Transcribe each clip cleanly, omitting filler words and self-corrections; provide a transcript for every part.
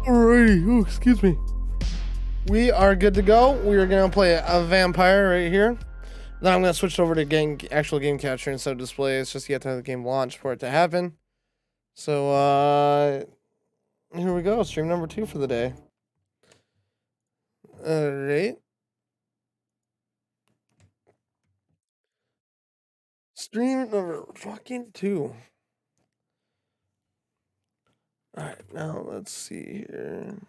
Alrighty, oh, excuse me. We are good to go. We are gonna play a vampire right here. Then I'm gonna switch over to actual game capture instead of display. It's just you have to have the game launch for it to happen. So here we go. Stream number 2 for the day. Alright. Stream number fucking 2. Alright, now let's see here.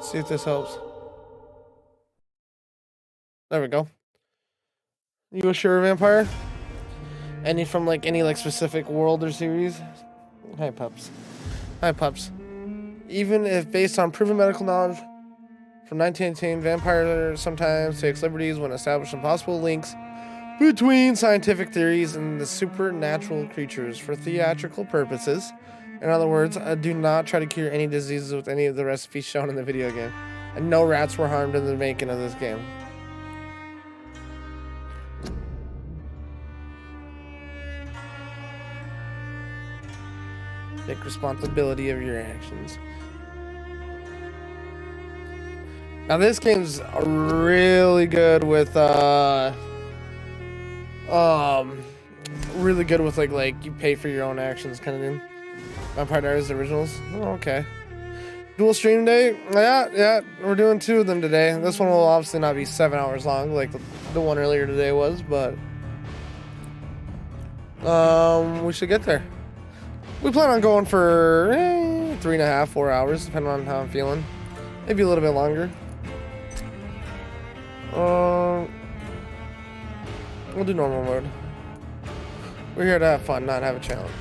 See if this helps. There we go. You a sure vampire? Any from any specific world or series? Hi pups. Hi pups. Even if based on proven medical knowledge from 1918, vampires sometimes takes liberties when establishing possible links between scientific theories and the supernatural creatures for theatrical purposes. In other words, do not try to cure any diseases with any of the recipes shown in the video game. And no rats were harmed in the making of this game. Take responsibility of your actions. Now this game's really good with really good with like you pay for your own actions kind of thing. Vampire Diaries originals. Oh, okay. Dual stream day. Yeah, we're doing 2 of them today. This one will obviously not be 7 hours long like the one earlier today was, but we should get there. We plan on going for 3.5, 4 hours, depending on how I'm feeling. Maybe a little bit longer. We'll do normal mode. We're here to have fun, not have a challenge.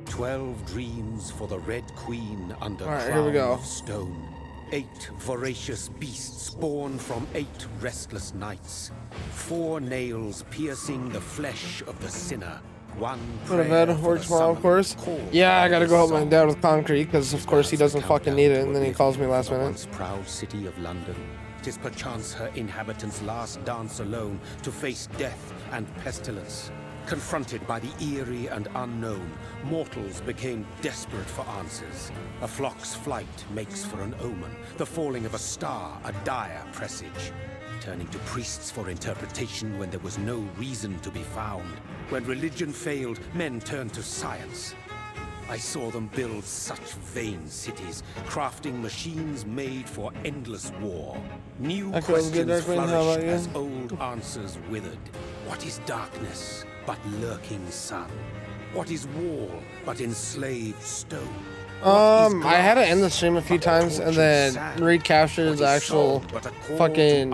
"12 dreams for the Red Queen under Here we go. crown of stone. 8 voracious beasts born from 8 restless nights. 4 nails piercing the flesh of the sinner. 1 Go to bed, work tomorrow, of course. Yeah, I gotta go help my dad with concrete, because of course he doesn't fucking need it, and then he calls me last minute. Once proud city of London, 'tis perchance her inhabitants' last dance alone to face death and pestilence. Confronted by the eerie and unknown, mortals became desperate for answers. A flock's flight makes for an omen, the falling of a star a dire presage. Turning to priests for interpretation when there was no reason to be found. When religion failed, men turned to science. I saw them build such vain cities, crafting machines made for endless war. New questions flourished as old answers withered. What is darkness but lurking sun? What is wall but enslaved stone? I had to end the stream a few times and then recapture the actual fucking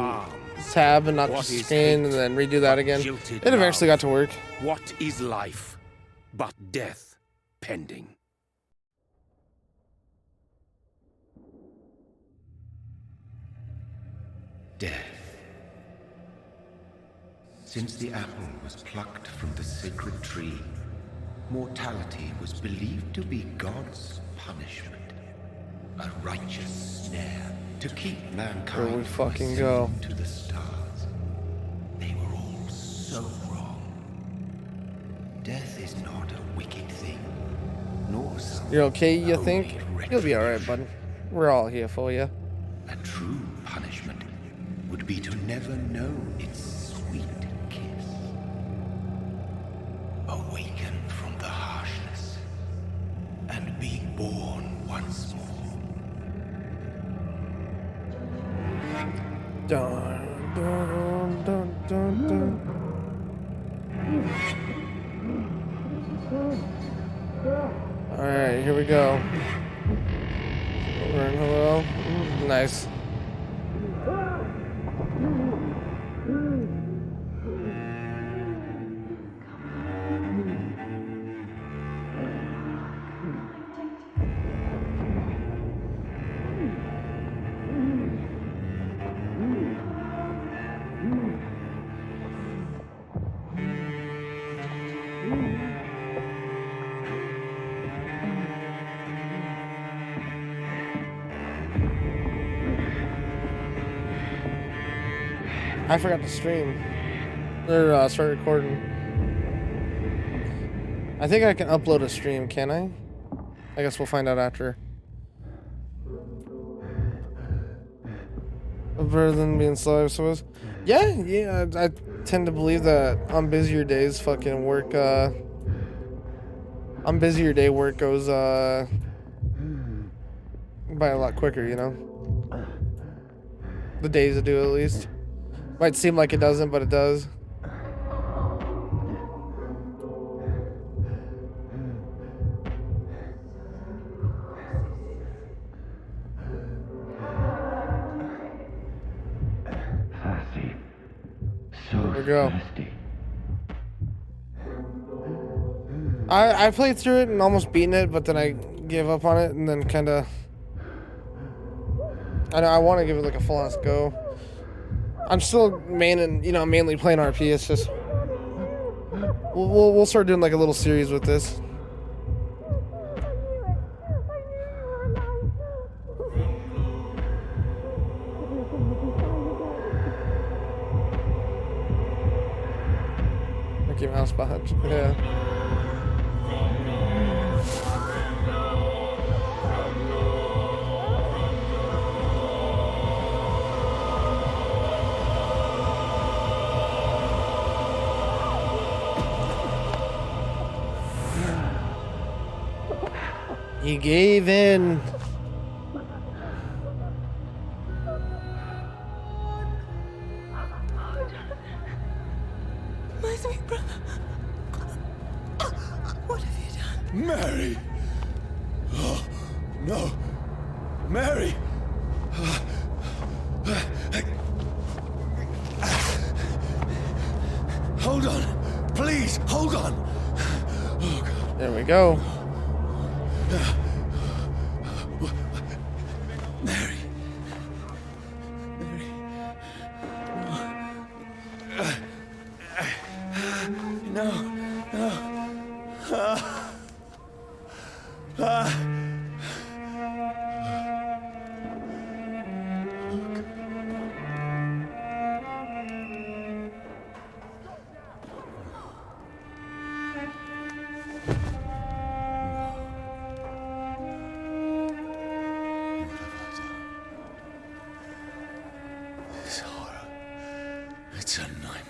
tab and not just screen and then redo that again. It eventually got to work. What is life but death pending? Death. Since the apple was plucked from the sacred tree, mortality was believed to be God's punishment. A righteous snare to keep mankind Here we fucking go. To the stars. They were all so wrong. Death is not a wicked thing, nor some. You're okay, you think? You'll be alright, bud. We're all here for you. A true punishment would be to never know its sweet kiss. Awaken from the harshness and be born once more. Dun, dun, dun, dun, dun. Alright, here we go. Hello. Nice. I forgot to stream. Or start recording. I think I can upload a stream, can I? I guess we'll find out after. Better than being slow, I suppose. Yeah, I tend to believe that on busier days, fucking work, on busier day, work goes, by a lot quicker, you know? The days that do, at least. Might seem like it doesn't, but it does. Thirsty. So There we go. thirsty. I played through it and almost beaten it, but then I gave up on it and then kind of... I want to give it like a full-on go. I'm still mainly playing RP. It's just we'll start doing like a little series with this. Mickey Mouse behind. Yeah. He gave in. My sweet brother. What have you done? Mary! Oh, no. Mary! Hold on. Please, hold on. Oh, God. There we go. Mary. Mary. No. This horror. It's a nightmare.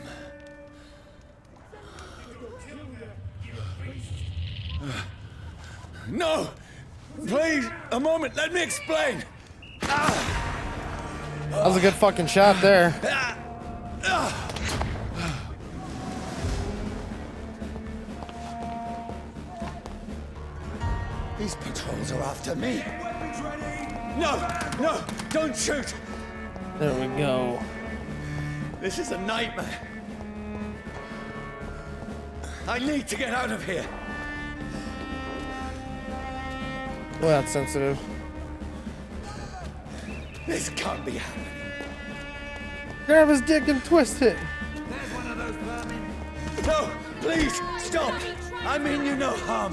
No! Please, a moment, let me explain! That was a good fucking shot there. These patrols are after me. No, don't shoot! There we go. This is a nightmare. I need to get out of here. Well, that's sensitive. This can't be happening. Grab his dick and twist it. No, please, stop! I mean you no harm.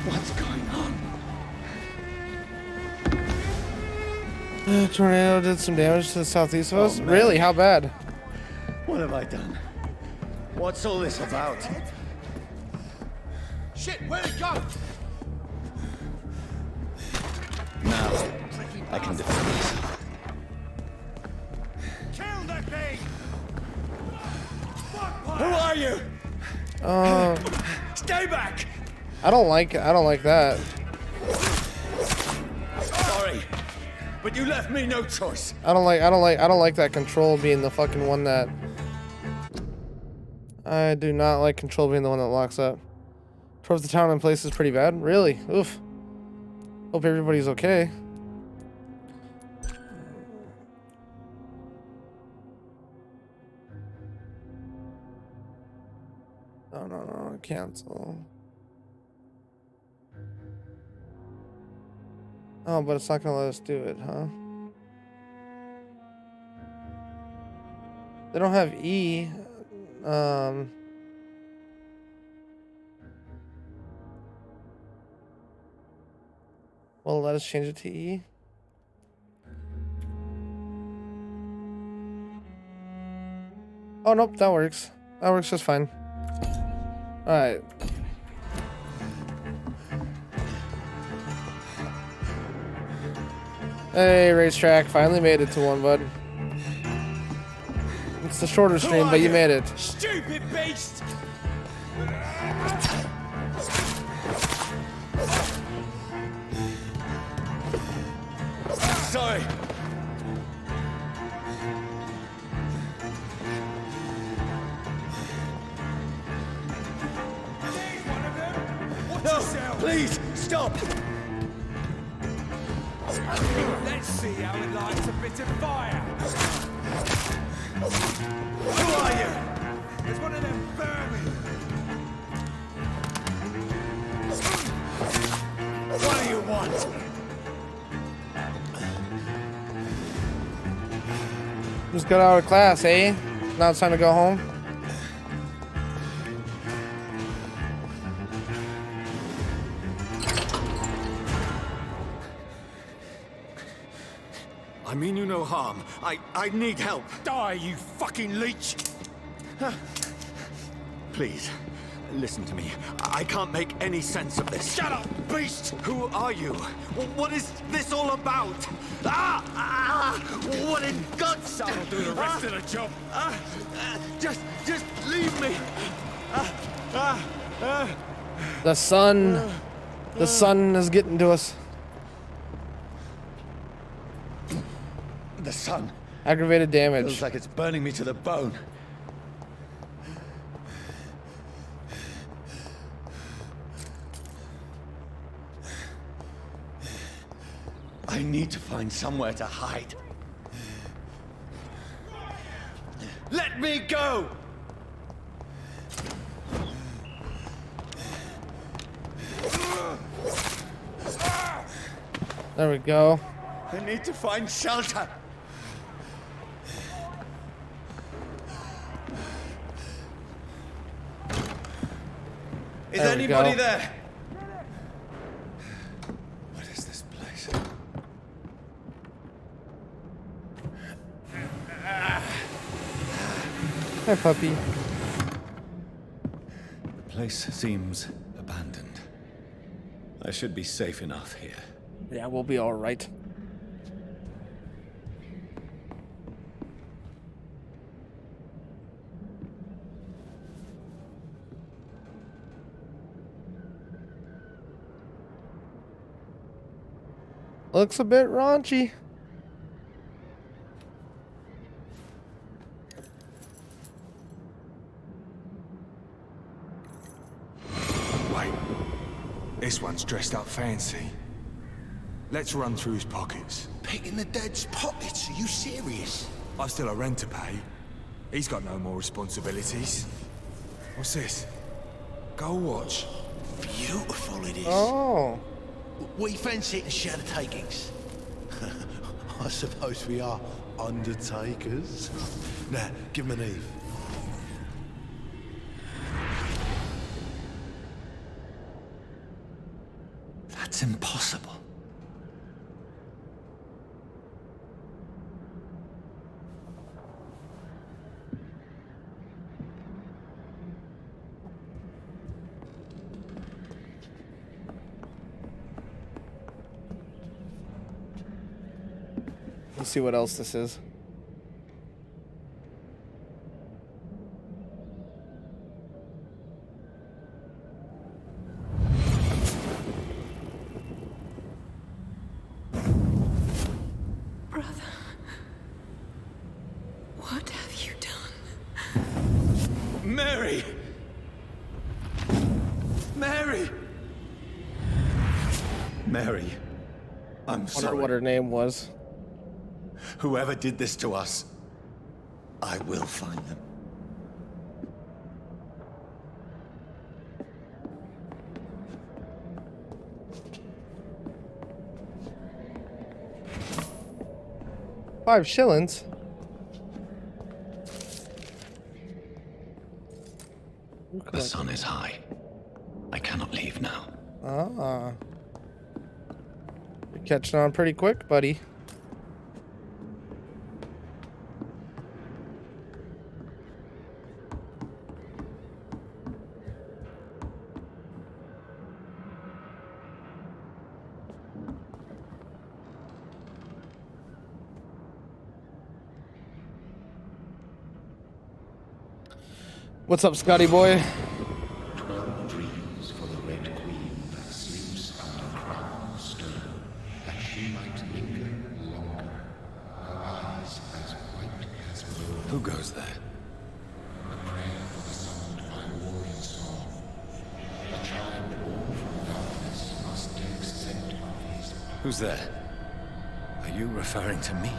What's going on? Tornado did some damage to the southeast of us. man. Really? How bad? What have I done? What's all this about? Shit, where'd it go? Now, I can defend myself. Kill that thing! Who are you? Stay back! I don't like that. Sorry, but you left me no choice. I don't like that control being the fucking one that. I do not like control being the one that locks up. Towards the town in place is pretty bad. Really? Oof. Hope everybody's okay. No, cancel. Oh, but it's not gonna let us do it, huh? They don't have E. Well, let us change it to E. Oh, nope, that works. That works just fine. Alright. Hey, racetrack. Finally made it to one, bud. It's the shorter stream, but you made it. Stupid beast! Sorry. No, please, stop! Let's see how it likes a bit of fire. Who are you? It's one of them vermin. What do you want? Just got out of class, eh? Now it's time to go home. I mean you no harm. I need help. Die, you fucking leech! Please, listen to me. I can't make any sense of this. Shut up, beast! Who are you? What is this all about? What in God's That'll do the rest of the job. Just leave me. The sun is getting to us. The sun Aggravated damage. feels like it's burning me to the bone. I need to find somewhere to hide. Let me go! There we go. I need to find shelter. Is There we anybody go. there? What is this place? Hi, puppy. The place seems abandoned. I should be safe enough here. Yeah, we'll be all right. Looks a bit raunchy. Wait. This one's dressed up fancy. Let's run through his pockets. Picking the dead's pockets? Are you serious? I've still a rent to pay. He's got no more responsibilities. What's this? Gold watch. Beautiful it is. Oh. We fancy it and share the takings. I suppose we are undertakers. Now, give him an Eve. That's impossible. Let's see what else this is. Brother, what have you done? Mary! Mary! Mary, I'm Wonder sorry. what her name was. Whoever did this to us, I will find them. $5. The sun is high. I cannot leave now. Ah. Catching on pretty quick, buddy. What's up, Scotty boy? 12 dreams for the Red Queen that sleeps under crown of stone, that she might linger longer, her eyes as white as bone. Who goes there? A prayer for the summoned by warrior song. A child born from darkness must take scent of his path. Who's there? Are you referring to me?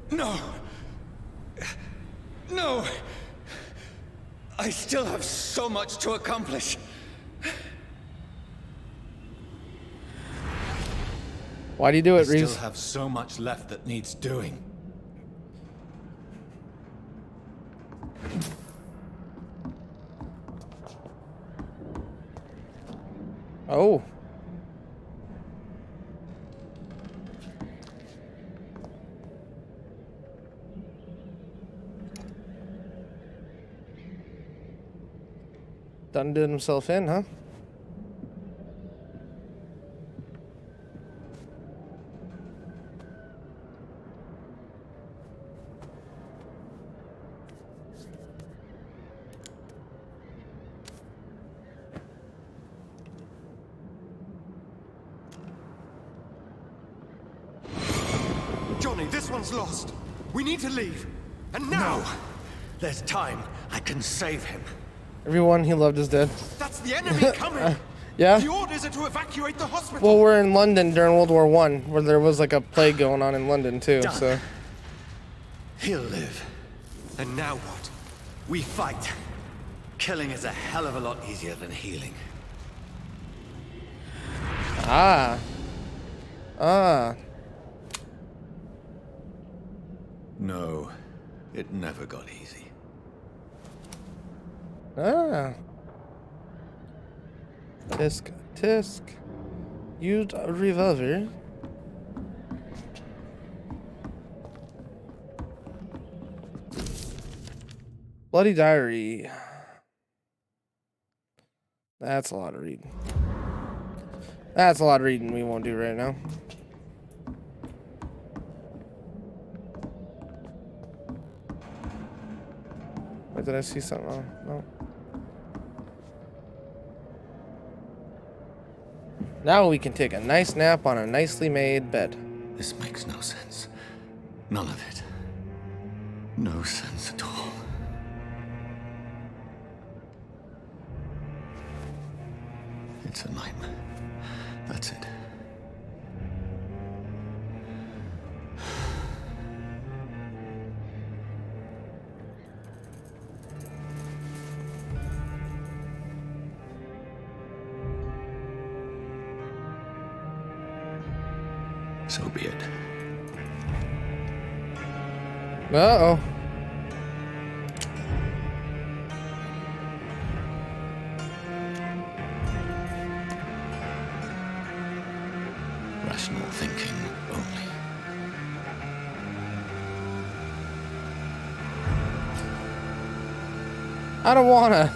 No! No! I still have so much to accomplish. Why do you do I it, still Reeves? have so much left that needs doing. Oh. Done did himself in, huh? Johnny, this one's lost. We need to leave. And now! No! There's time. I can save him. Everyone he loved is dead. That's the enemy coming! Yeah? The orders are to evacuate the hospital! Well, we're in London during World War I, where there was like a plague going on in London too, Done. so. He'll live. And now what? We fight. Killing is a hell of a lot easier than healing. Ah. Ah. No, it never got easy. Ah. Tisk, tisk. Used a revolver. Bloody diary. That's a lot of reading. That's a lot of reading we won't do right now. Wait, did I see something? Oh, no. Now we can take a nice nap on a nicely made bed. This makes no sense. None of it. No sense at all. It's a nightmare. That's it. So be it. Uh-oh. Rational thinking only. I don't wanna.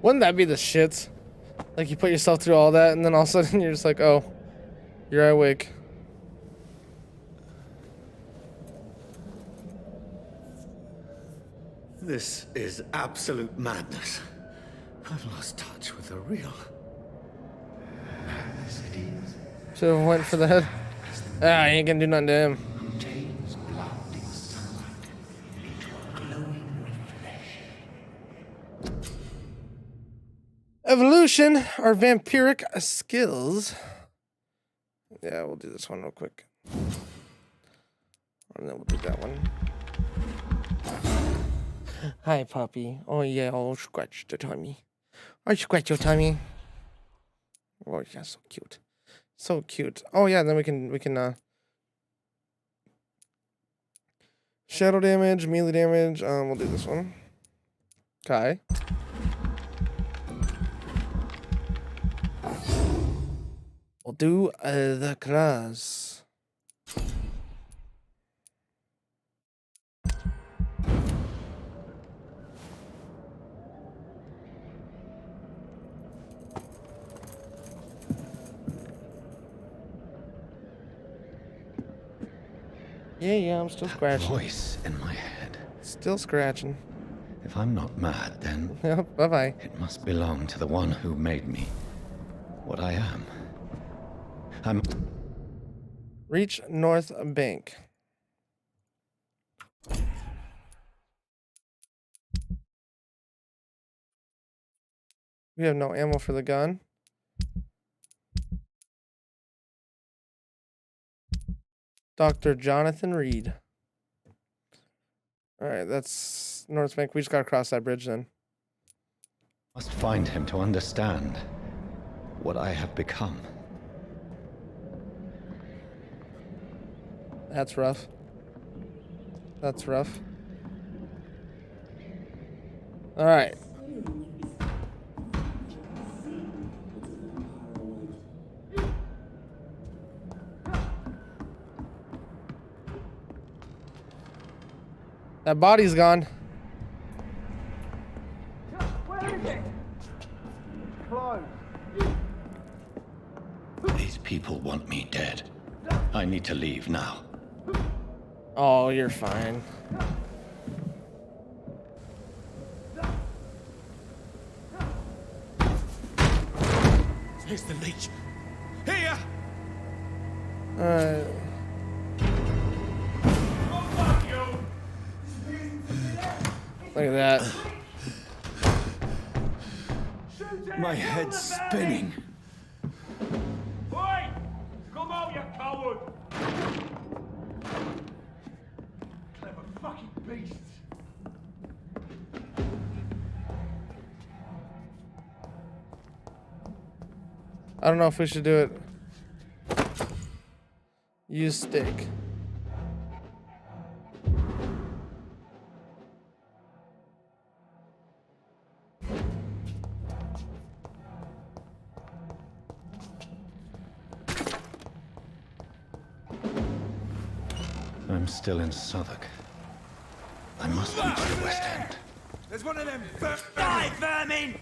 Wouldn't that be the shits? Like you put yourself through all that and then all of a sudden you're just like, oh, you're awake. This is absolute madness. I've lost touch with the real. Madness it is. Should have went for the head. Ah, I ain't gonna do nothing to him. Contains blinding sunlight into a glowing flesh. Evolution are vampiric skills. Yeah, we'll do this one real quick. And then we'll do that one. Hi, puppy. Oh, yeah, I'll scratch the tummy. I'll scratch your tummy. Oh, yeah, so cute. So cute. Oh, yeah, then we can, shadow damage, melee damage. We'll do this one. Okay. We'll do the class. Yeah, I'm still scratching. Voice in my head. Still scratching. If I'm not mad, then Yep, bye-bye. it must belong to the one who made me what I am. I'm Reach North Bank. We have no ammo for the gun. Dr. Jonathan Reed. Alright, that's North Bank. We just gotta cross that bridge then. must find him to understand what I have become. That's rough. That's rough. Alright. That body's gone. These people want me dead. I need to leave now. Oh, you're fine. Here's the leech. Here! Alright. Look at that. My head's spinning. Oi! Come out, you coward! Clever fucking beasts! I don't know if we should do it. Use stick. I'm still in Southwark. I must reach the West End. There's one of them. Die, vermin!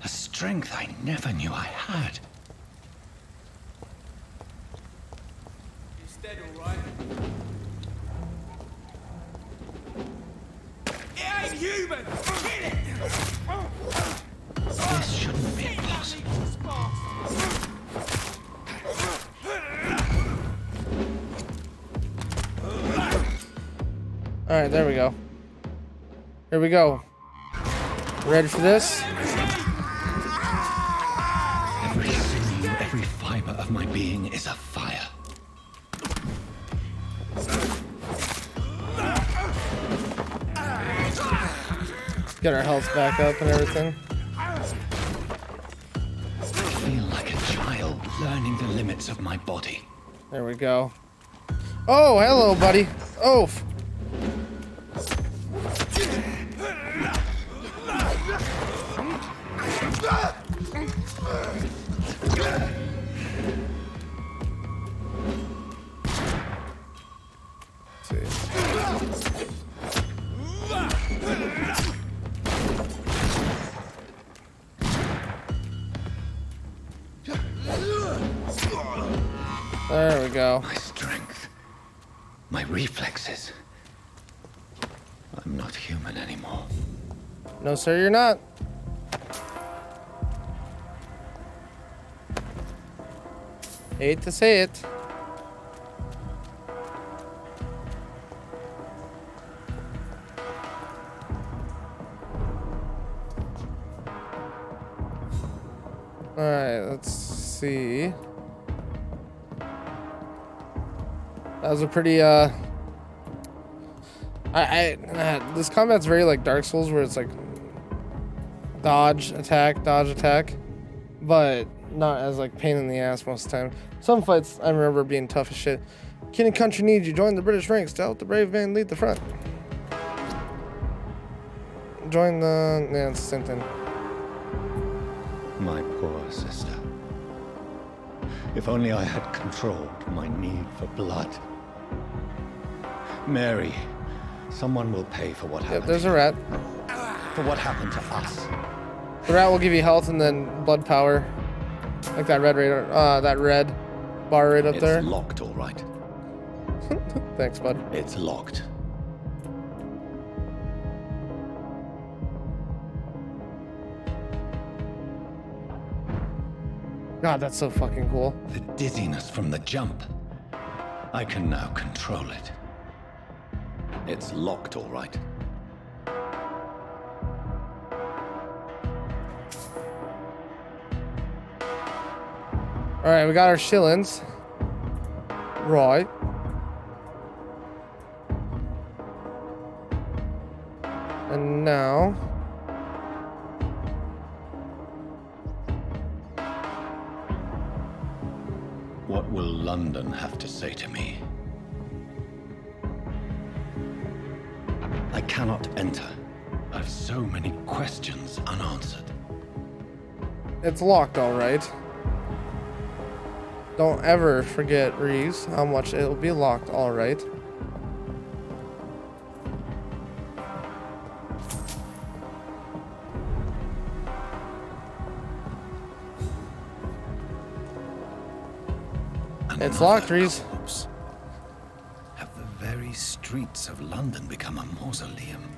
A strength I never knew I had. He's dead, all right. It ain't human! Kill it! This shouldn't be possible. Alright, there we go. Here we go. Ready for this? Every sinew, every fiber of my being is afire. Get our health back up and everything. I feel like a child learning the limits of my body. There we go. Oh, hello, buddy. Oh. There we go. My strength, my reflexes. I'm not human anymore. No, sir, you're not. Hate to say it. Alright, let's see. That was a pretty, this combat's very like Dark Souls, where it's like dodge, attack, but not as like pain in the ass most of the time. Some fights I remember being tough as shit. King and country needs you. Join the British ranks to help the brave man lead the front. Join the... yeah, it's the same thing. My poor sister. If only I had controlled my need for blood. Mary, someone will pay for what happened. Yep, there's a rat. For what happened to us. The rat will give you health and then blood power. Like that red radar, that red bar right up there. It's locked, all right. Thanks, bud. It's locked. God, that's so fucking cool. The dizziness from the jump. I can now control it. It's locked, all right. All right, we got our shillings. Right. And now... What will London have to say to me? I cannot enter. I've so many questions unanswered. It's locked, all right. Don't ever forget, Reeves, how much it'll be locked, all right. It's locked, Reeves. Corpse. Have the very streets of London become a mausoleum?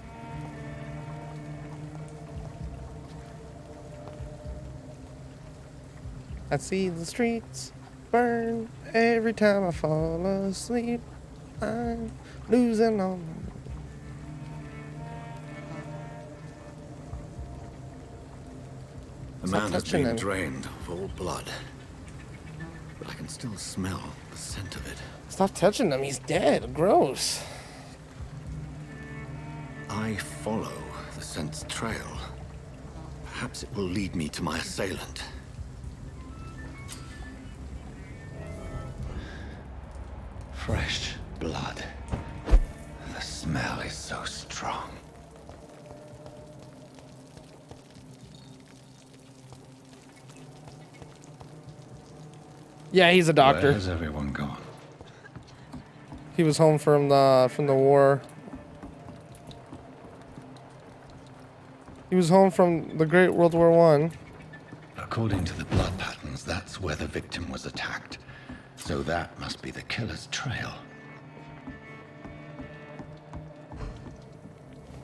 I see the streets burn every time I fall asleep. I'm losing all my... The Stop man has touching been him. drained of all blood. But I can still smell the scent of it. Stop touching him, he's dead. Gross. I follow the scent's trail. Perhaps it will lead me to my assailant. Fresh blood. The smell is so strong. Yeah, he's a doctor. Where's everyone gone? He was home from the war. He was home from the Great World War I. According to the blood patterns, that's where the victim was attacked. So that must be the killer's trail.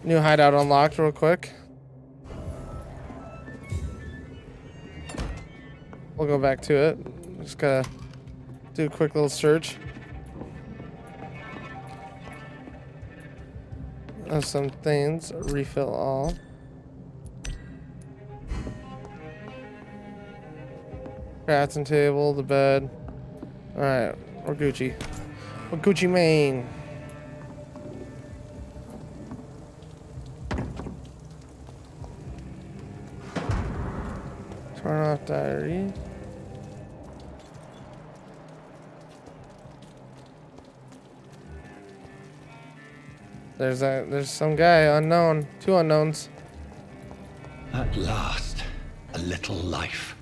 New hideout unlocked real quick. We'll go back to it. Just gotta do a quick little search of some things. Refill all. Crafting table, the bed. Alright, we're Gucci. We're Gucci Mane. Turn off diary. There's some guy unknown. Two unknowns. At last, a little life.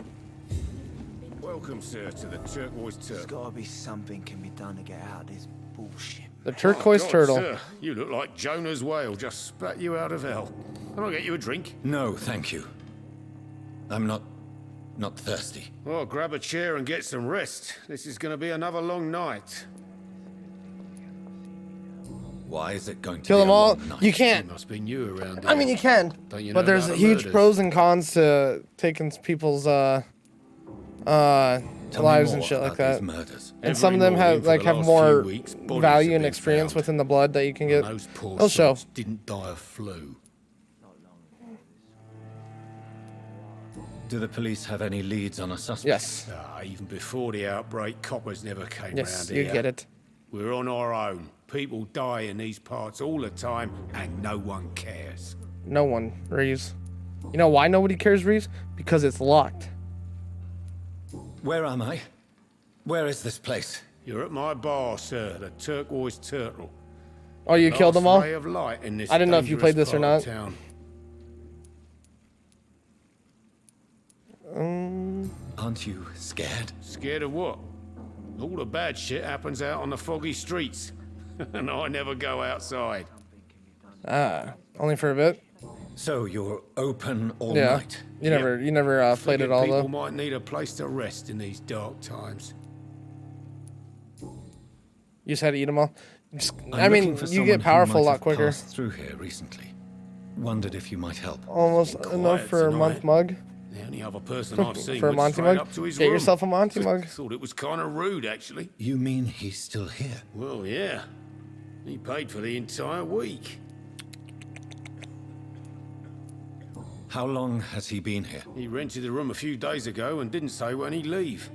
Welcome, sir, to the Turquoise There's Turtle. gotta be something can be done to get out of this bullshit. The turquoise turtle. Sir, you look like Jonah's whale just spat you out of hell. Can I get you a drink? No, thank you. I'm not thirsty. Well, grab a chair and get some rest. This is going to be another long night. Why is it going to Kill be them a all. long night? You can't. Must be new around here. I mean, you can. Don't you But know there's about huge murders? pros and cons to taking people's Tell lives me and more shit like about these that. murders. And some of them have more value and experience within the blood that you can get. Those poor They'll show. sods didn't die of flu. Do the police have any leads on a suspect? Yes. Even before the outbreak, coppers never came Yes, round you here. get it. We're on our own. People die in these parts all the time, and no one cares. No one, Reeves. You know why nobody cares, Reeves? Because it's locked. Where am I? Where is this place? You're at my bar, sir, the Turquoise Turtle. Oh, you killed them all? Last ray of light in this I didn't know if you played dangerous this or part of not. town. Aren't you scared? Scared of what? All the bad shit happens out on the foggy streets. And I never go outside. Ah, only for a bit. So you're open all Yeah. night? You never played it all People though. might need a place to rest in these dark times. You just had to eat them all. I I'm mean, looking for you someone get who powerful a might lot have quicker. passed through here recently. Wondered if you might help. Almost enough for a month mug. The only other person I've seen For a went Monty straight mug. up to his Get room. yourself a Monty mug. Thought it was kind of rude, actually. You mean he's still here? Well, yeah. He paid for the entire week. How long has he been here? He rented the room a few days ago and didn't say when he'd leave.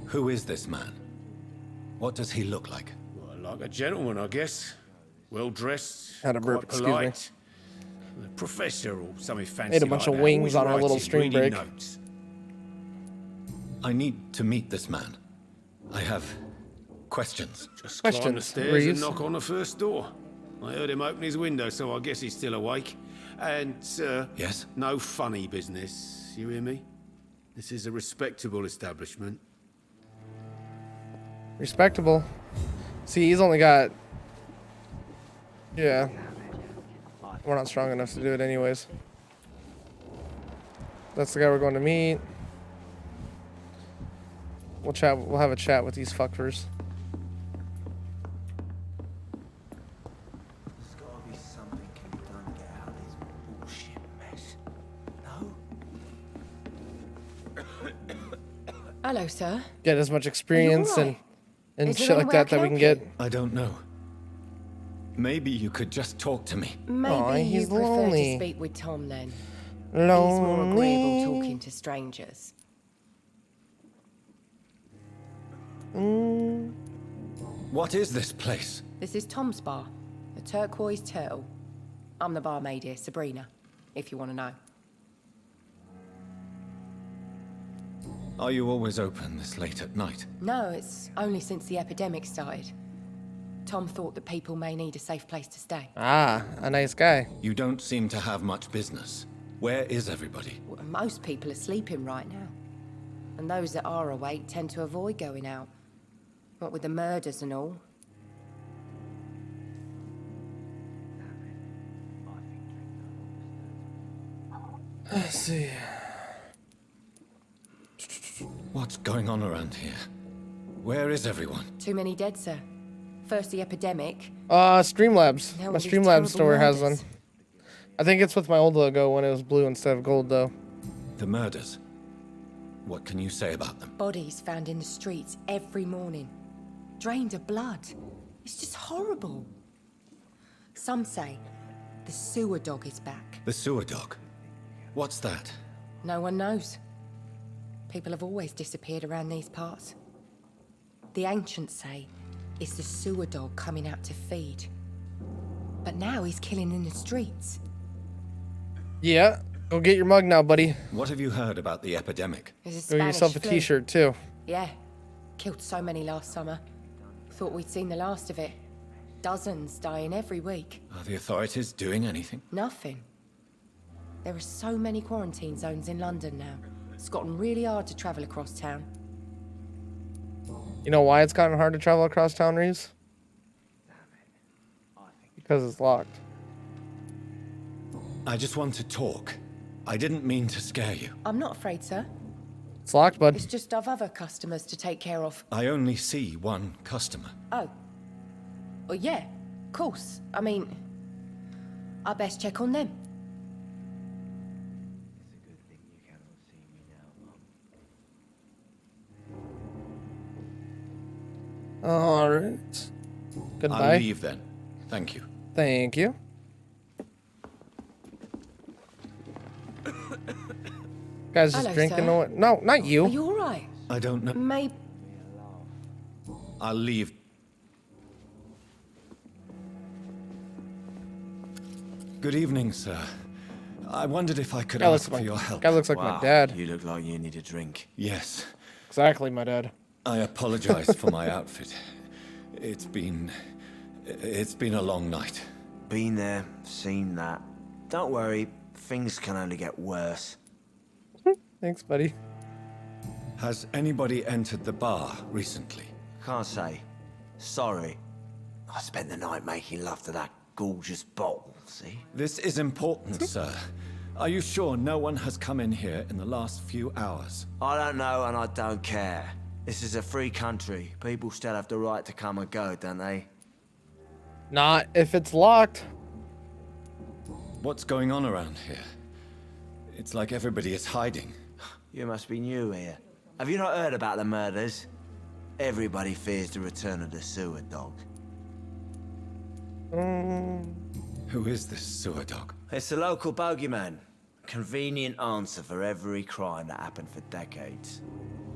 Who is this man? What does he look like? Well, like a gentleman, I guess. Well dressed, Had a burp, quite excuse me. polite. A professor or something fancy. Ate a bunch like of that. wings Always on our little writing, stream reading break. Notes. I need to meet this man. I have questions. Just climb the Questions, stairs Reeves? and knock on the first door. I heard him open his window, so I guess he's still awake. And, Yes? no funny business. You hear me? This is a respectable establishment. Respectable. See, he's only got... Yeah. We're not strong enough to do it anyways. That's the guy we're going to meet. We'll chat. We'll have a chat with these fuckers. There's gotta be something can be done to get out of this bullshit mess. No? Hello, sir. Get as much experience alright? and Is there shit any like way I that can we can help get. I don't know. Maybe you could just talk to me. Maybe Aw, you he's prefer lonely. to speak with Tom then. He's more agreeable Lonely. talking to strangers. What is this place? This is Tom's bar, the Turquoise Turtle. I'm the barmaid here, Sabrina, if you want to know. Are you always open this late at night? No, it's only since the epidemic started. Tom thought that people may need a safe place to stay. Ah, a nice guy. You don't seem to have much business. Where is everybody? Well, most people are sleeping right now. And those that are awake tend to avoid going out. What with the murders and all. Let's see. What's going on around here? Where is everyone? Too many dead, sir. First the epidemic. Streamlabs. Now My all these Streamlabs terrible store has one. murders. I think it's with my old logo when it was blue instead of gold, though. The murders. What can you say about them? Bodies found in the streets every morning. Drained of blood. It's just horrible. Some say the sewer dog is back. The sewer dog. What's that? No one knows. People have always disappeared around these parts. The ancients say it's the sewer dog coming out to feed. But now he's killing in the streets. Yeah. Go get your mug now, buddy. What have you heard about the epidemic? There's Go get yourself a flu. t-shirt, too. Yeah. Killed so many last summer. Thought we'd seen the last of it. Dozens dying every week. Are the authorities doing anything? Nothing. There are so many quarantine zones in London now. It's gotten really hard to travel across town. You know why it's gotten hard to travel across town, Reeves? Because it's locked. I just want to talk. I didn't mean to scare you. I'm not afraid, sir. It's locked, bud. It's just I've other customers to take care of. I only see one customer. Oh. Well, yeah, of course. I mean, I best check on them. All right. Goodbye. I'll leave then. Thank you. Thank you. Guys just Hello, drinking sir. away. No, not you. Are you all right? I don't know. Maybe. I'll leave. Good evening, sir. I wondered if I could Guy looks ask like for your help. guy looks like my dad. You look like you need a drink. Yes. Exactly, my dad. I apologize for my outfit. It's been a long night. Been there, seen that. Don't worry, things can only get worse. Thanks, buddy. Has anybody entered the bar recently? Can't say. Sorry. I spent the night making love to that gorgeous bottle, see? This is important, sir. Are you sure no one has come in here in the last few hours? I don't know and I don't care. This is a free country. People still have the right to come and go, don't they? Not if it's locked. What's going on around here? It's like everybody is hiding. You must be new here. Have you not heard about the murders? Everybody fears the return of the sewer dog. Who is this sewer dog? It's the local bogeyman. Convenient answer for every crime that happened for decades.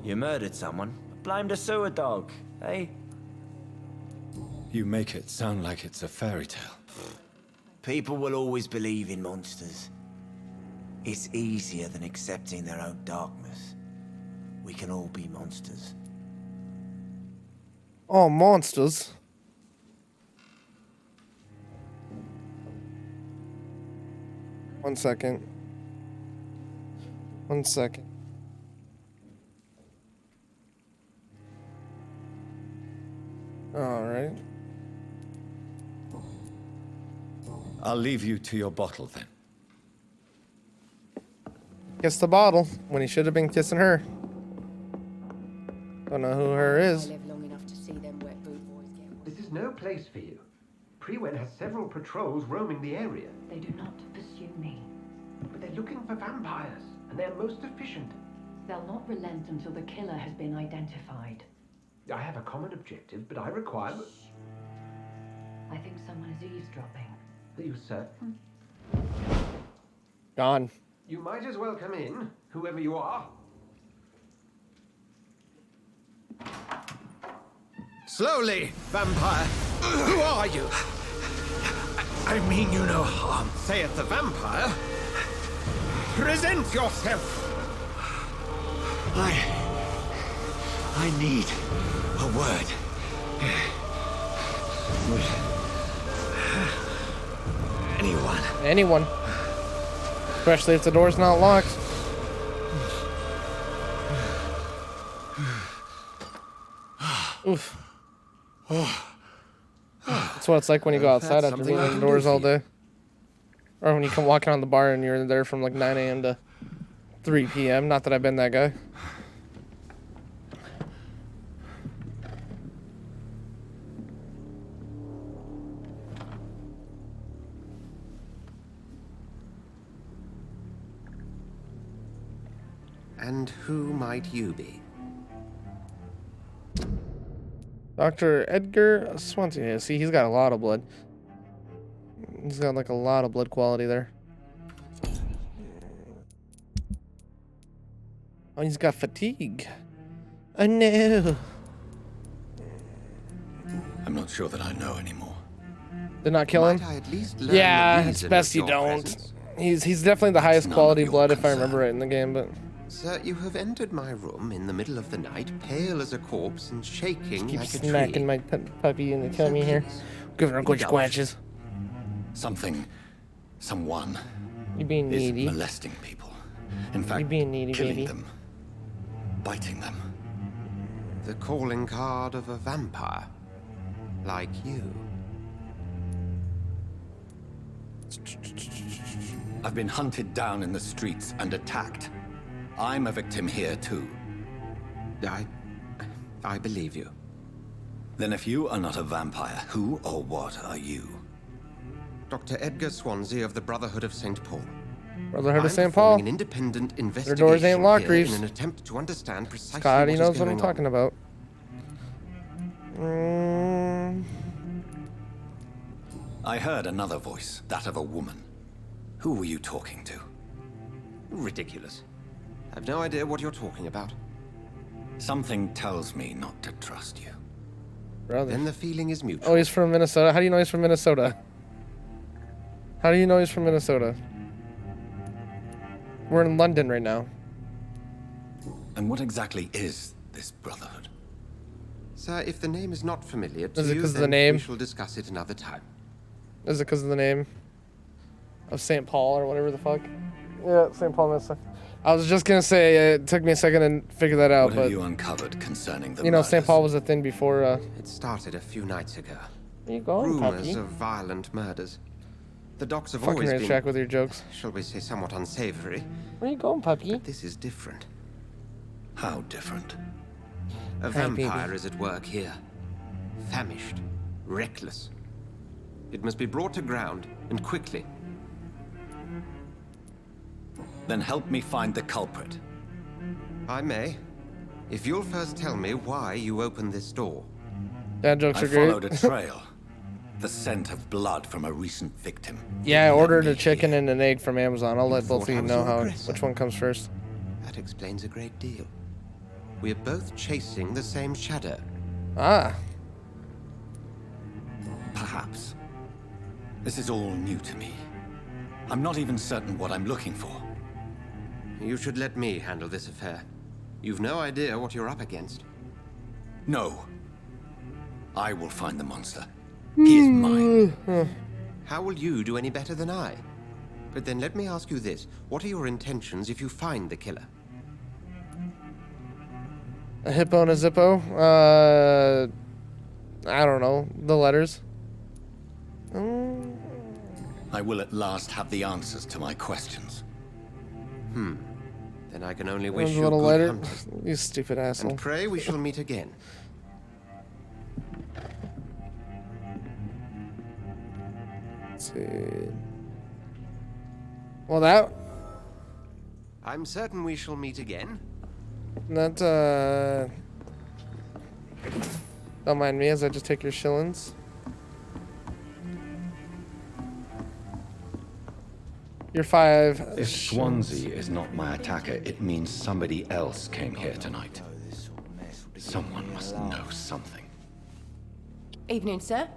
You murdered someone, blame the sewer dog, eh? You make it sound like it's a fairy tale. People will always believe in monsters. It's easier than accepting their own darkness. We can all be monsters. Oh, monsters. One second. One second. All right. I'll leave you to your bottle then. Kissed the bottle when he should have been kissing her. Don't know who her is. Live long enough to see them wet boot boys get. This is no place for you. Prewen has several patrols roaming the area. They do not pursue me. But they're looking for vampires, and they're most efficient. They'll not relent until the killer has been identified. I have a common objective, but I require... I think someone is eavesdropping. Are you certain? Gone. You might as well come in, whoever you are. Slowly, vampire. Who are you? I mean you no harm. Saith the vampire. Present yourself. I need a word. Anyone. Especially if the door's not locked. Oof. That's what it's like when you go outside after being indoors all day. Or when you come walking on the bar and you're there from like 9 a.m. to 3 p.m. Not that I've been that guy. And who might you be? Dr. Edgar Swansea. Yeah, see, he's got a lot of blood. He's got like a lot of blood quality there. Oh, he's got fatigue. Oh no. I'm not sure that I know anymore. Did not kill him? Might I at least learn Yeah, the it's reason best of you your don't. presence? He's definitely the highest none quality of your blood if I concern. remember right in the game, but Sir, you have entered my room in the middle of the night, pale as a corpse and shaking keep like a smacking tree. my puppy in the tummy here. Giving her good squanches. Someone You being is needy. molesting people. In fact, being needy, killing baby. them, biting them. The calling card of a vampire, like you. I've been hunted down in the streets and attacked. I'm a victim here too. I believe you. Then if you are not a vampire, who or what are you? Dr. Edgar Swansea of the Brotherhood of St. Paul. Brotherhood of I'm St. performing Paul. an independent Their investigation doors ain't locked, here Reeves. in an attempt to understand precisely Scotty what knows is what going I'm talking on. about. I heard another voice, that of a woman. Who were you talking to? Ridiculous. I've no idea what you're talking about. Something tells me not to trust you. Brother. Then the feeling is mutual. Oh, he's from Minnesota. How do you know he's from Minnesota? How do you know he's from Minnesota? We're in London right now. And what exactly is this brotherhood? Sir, if the name is not familiar to Is it you, 'cause of the then name? we shall discuss it another time. Is it because of the name of St. Paul or whatever the fuck? Yeah, St. Paul, Minnesota. I was just gonna say it took me a second to figure that out, What but have you uncovered concerning the you know, murders? St. Paul was a thing before. It started a few nights ago. Where you going, Rumors puppy? of violent murders. The docks have Fucking always red been, track with your jokes. shall we say, somewhat unsavory. Where you going, puppy? But this is different. How different? A Hey, vampire baby. is at work here. Famished. Reckless. It must be brought to ground, and quickly. Then help me find the culprit. I may. If you'll first tell me why you opened this door. Dad jokes I are great. followed a trail. The scent of blood from a recent victim. Yeah, I It led ordered me a chicken here. and an egg from Amazon. I'll let both thought of I you was know your how aggressor. which one comes first. That explains a great deal. We're both chasing the same shadow. Ah, Perhaps. This is all new to me. I'm not even certain what I'm looking for. You should let me handle this affair. You've no idea what you're up against. No. I will find the monster. He is mine. How will you do any better than I? But then let me ask you this. What are your intentions if you find the killer? a hippo and a zippo. I don't know the letters. I will at last have the answers to my questions. Then I can only One's wish a you little good lighter. hunting. You stupid asshole. And pray we shall meet again. Let's see. Well, that I'm certain we shall meet again. don't mind me as I just take your shillings. You're 5. If Swansea is not my attacker, it means somebody else came here tonight. Someone must know something. Evening, sir.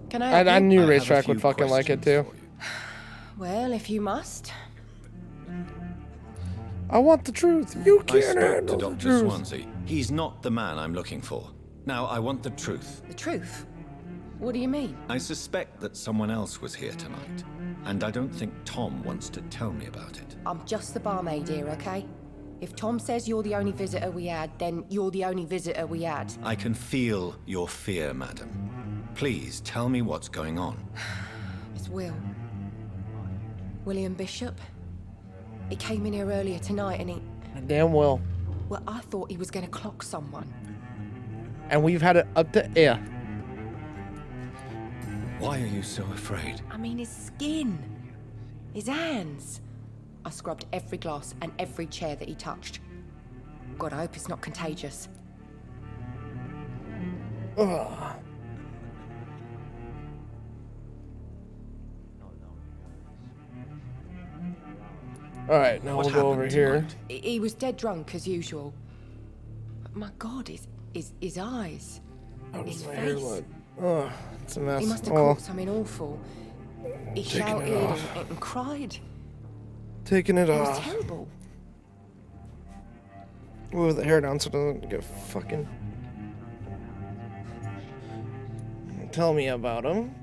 Can I help I you? knew I have a Racetrack few would fucking like it too. questions for you. Well, if you must. I want the truth. You I can't spoke handle to the Dr. truth. Swansea. He's not the man I'm looking for. Now, I want the truth. The truth? What do you mean? I suspect that someone else was here tonight, and I don't think Tom wants to tell me about it. I'm just the barmaid here, okay? If Tom says you're the only visitor we had, then you're the only visitor we had. I can feel your fear, madam. Please tell me what's going on. It's Will. William Bishop. He came in here earlier tonight and he... Damn well. Well, I thought he was going to clock someone. And we've had it up to air. Why are you so afraid? I mean, his skin. His hands. I scrubbed every glass and every chair that he touched. God, I hope it's not contagious. Ugh. All right, now What we'll go over happened here. tonight? He was dead drunk as usual. But my God, his eyes. How His does my hair face. look? Oh, it's a mess. He must have Oh, caught something awful. He Taking it shouted off. and cried. taking it It was off. terrible. Move the hair down so it doesn't get fucking. Tell me about him.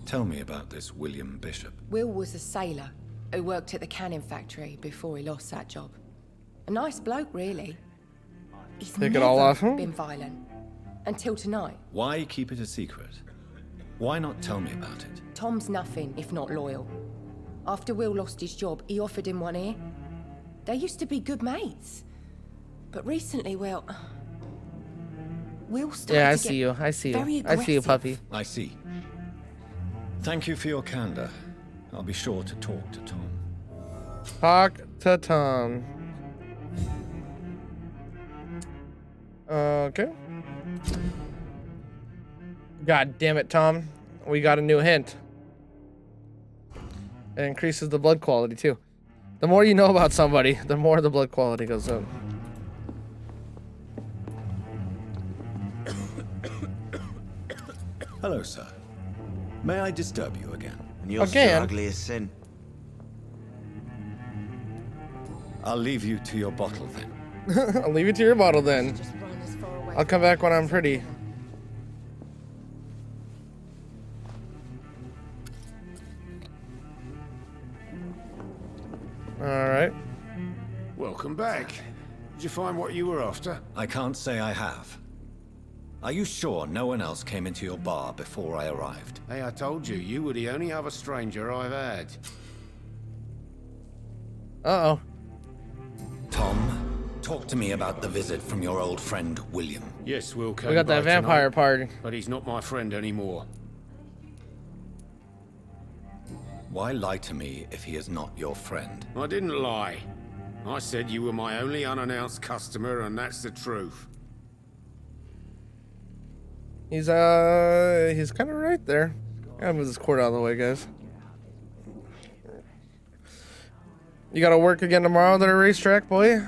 Tell me about this William Bishop. Will was a sailor who worked at the cannon factory before he lost that job. A nice bloke, really. He's Take it never all off him? been violent. Until tonight. Why keep it a secret? Why not tell me about it? Tom's nothing if not loyal. After Will lost his job, he offered him one ear. They used to be good mates. But recently, well... Will started Yeah, I to see get you. I see very you. I see you, aggressive. puppy. I see. Thank you for your candor. I'll be sure to talk to Tom. Talk to Tom. Okay. God damn it, Tom. We got a new hint. It increases the blood quality too. The more you know about somebody, the more the blood quality goes up. Hello, sir. May I disturb you again? And you're Again? still ugly as sin. I'll leave you to your bottle then. I'll leave you to your bottle then. I'll come back when I'm pretty. Alright. Welcome back. Did you find what you were after? I can't say I have. Are you sure no one else came into your bar before I arrived? Hey, I told you, you were the only other stranger I've had. Uh-oh. Tom, talk to me about the visit from your old friend, William. Yes, Will came We got that by vampire tonight, party. but he's not my friend anymore. Why lie to me if he is not your friend? I didn't lie. I said you were my only unannounced customer, and that's the truth. He's kind of right there. Gotta move this cord out of the way, guys. You gotta work again tomorrow at a racetrack, boy?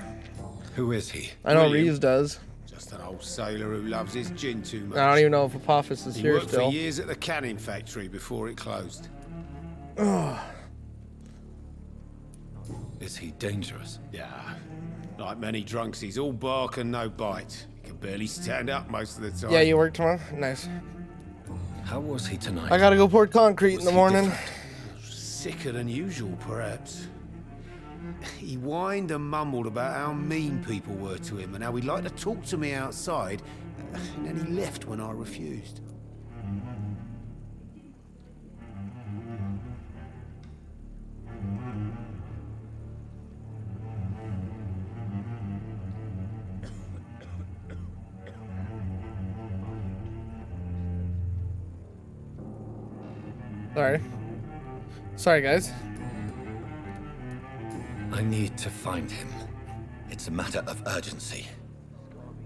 Who is he? I know William. Reeves does. Just an old sailor who loves his gin too much. I don't even know if Apophis is He here worked still. for years at the canning factory before it closed. Is he dangerous? Yeah. Like many drunks, he's all bark and no bite. He can barely stand up most of the time. Yeah, you work tomorrow? Nice. How was he tonight? I gotta go pour concrete in the morning. Sicker than usual, perhaps. He whined and mumbled about how mean people were to him and how he'd like to talk to me outside, and then he left when I refused. Sorry, guys. I need to find him. It's a matter of urgency.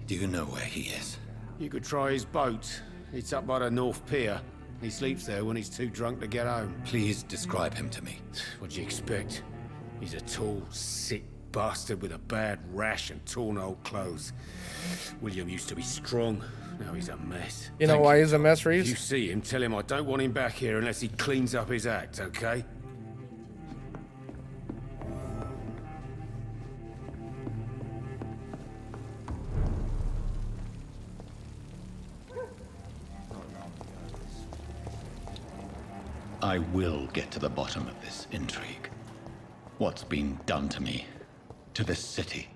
Do you know where he is? You could try his boat. It's up by the North Pier. He sleeps there when he's too drunk to get home. Please describe him to me. What'd you expect? He's a tall, sick bastard with a bad rash and torn old clothes. William used to be strong. Now he's a mess. You know why he's a mess, Reeves? If you see him, tell him I don't want him back here unless he cleans up his act, okay? I will get to the bottom of this intrigue. What's been done to me, to this city.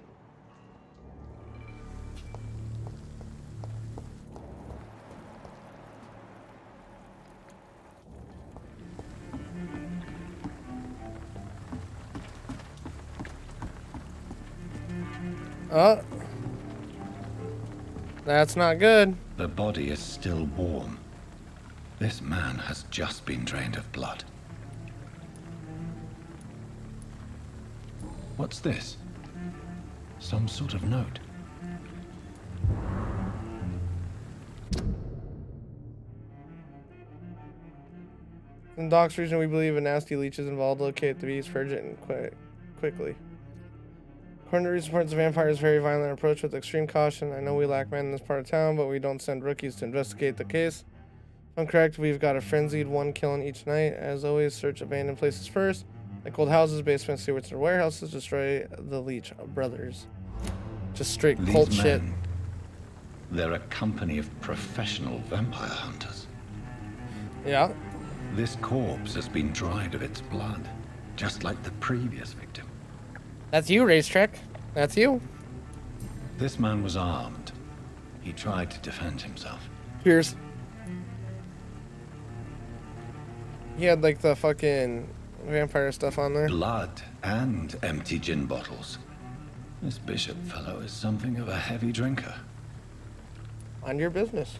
Oh. That's not good. The body is still warm. This man has just been drained of blood. What's this? Some sort of note. In Doc's region, we believe a nasty leech is involved. Locate the beast, purge it, and quickly. According to recent reports, the vampire is very violent and approach with extreme caution. I know we lack men in this part of town, but we don't send rookies to investigate the case. If I'm correct, we've got a frenzied one killing each night. As always, search abandoned places first, like old houses, basements, sewers, or warehouses. Destroy the Leech brothers. Just straight cult shit. They're a company of professional vampire hunters. Yeah. This corpse has been dried of its blood, just like the previous victim. That's you, Racetrack. That's you. This man was armed. He tried to defend himself. Cheers. He had like the fucking vampire stuff on there. Blood and empty gin bottles. This bishop fellow is something of a heavy drinker. Mind your business.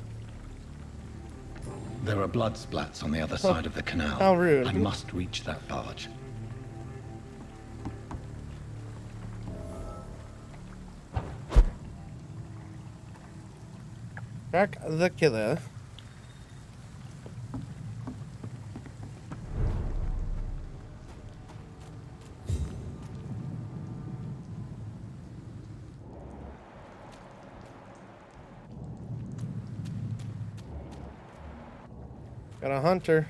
There are blood splats on the other side of the canal. How rude. I must reach that barge. Track the killer. Got a hunter.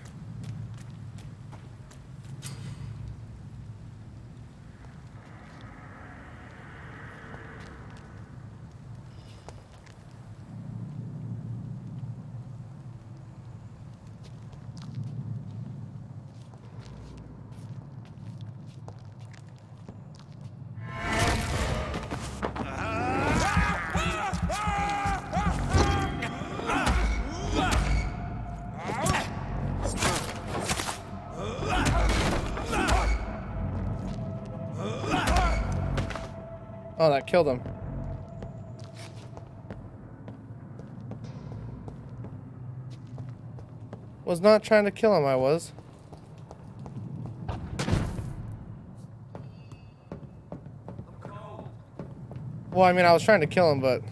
Oh, that killed him. Was not trying to kill him, I was. Well, I mean, I was trying to kill him, but...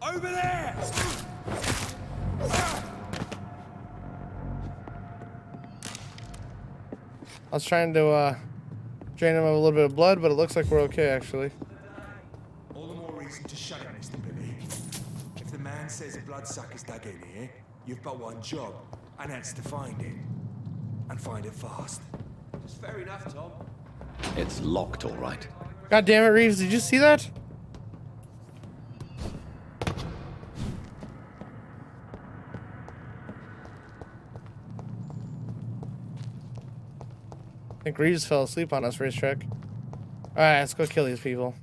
Over there! I was trying to, drain him of a little bit of blood, but it looks like we're okay, actually. All the more reason to shut it, Mr. Billy. If the man says a bloodsucker's dug in here, you've but one job, and that's to find it. And find it fast. That's fair enough, Tom. It's locked, all right. God damn it, Reeves, did you see that? I think Reeves fell asleep on us, Racetrack. Alright, let's go kill these people.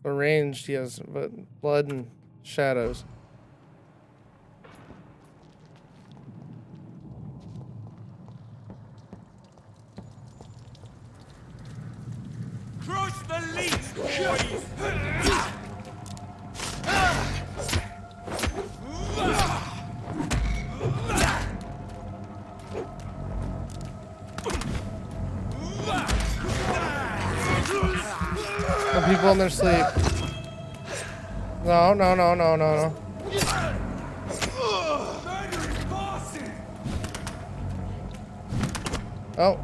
Arranged, yes, but blood and shadows. Cross the leash, boys! The people in their sleep. No, no, no, no, no, no. Oh.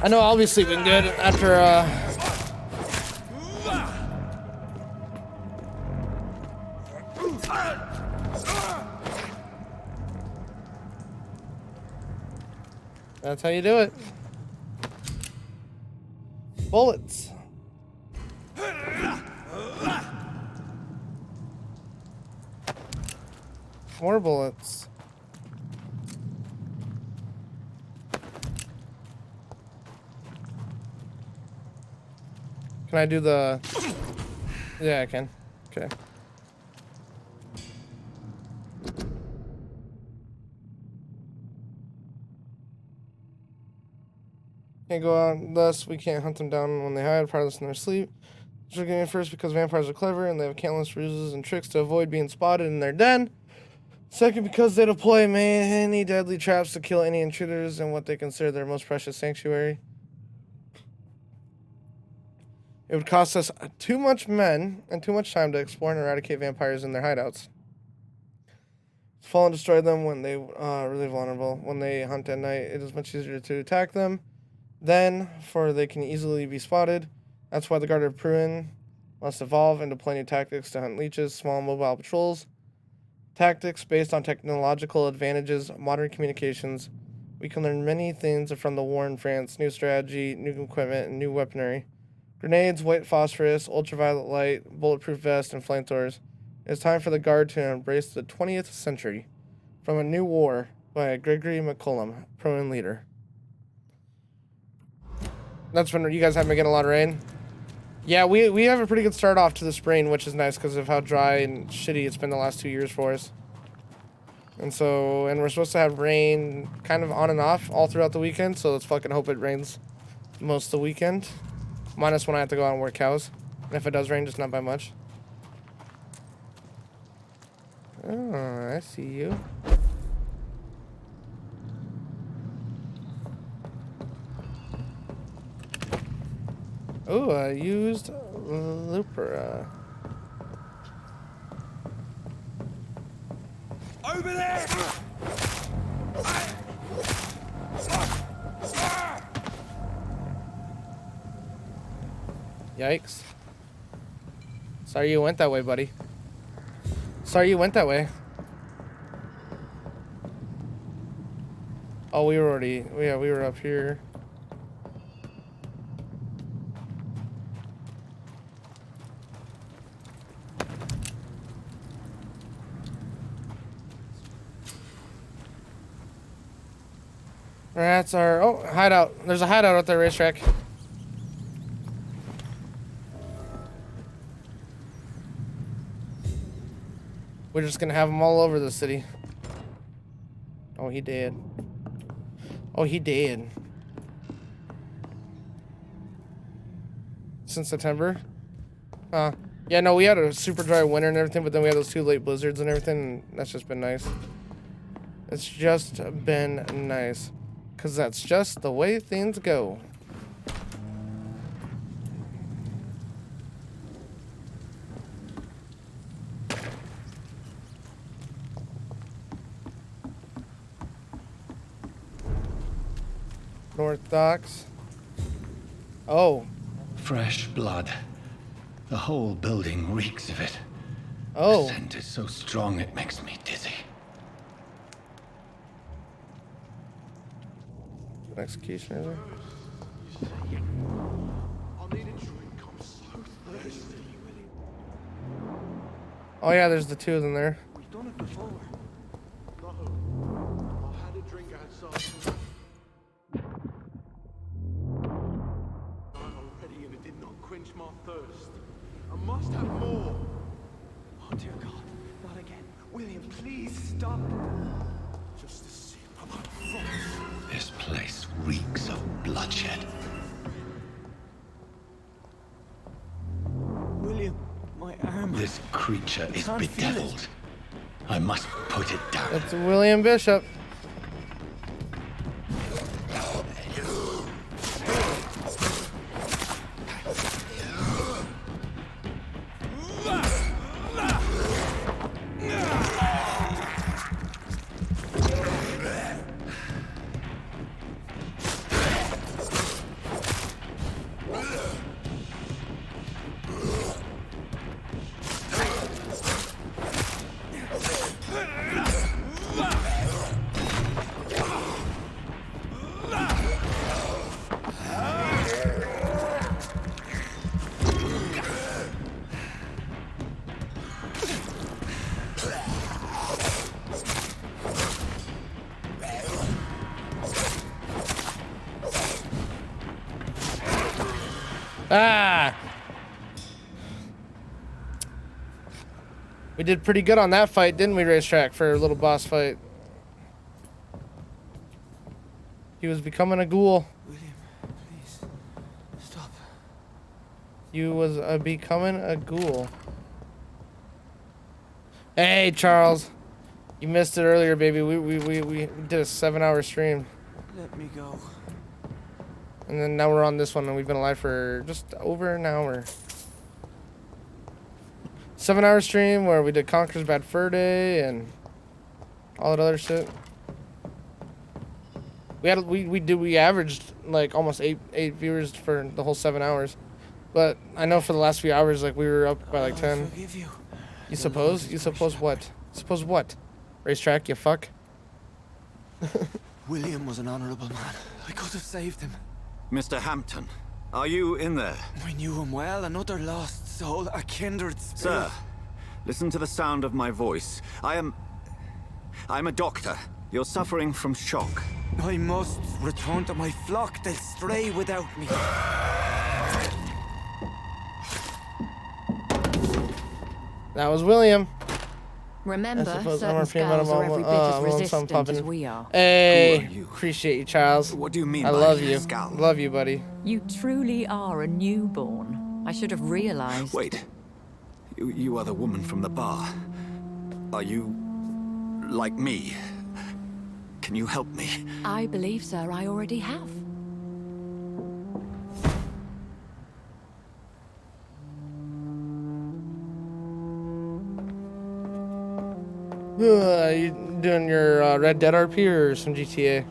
I know I'll be sleeping good after, That's how you do it. Bullets. More bullets. Can I do the... Yeah, I can. Okay. Can't go out thus. We can't hunt them down when they hide, probably in their sleep. Should get in first because vampires are clever and they have countless ruses and tricks to avoid being spotted in their den. Second, because they deploy many deadly traps to kill any intruders in what they consider their most precious sanctuary. It would cost us too much men and too much time to explore and eradicate vampires in their hideouts. Fall and destroy them when they really vulnerable. When they hunt at night, it is much easier to attack them. Then, for they can easily be spotted. That's why the Guard of Pruin must evolve into plenty tactics to hunt leeches, small mobile patrols. Tactics based on technological advantages, modern communications. We can learn many things from the war in France, new strategy, new equipment, and new weaponry. Grenades, white phosphorus, ultraviolet light, bulletproof vest, and flamethrowers. It's time for the Guard to embrace the 20th century. From A New War by Gregory McCullum, pro and leader. That's when you guys have been getting a lot of rain. Yeah, we have a pretty good start off to the spring, which is nice because of how dry and shitty it's been the last 2 years for us. And we're supposed to have rain kind of on and off all throughout the weekend, so let's fucking hope it rains most of the weekend. Minus when I have to go out and work cows. And if it does rain, just not by much. Oh, I see you. Oh, I used Looper. Over there! Yikes. Sorry you went that way, buddy. Sorry you went that way. Oh, we were up here. That's our hideout. There's a hideout at the racetrack. We're just gonna have them all over the city. Oh, he did. Oh, he did. Since September? Yeah, no, we had a super dry winter and everything, but then we had those 2 late blizzards and everything, and that's just been nice. It's just been nice. Because that's just the way things go. North Docks. Oh. Fresh blood. The whole building reeks of it. Oh. The scent is so strong it makes me dizzy. Executioner there. Oh yeah, there's the 2 of them there. We've done it before. No, I had a drink outside. Already, and it did not quench my thirst. I must have more. Oh dear God, not again. William, please stop. Just a sip. This place reeks of bloodshed. William, my arm. This creature is bedeviled. I must put it down. That's William Bishop. Ah! We did pretty good on that fight, didn't we, Racetrack, for a little boss fight? He was becoming a ghoul. William, please, stop. You was becoming a ghoul. Hey, Charles. You missed it earlier, baby. We did a 7-hour stream. Let me go. And then now we're on this one, and we've been alive for just over an hour. 7-hour stream where we did Conker's Bad Fur Day and all that other shit. We averaged like almost eight viewers for the whole 7 hours, but I know for the last few hours like we were up by like 10. Forgive you. You suppose? You suppose what? Suppose what? Racetrack, you fuck. William was an honorable man. I could have saved him. Mr. Hampton, Are you in there? We knew him well, another lost soul, a kindred spirit. Sir, listen to the sound of my voice. I'm a doctor. You're suffering from shock. I must return to my flock. They'll stray without me. That was William. Remember, I'm certain scales are every bit as resistant as we are. Hey, appreciate you, Charles. What do you mean I by love you. skull? Love you, buddy. You truly are a newborn. I should have realized. Wait. You are the woman from the bar. Are you... like me? Can you help me? I believe, sir, I already have. You doing your Red Dead RP or some GTA?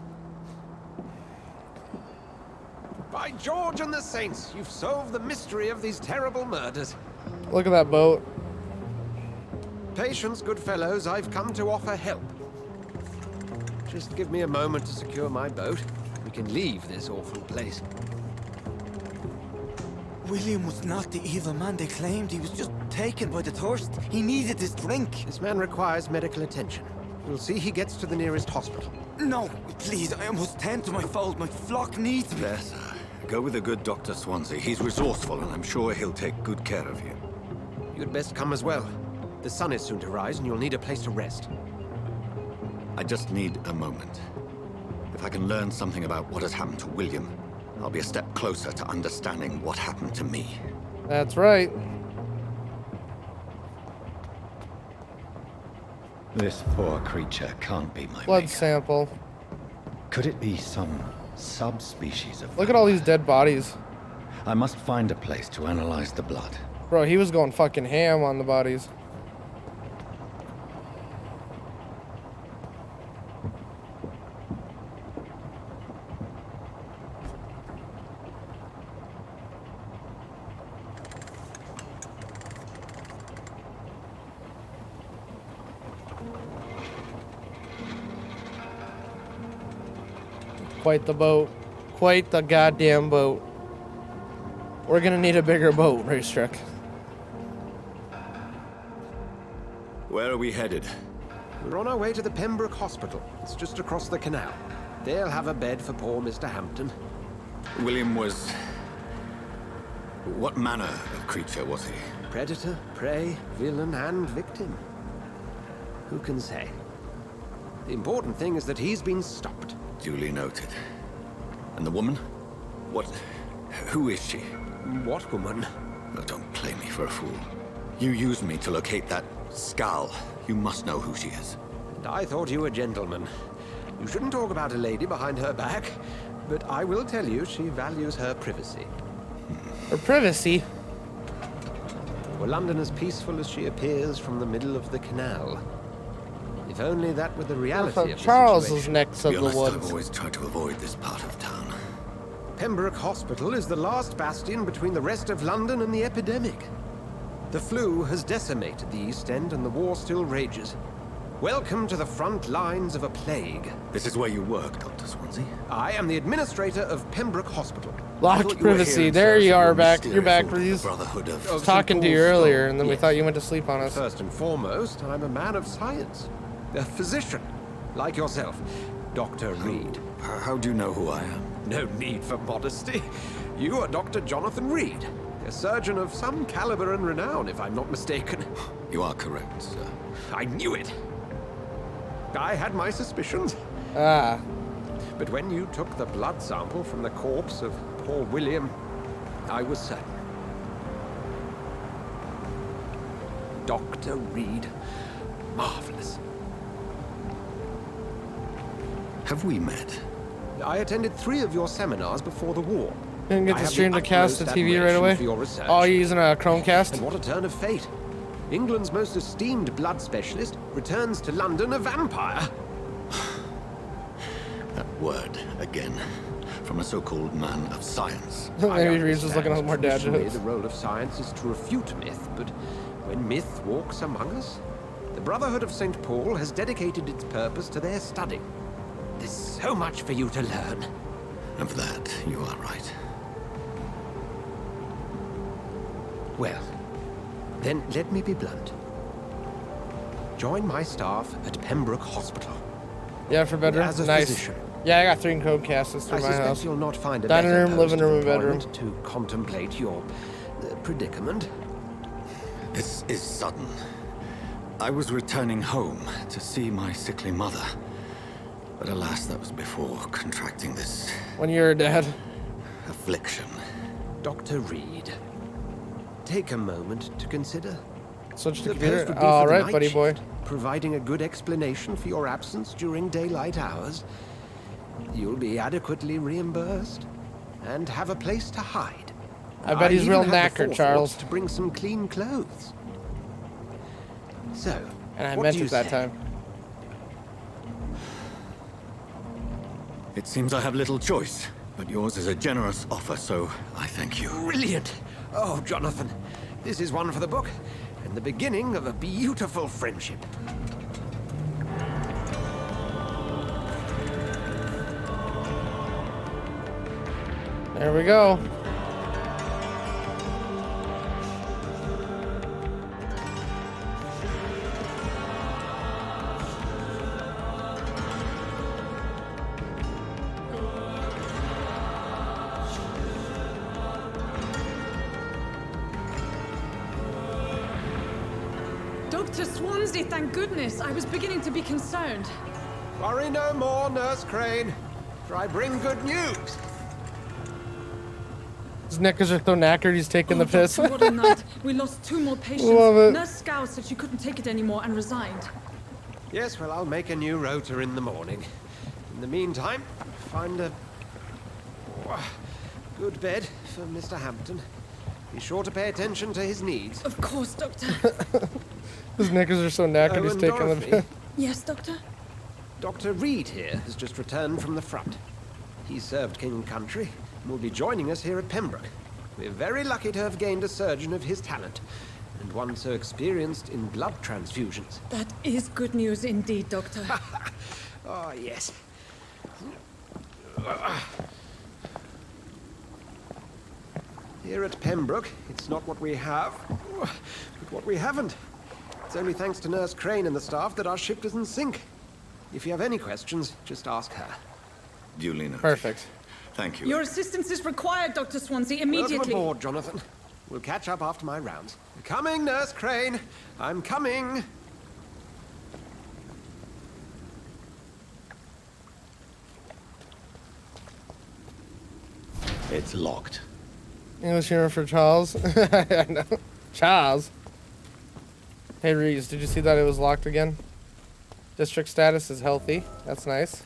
By George and the Saints, you've solved the mystery of these terrible murders. Look at that boat. Patience, good fellows, I've come to offer help. Just give me a moment to secure my boat. We can leave this awful place. William was not the evil man they claimed. He was just taken by the thirst. He needed this drink. This man requires medical attention. We'll see he gets to the nearest hospital. No, please, I must tend to my fold. My flock needs me. There, sir. Go with the good Dr. Swansea. He's resourceful, and I'm sure he'll take good care of you. You'd best come as well. The sun is soon to rise, and you'll need a place to rest. I just need a moment. If I can learn something about what has happened to William, I'll be a step closer to understanding what happened to me. That's right. This poor creature can't be my Blood maker. sample. Could it be some subspecies of... Look at all these dead bodies. I must find a place to analyze the blood. Bro, he was going fucking ham on the bodies. Quite the boat. Quite the goddamn boat. We're gonna need a bigger boat, Racetrack. Where are we headed? We're on our way to the Pembroke Hospital. It's just across the canal. They'll have a bed for poor Mr. Hampton. William was... what manner of creature was he? Predator, prey, villain, and victim. Who can say? The important thing is that he's been stopped. Duly noted. And the woman? What... who is she? What woman? Oh, don't play me for a fool. You used me to locate that skull. You must know who she is. And I thought you a gentleman. You shouldn't talk about a lady behind her back, but I will tell you she values her privacy. Her privacy? Were London as peaceful as she appears from the middle of the canal? If only that were the reality of the Charles situation. is next To of be the honest, woods. I've always tried to avoid this part of town. Pembroke Hospital is the last bastion between the rest of London and the epidemic. The flu has decimated the East End and the war still rages. Welcome to the front lines of a plague. This is where you work, Dr. Swansea? I am the administrator of Pembroke Hospital. Locked privacy. There you are back. You're back, Reese. Brotherhood of... I was talking to you earlier, and then we thought you went to sleep on us. First and foremost, I'm a man of science. A physician, like yourself, Dr. Reed. How do you know who I am? No need for modesty. You are Dr. Jonathan Reed, a surgeon of some caliber and renown, if I'm not mistaken. You are correct, sir. I knew it. I had my suspicions. Ah. But when you took the blood sample from the corpse of poor William, I was certain. Dr. Reed. Marvelous. Have we met? I attended 3 of your seminars before the war. Didn't get I the have stream to cast the utmost TV right admiration away? for your research. Oh, you're using a Chromecast? And what a turn of fate. England's most esteemed blood specialist returns to London a vampire. That word, again. From a so-called man of science. Maybe Reese was looking at more dad Traditionally, jokes. the role of science is to refute myth, but when myth walks among us, the Brotherhood of St. Paul has dedicated its purpose to their study. There's so much for you to learn. Of that, you are right. Well, then let me be blunt. Join my staff at Pembroke Hospital. Yeah, for bedroom. As a Nice. physician. Yeah, I got 3 Chromecasters through I my suspect house. you'll not find a Dining better room, living room, and posted bedroom. employment to contemplate your predicament. This is sudden. I was returning home to see my sickly mother. But alas, that was before contracting this When you're dead. affliction. Dr. Reed, take a moment to consider. Switch to The computer. post would be All for the right, night buddy boy. shift, providing a good explanation for your absence during daylight hours. You'll be adequately reimbursed and have a place to hide. I bet he's even real had the knackered, forethought Charles. to bring some clean clothes. So, And I what meant do you it that say? time. It seems I have little choice, but yours is a generous offer, so I thank you. Brilliant! Oh, Jonathan, this is one for the book, and the beginning of a beautiful friendship. There we go. Dr. Swansea, thank goodness. I was beginning to be concerned. Worry no more, Nurse Crane, for I bring good news. His knickers are so knackered, he's taking the piss. Doctor, what a night. We lost 2 more patients. Love it. Nurse Scow said she couldn't take it anymore and resigned. Yes, well, I'll make a new rota in the morning. In the meantime, find a good bed for Mr. Hampton. Be sure to pay attention to his needs. Of course, Doctor. His knickers are so knackered, he's and taking the Dorothy, piss. Yes, Doctor? Dr. Reed here has just returned from the front. He served King and Country and will be joining us here at Pembroke. We're very lucky to have gained a surgeon of his talent, and one so experienced in blood transfusions. That is good news indeed, Doctor. Oh, yes. Here at Pembroke, it's not what we have, but what we haven't. It's only thanks to Nurse Crane and the staff that our ship doesn't sink. If you have any questions, just ask her. Duly noted. Perfect. Thank you. Your assistance is required, Dr. Swansea, immediately. Welcome aboard, Jonathan. We'll catch up after my rounds. Coming, Nurse Crane. I'm coming. It's locked. English humor for Charles. I know. Charles. Hey Reese, did you see that it was locked again? District status is healthy. That's nice.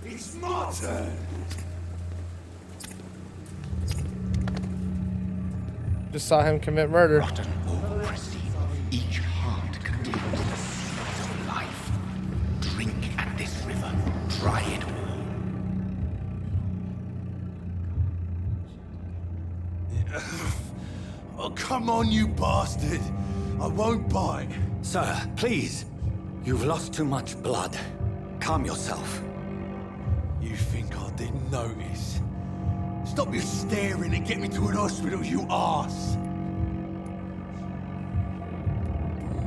It's my turn. Just saw him commit murder. Rotten or pristine, each heart contains the seeds of life. Drink at this river, try it Oh, come on, you bastard. I won't bite. Sir, please. You've lost too much blood. Calm yourself. You think I didn't notice? Stop your staring and get me to an hospital, you arse.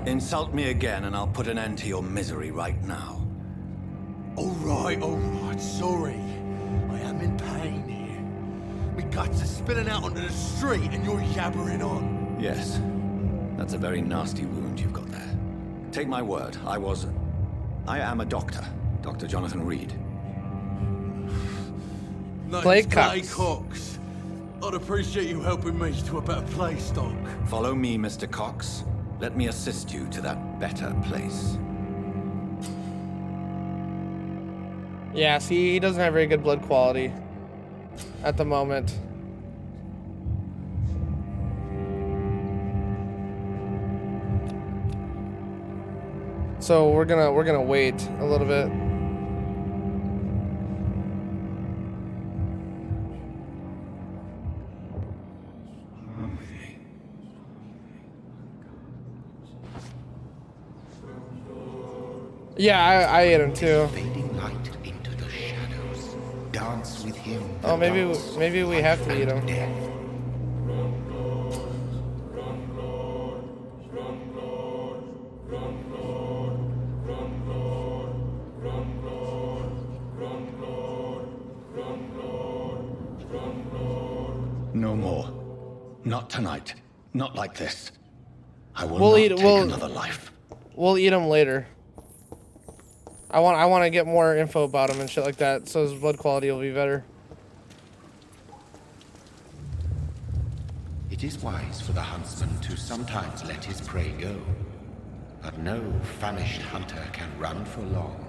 Insult me again and I'll put an end to your misery right now. All right, sorry. I am in pain here. My guts are spilling out onto the street and you're yabbering on. Yes. That's a very nasty wound you've got there. Take my word, I am a doctor. Dr. Jonathan Reed. No, Clay it's Clay Cox. Cox. I'd appreciate you helping me to a better place, Doc. Follow me, Mr. Cox. Let me assist you to that better place. Yeah, see, he doesn't have very good blood quality at the moment. So we're gonna wait a little bit. Yeah, I ate him too. fading light into the Oh, maybe we have to eat him. No more. Not tonight. Not like this. I will We'll not eat. take We'll another life. We'll eat him later. I want to get more info about him and shit like that, so his blood quality will be better. It is wise for the huntsman to sometimes let his prey go, but no famished hunter can run for long.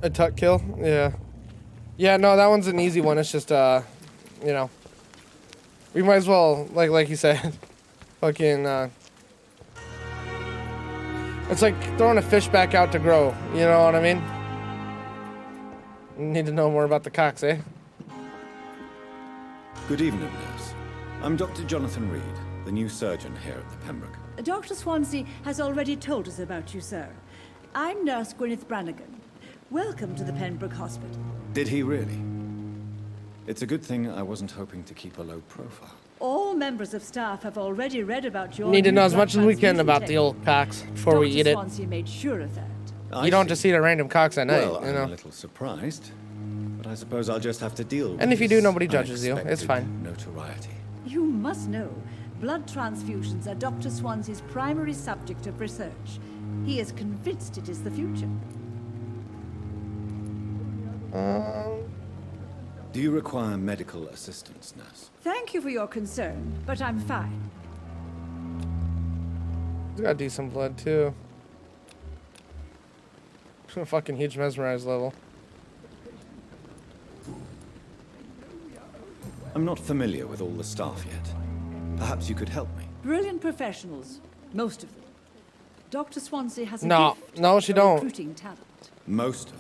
A tuck kill? Yeah. Yeah, no, that one's an easy one. It's just, you know, we might as well, like you said, fucking, it's like throwing a fish back out to grow. You know what I mean? Need to know more about the cocks, eh? Good evening, nurse. I'm Dr. Jonathan Reed, the new surgeon here at the Pembroke. Dr. Swansea has already told us about you, sir. I'm Nurse Gwyneth Brannigan. Welcome to the Pembroke Hospital. Did he really? It's a good thing I wasn't hoping to keep a low profile. All members of staff have already read about your Need to new know as blood much as we can transfusion about the technique. old cocks before we eat Dr. it. Swansea made sure of that. You don't just eat a random cocks at night, Well, you know. I'm a little surprised, but I suppose I'll just have to deal with And if you do, this nobody judges you. It's fine. unexpected notoriety. You must know, blood transfusions are Dr. Swansea's primary subject of research. He is convinced it is the future. Do you require medical assistance, nurse? Thank you for your concern, but I'm fine. He's got decent blood too. Fucking huge mesmerized level. I'm not familiar with all the staff yet. Perhaps you could help me. Brilliant professionals, most of them. Dr. Swansea has a gift No, she for don't. recruiting talent. Most of them.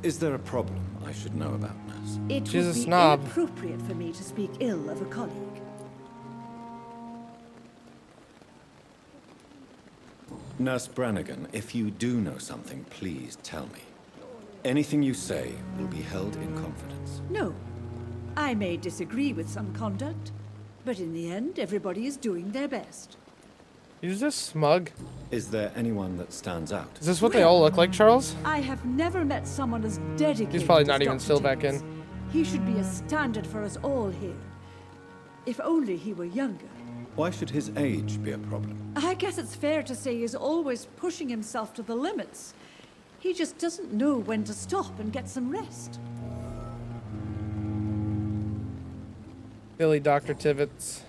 Is there a problem I should know about, nurse? It She's would a be snob. inappropriate for me to speak ill of a colleague. Nurse Brannigan, if you do know something, please tell me. Anything you say will be held in confidence. No, I may disagree with some conduct, but in the end, everybody is doing their best. He's just smug. Is there anyone that stands out? Is this what they all look like, Charles? I have never met someone as dedicated. He's probably as not even Dr. still back Tibbets. in. He should be a standard for us all here. If only he were younger. Why should his age be a problem? I guess it's fair to say he's always pushing himself to the limits. He just doesn't know when to stop and get some rest. Billy Dr. Tibbets.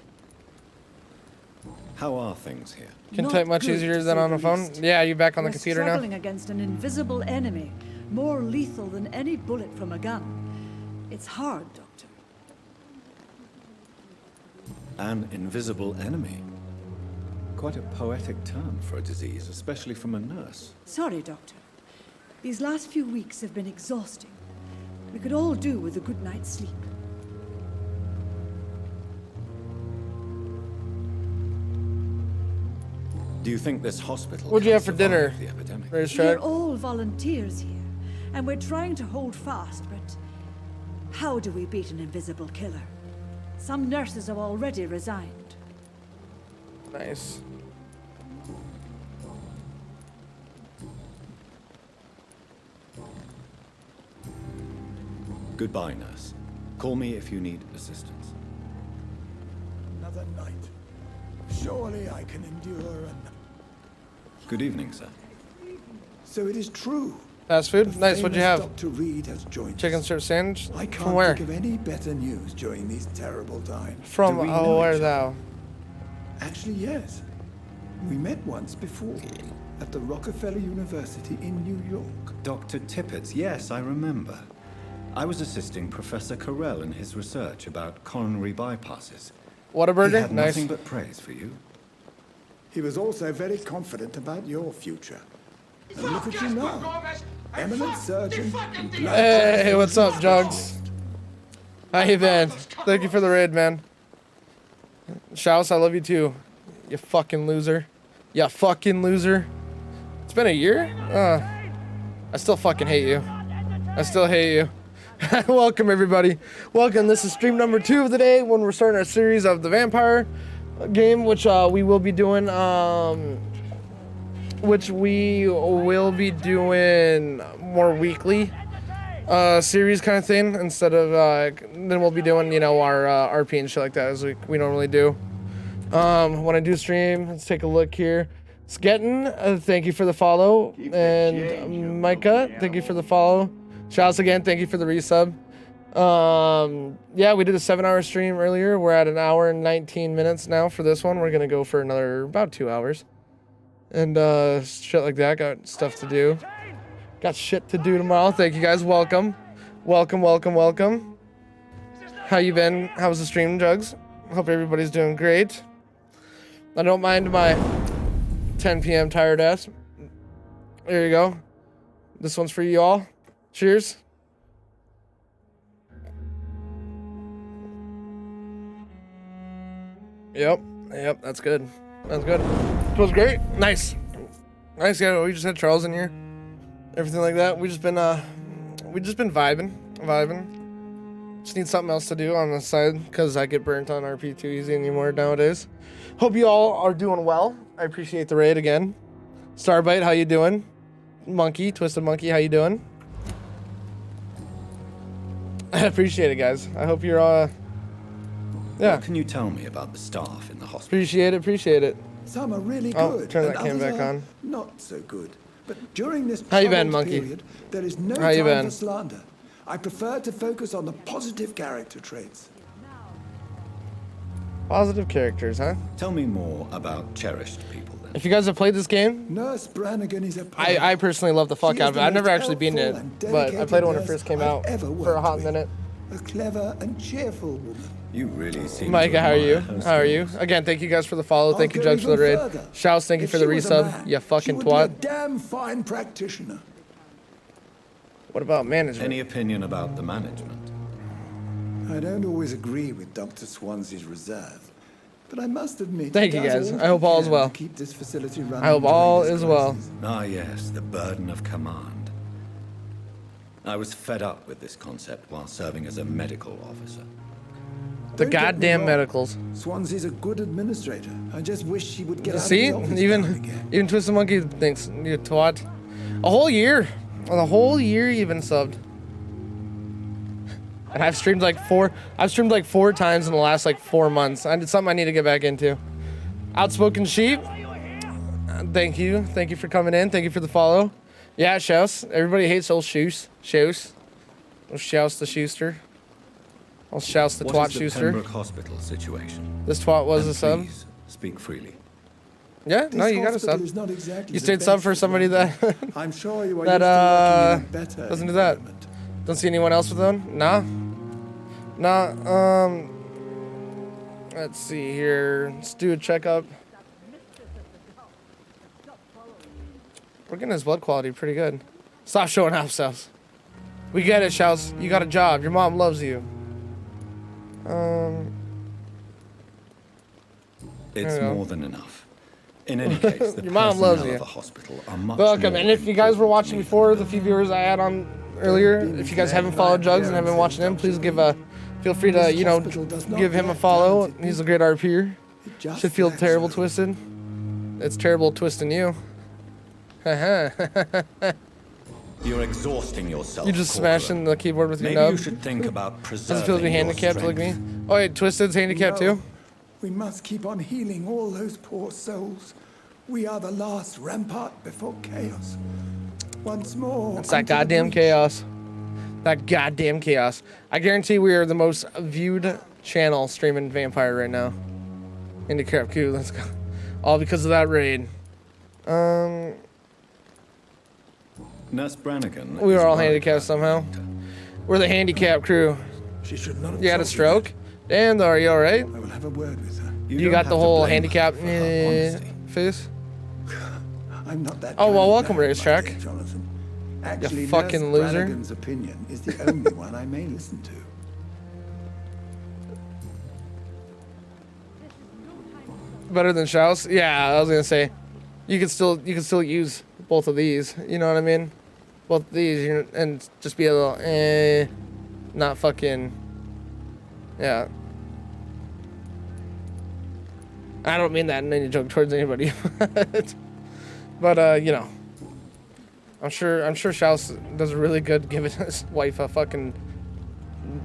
How are things here? Can Not type much good, easier to than say on the the phone? least. Yeah, you back on the We're computer now? struggling against an invisible enemy, more lethal than any bullet from a gun. It's hard, Doctor. An invisible enemy. Quite a poetic term for a disease, especially from a nurse. Sorry, Doctor. These last few weeks have been exhausting. We could all do with a good night's sleep. Do you think this hospital What'd you can have for dinner? survive the epidemic? We're all volunteers here, and we're trying to hold fast, but how do we beat an invisible killer? Some nurses have already resigned. Nice. Goodbye, nurse. Call me if you need assistance. Another night. Surely I can endure and... Good evening, sir. So it is true. Fast food? The Nice, what'd you famous have? Dr. Reed has joined Chicken us. strip sandwich? I can't From where? think of any better news during these terrible times. From, Do we oh, know where each thou? Actually, yes. We met once before at the Rockefeller University in New York. Dr. Tippett, yes, I remember. I was assisting Professor Carell in his research about coronary bypasses. He Whataburger? had Nice. nothing but praise for you. He was also very confident about your future. And look at you now. Eminent surgeon and blood Hey, what's up, Jugs? How you been? Thank you for the raid, man. Shouse, I love you too. You fucking loser. You fucking loser. It's been a year? I still fucking hate you. I still hate you. Welcome, everybody. Welcome. This is stream number 2 of the day when we're starting our series of the Vampyr game, which we will be doing, more weekly series kind of thing instead of then we'll be doing, you know, our RP and shit like that as we normally do. When I do stream, let's take a look here. Sketton, thank you for the follow, and Micah, thank you for the follow. Shouts again, thank you for the resub. Yeah, we did a 7-hour stream earlier. We're at 1 hour and 19 minutes now for this one. We're gonna go for another about 2 hours. And shit like that. Got stuff to do. Got shit to do tomorrow. Thank you guys. Welcome. Welcome, welcome, welcome. How you been? How was the stream, Jugs? Hope everybody's doing great. I don't mind my 10 p.m. tired ass. There you go. This one's for you all. Cheers. Yep, that's good. That's good. It was great. Nice. Nice, yeah, we just had Charles in here. Everything like that. We just been vibing. Just need something else to do on the side because I get burnt on RP too easy anymore nowadays. Hope you all are doing well. I appreciate the raid again. Starbite, how you doing? Monkey, Twisted Monkey, how you doing? I appreciate it, guys. I hope you're yeah. What can you tell me about the staff in the hospital? Appreciate it. Some are really Oh, good. turn and that cam back others are on. Not so good. But during this How you been, troubled Monkey? period, there is no How you time been? for slander. I prefer to focus on the positive character traits. Positive characters, huh? Tell me more about cherished people then. If you guys have played this game, Nurse Brannigan is a I personally love the fuck She out is of it. the I've never most actually beaten it, helpful and but I played it when it dedicated first came nurse out I've ever for a worked hot with. minute. A clever and cheerful woman. You really seem Micah, to how are you? admire her How are you? skills. Again, thank you guys for the follow. Thank you, I'll go Jugs, for the even raid. further. Shouts, thank you If for the she was a resub. man, You she fucking would be a twat. damn fine practitioner. What about management? Any opinion about the management? I don't always agree with Dr. Swansea's reserve, but I must admit. Thank he you, does guys. all I hope he all is can well. to keep this facility running I hope during all this is well. crisis. Ah yes, the burden of command. I was fed up with this concept while serving as a medical officer. The Don't get me goddamn wrong. medicals. Swansea's a good administrator. I just wish she would get See, out of the office now and even again. Twisted Monkey thinks you twat. A whole year, a whole year you've been subbed. And I've streamed like 4 times in the last like 4 months. It's something I need to get back into. Outspoken Sheep, thank you for coming in. Thank you for the follow. Yeah, Shouse. Everybody hates old Shouse. Shouse the Schuster. I'll Shouse the What twat is the Schuster. Pembroke Hospital situation? This twat was And a sub. please, speak freely. Yeah, no, This you got a hospital sub. is not exactly You the stayed sub best for somebody that I'm sure you are that used to working in a better doesn't do that. environment. Don't see anyone else with them? Nah. Let's see here. Let's do a checkup. We're getting his blood quality pretty good. Stop showing house cells. We get it, Shouts. You got a job. Your mom loves you. It's There you go. more than enough. In any case, the Your mom loves personnel you. of the hospital are much Welcome. more And if you guys were important watching to me before, than the few viewers I had on earlier, if you guys haven't followed Jugs and haven't been watching him, please feel free to, you know, give him a follow. He's a great RPer. Should feel terrible twisted. It's terrible twisting you. You're exhausting yourself. You just Corporal. smashing the keyboard with your Maybe nub. you should think about preserving Doesn't feel to be your handicapped like me. strength. Oh wait, Twisted's handicapped No. too? We must keep on healing all those poor souls. We are the last rampart before chaos. Once more. It's that unto the goddamn breach. chaos. That goddamn chaos. I guarantee we are the most viewed channel streaming Vampyr right now. Handicap Q, let's go. All because of that raid. Nurse Brannigan. We is were all worried handicapped about somehow. the doctor. We're the handicap crew. She should not have You had a told you stroke? Damn, though, are you alright? that. I will have a word with her. You don't got have the to whole blame her handicap for her honesty. face? I'm not that. Oh, kind well, of welcome, man, my Racetrack. dear Jonathan. Actually, fucking Nurse loser. Brannigan's opinion is the only one I may listen to. Better than Shouse? Yeah, I was gonna say. You could still use both of these. You know what I mean? Both of these, and just be a little Not fucking... Yeah. I don't mean that in any joke towards anybody. But, you know. I'm sure Schaus does really good giving his wife a fucking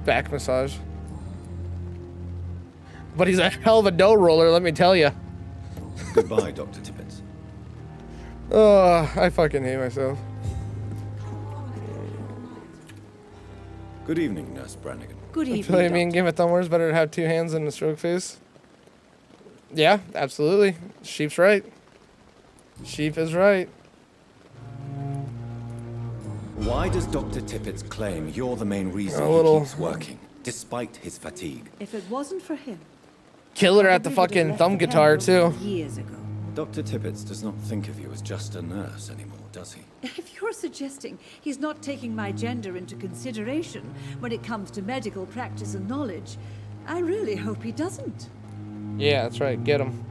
back massage. But he's a hell of a dough roller, let me tell you. Goodbye, Dr. Tippett. Oh, I fucking hate myself. Good evening, Nurse Brannigan. Good evening, So you mean give it thumbers better to have two hands than a stroke face? Yeah, absolutely. Sheep's right. Sheep is right. Why does Dr. Tippett claim you're the main reason A little- he keeps working, despite his fatigue? If it wasn't for him, Killer at the probably would've fucking left thumb the guitar, Pembroke too. years ago. Dr. Tippett does not think of you as just a nurse anymore, does he? If you're suggesting he's not taking my gender into consideration when it comes to medical practice and knowledge, I really hope he doesn't. Yeah, that's right. Get him.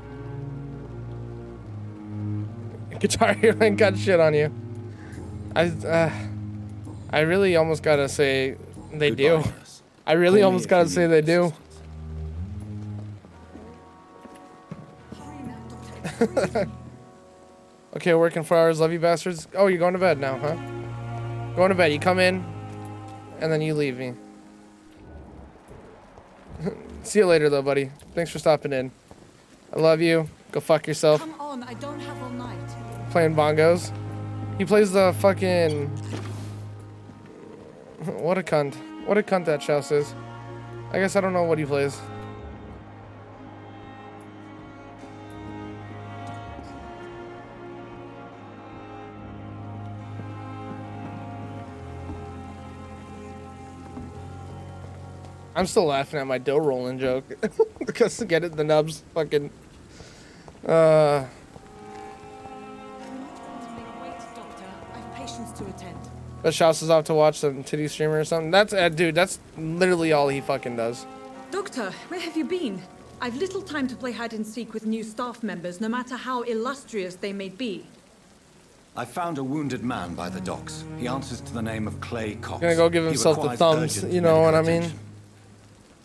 Guitar Hero ain't got shit on you. I really almost gotta say they do. nurse. I really Call me almost if gotta you say need they do. Okay, working 4 hours. Love you, bastards. Oh, you're going to bed now, huh? Going to bed. You come in, and then you leave me. See you later, though, buddy. Thanks for stopping in. I love you. Go fuck yourself. Come on, I don't have all night. Playing bongos. He plays the fucking... What a cunt. What a cunt that Schaus is. I guess I don't know what he plays. I'm still laughing at my dough rolling joke. Because to get it, the nubs fucking... Wait, doctor. I've patients to attend. But Schaus is off to watch some titty streamer or something. That's, dude, that's literally all he fucking does. Doctor, where have you been? I've little time to play hide and seek with new staff members, no matter how illustrious they may be. I found a wounded man by the docks. He answers to the name of Clay Cox. Gonna go give He himself the requires thumbs, urgent you know what I medical mean?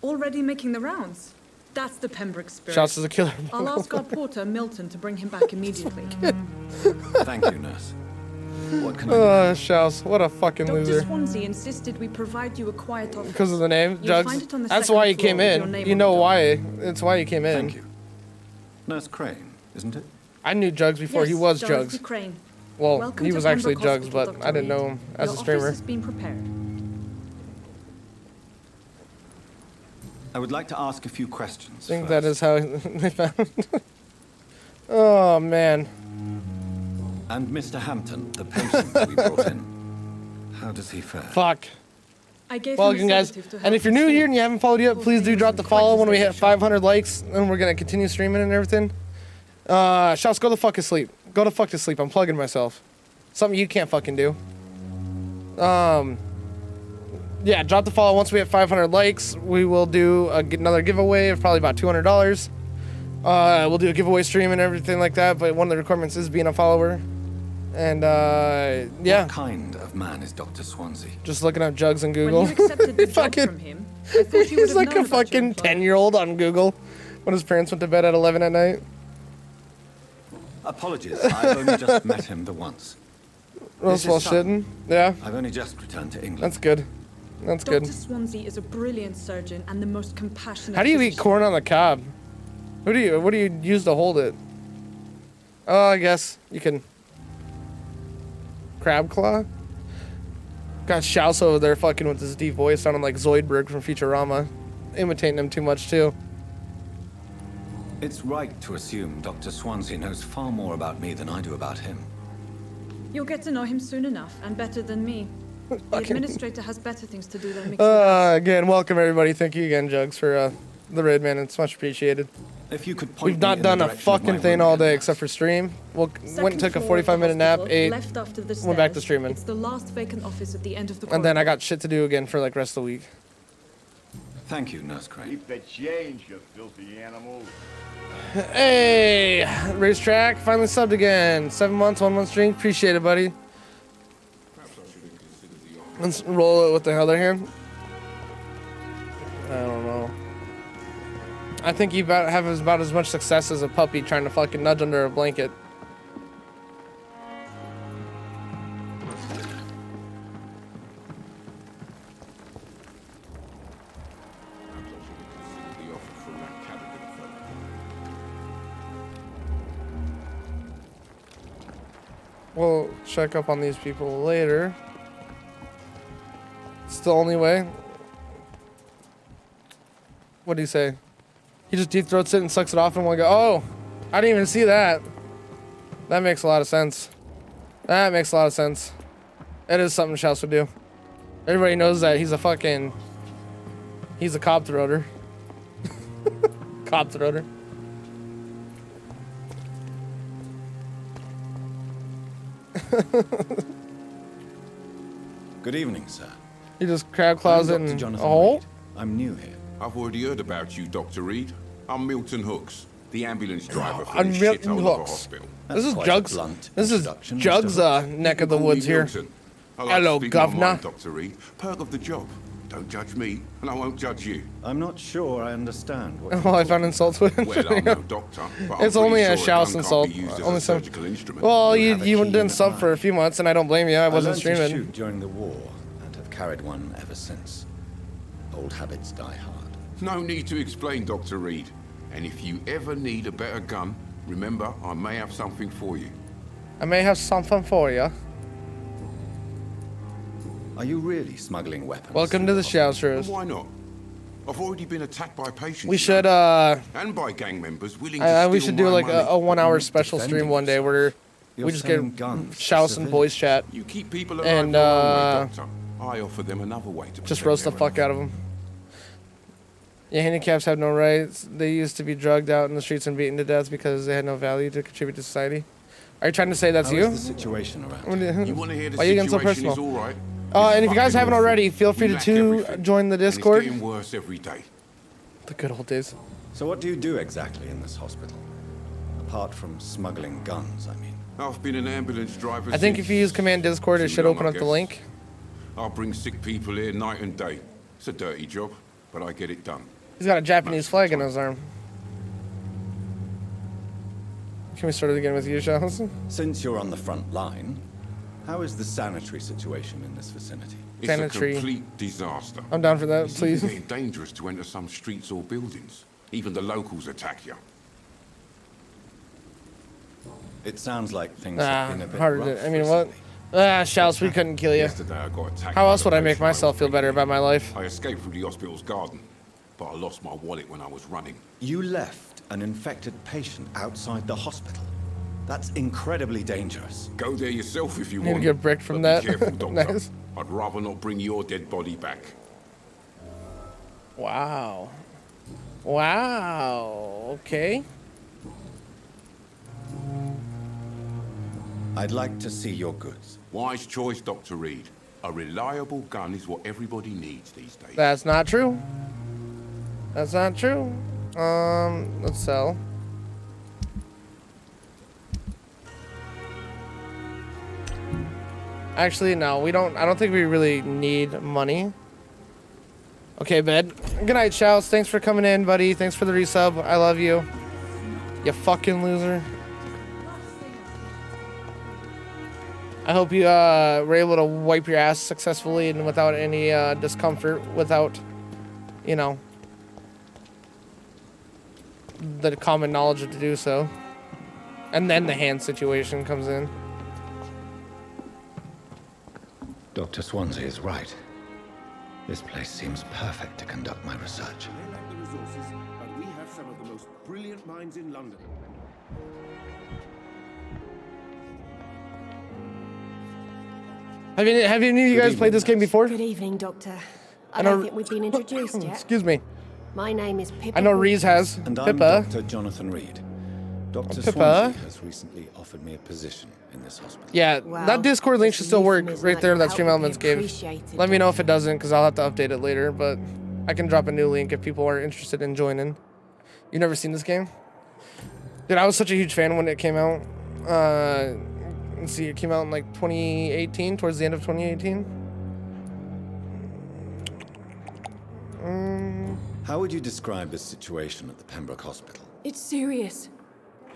Already making the rounds. That's the Pembroke spirit. Schaus is a killer. I'll ask our porter, Milton, to bring him back immediately. Thank you, nurse. What can I do? Schaus, what a fucking Dr. loser. Swansea insisted we provide you a quiet office. Because of the name, You'll find Jugs. it on the That's second why he floor came with your in. name You on know the door. why? It's why he came in. Thank you. Nurse Crane, isn't it? I knew Jugs before he Yes, was Dorothy Jugs. Crane. Well, Welcome he to was actually Pembroke Jugs, Hospital, but Dr. I didn't know Reed. him as Your a streamer. office has been prepared. I would like to ask a few questions. I think first. that is how they found. Oh, man. And Mr. Hampton, the patient we brought in. How does he fare? Fuck. I gave Well, him a again, guys, sedative to and help if you're him new sleep. here and you haven't followed yet, please do drop the follow when we hit 500 likes, and we're gonna continue streaming and everything. Shouts, go the fuck to sleep. Go the fuck to sleep. I'm plugging myself. Something you can't fucking do. Yeah, drop the follow. Once we hit 500 likes, we will do another giveaway of probably about $200. We'll do a giveaway stream and everything like that, but one of the requirements is being a follower. And, yeah. What kind of man is Dr. Swansea? Just looking up Jugs on Google. When you accepted the job Fucking- from him, I thought you would He's have like known a about your fucking employer. 10-year-old on Google when his parents went to bed at 11 at night. Apologies, I've only just met him the once. That's This well is sudden. shitting. Yeah, I've only just returned to England. that's good. That's Dr. good. Swansea is a brilliant surgeon and the most compassionate. How do you eat physician. corn on the cob? What do you use to hold it? Oh, I guess you can. Crab claw? Got Schaus over there fucking with his deep voice sounding like Zoidberg from Futurama. Imitating him too much too. It's right to assume Dr. Swansea knows far more about me than I do about him. You'll get to know him soon enough, and better than me. The administrator has better things to do than mix it up. Again, welcome everybody. Thank you again, Jugs, for the raid, man. It's much appreciated. If you could point We've me not in done the a direction of fucking my thing room all again, day except for stream. Went and Second took a floor of the 45-minute nap, hospital, ate, left after the went back to stairs. streaming. It's the last vacant office at the end of the And then I corridor. got shit to do again for like rest of the week. Thank you, Nurse Crane. Keep the change, you filthy animal. Hey, Racetrack, finally subbed again. 7 months, 1 month stream. Appreciate it, buddy. Let's roll it with the other hand. I don't know. I think you have about as much success as a puppy trying to fucking nudge under a blanket. We'll check up on these people later. It's the only way. What do you say? He just deep throats it and sucks it off and we'll go, oh, I didn't even see that. That makes a lot of sense. That makes a lot of sense. It is something Shouse would do. Everybody knows that he's a cop throater. Cop throater. Good evening, sir. You just crab claws it I'm Dr. and Jonathan oh. Reed. I'm new here. I've already heard about you, Dr. Reed. I'm Milton Hooks, the ambulance driver for I'm this Milton shithole of a Hooks. hospital. This is quite a Jug's. blunt This is introduction, Jug's Mr. neck of the Call me woods here. Milton. I like Hello, to speak my Governor. mind, Dr. Reed. Perk of the job. Don't judge me, and I won't judge you. I'm not sure I understand what Oh, I found insults with it. Well, I'm no doctor, but It's I'm only pretty a sure Shouse gun can't insult. be used as Only a some. surgical instrument. Well, You you have a you keen didn't sub eye. for a few months, and I don't blame you. I wasn't learned to streaming. shoot during the war and have carried one ever since. Old habits die hard. No need to explain, Dr. Reed. And if you ever need a better gun, remember, I may have something for you. I may have something for you. Are you really smuggling weapons? Welcome to the Shousers. Why not? I've already been attacked by patients. We should and by gang members willing to we steal should do my like money. a 1 hour special defending stream one day where You're we just selling get guns to Shouse and voice chat You keep people alive and your own way, Doctor. I offer them another way to just protect roast the their fuck out of them. Yeah, handicaps have no rights. They used to be drugged out in the streets and beaten to death because they had no value to contribute to society. Are you trying to say that's How you? is the situation around? You want to hear the Why are you getting so situation personal? is all right? And if you guys haven't already, feel free to join the Discord. It's getting worse every day. The good old days. So what do you do exactly in this hospital? Apart from smuggling guns, I mean. I've been an ambulance driver. I think if you use command Discord, it too should long, open I up the guess. link. I'll bring sick people here night and day. It's a dirty job, but I get it done. He's got a Japanese flag in his arm. Can we start it again with you, Shouse? Since you're on the front line, how is the sanitary situation in this vicinity? It's Sanitary. a complete disaster. I'm down for that, It's please. even getting dangerous to enter some streets or buildings. Even the locals attack you. It sounds like things have been a bit Harder rough to, I mean, what? Shouse, we couldn't kill you. Yesterday I got attacked How by else the would I make patient myself was feel better about my life? I escaped through the hospital's garden, but I lost my wallet when I was running. You left an infected patient outside the hospital. That's incredibly dangerous. Go there yourself if you Need to want. get bricked from but that. Be careful, Doctor. Nice. I'd rather not bring your dead body back. Wow. Wow. Okay. I'd like to see your goods. Wise choice, Dr. Reed. A reliable gun is what everybody needs these days. That's not true. That's not true. Let's sell. Actually, no, we don't. I don't think we really need money. Okay, bed. Good night, Shouse. Thanks for coming in, buddy. Thanks for the resub. I love you. You fucking loser. I hope you were able to wipe your ass successfully and without any discomfort, without, you know, the common knowledge to do so. And then the hand situation comes in. Dr. Swansea is right. This place seems perfect to conduct my research. They lack the resources, but we have some of the most brilliant minds in London. Have any of you guys played this game before? Good evening, Doctor. I I know- don't think we've been introduced yet. Excuse me. My name is Pippa. I know Reese has. And I'm Pippa. Dr. Jonathan Reed. Dr. Pippa. Swansea has recently offered me a position in this hospital. Yeah, Well, that Discord link should still work euphemism right that there you that Stream helped me Elements gave. appreciate it, Let me know if it doesn't, because I'll have to update it later, but I can drop a new link if people are interested in joining. You never seen this game? Dude, I was such a huge fan when it came out. Let's see, it came out in like 2018, towards the end of 2018. How would you describe the situation at the Pembroke Hospital? It's serious.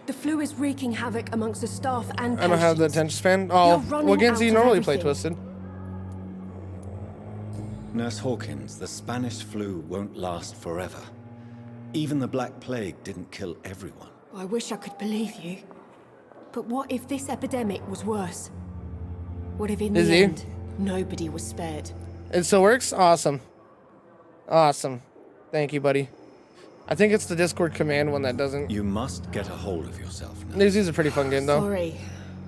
The flu is wreaking havoc amongst the staff and patients. I don't have the attention span. Oh, what games do you normally play, Twisted? Nurse Hawkins, the Spanish flu won't last forever. Even the Black Plague didn't kill everyone. I wish I could believe you. But what if this epidemic was worse? What if in the end, nobody was spared? It still works? Awesome. Awesome. Thank you, buddy. I think it's the Discord command one that doesn't. You must get a hold of yourself now. This is a pretty fun game, though. Sorry,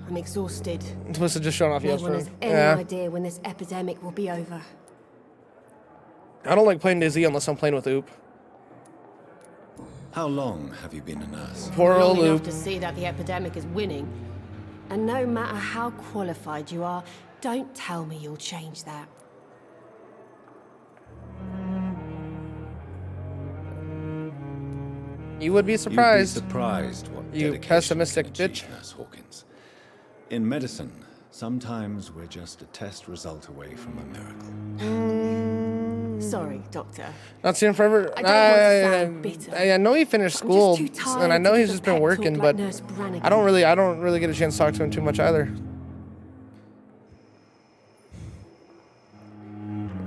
I'm exhausted. Twisted just showing off No one yesterday. has any idea when this epidemic will be over. I don't like playing DayZ unless I'm playing with Oop. How long have you been a nurse? Poor old Long enough Oop. to see that the epidemic is winning. And no matter how qualified you are, don't tell me you'll change that. You would be surprised. You'd be surprised what you dedication pessimistic can achieve, bitch. Nurse Hawkins. In medicine, sometimes we're just a test result away from a miracle. Sorry, Doctor. Not seen him forever. I don't want to sound bitter. I know he finished school, I'm just too tired and I know to he's give just a been pep working, talk but like Nurse Brannigan. I don't really get a chance to talk to him too much either.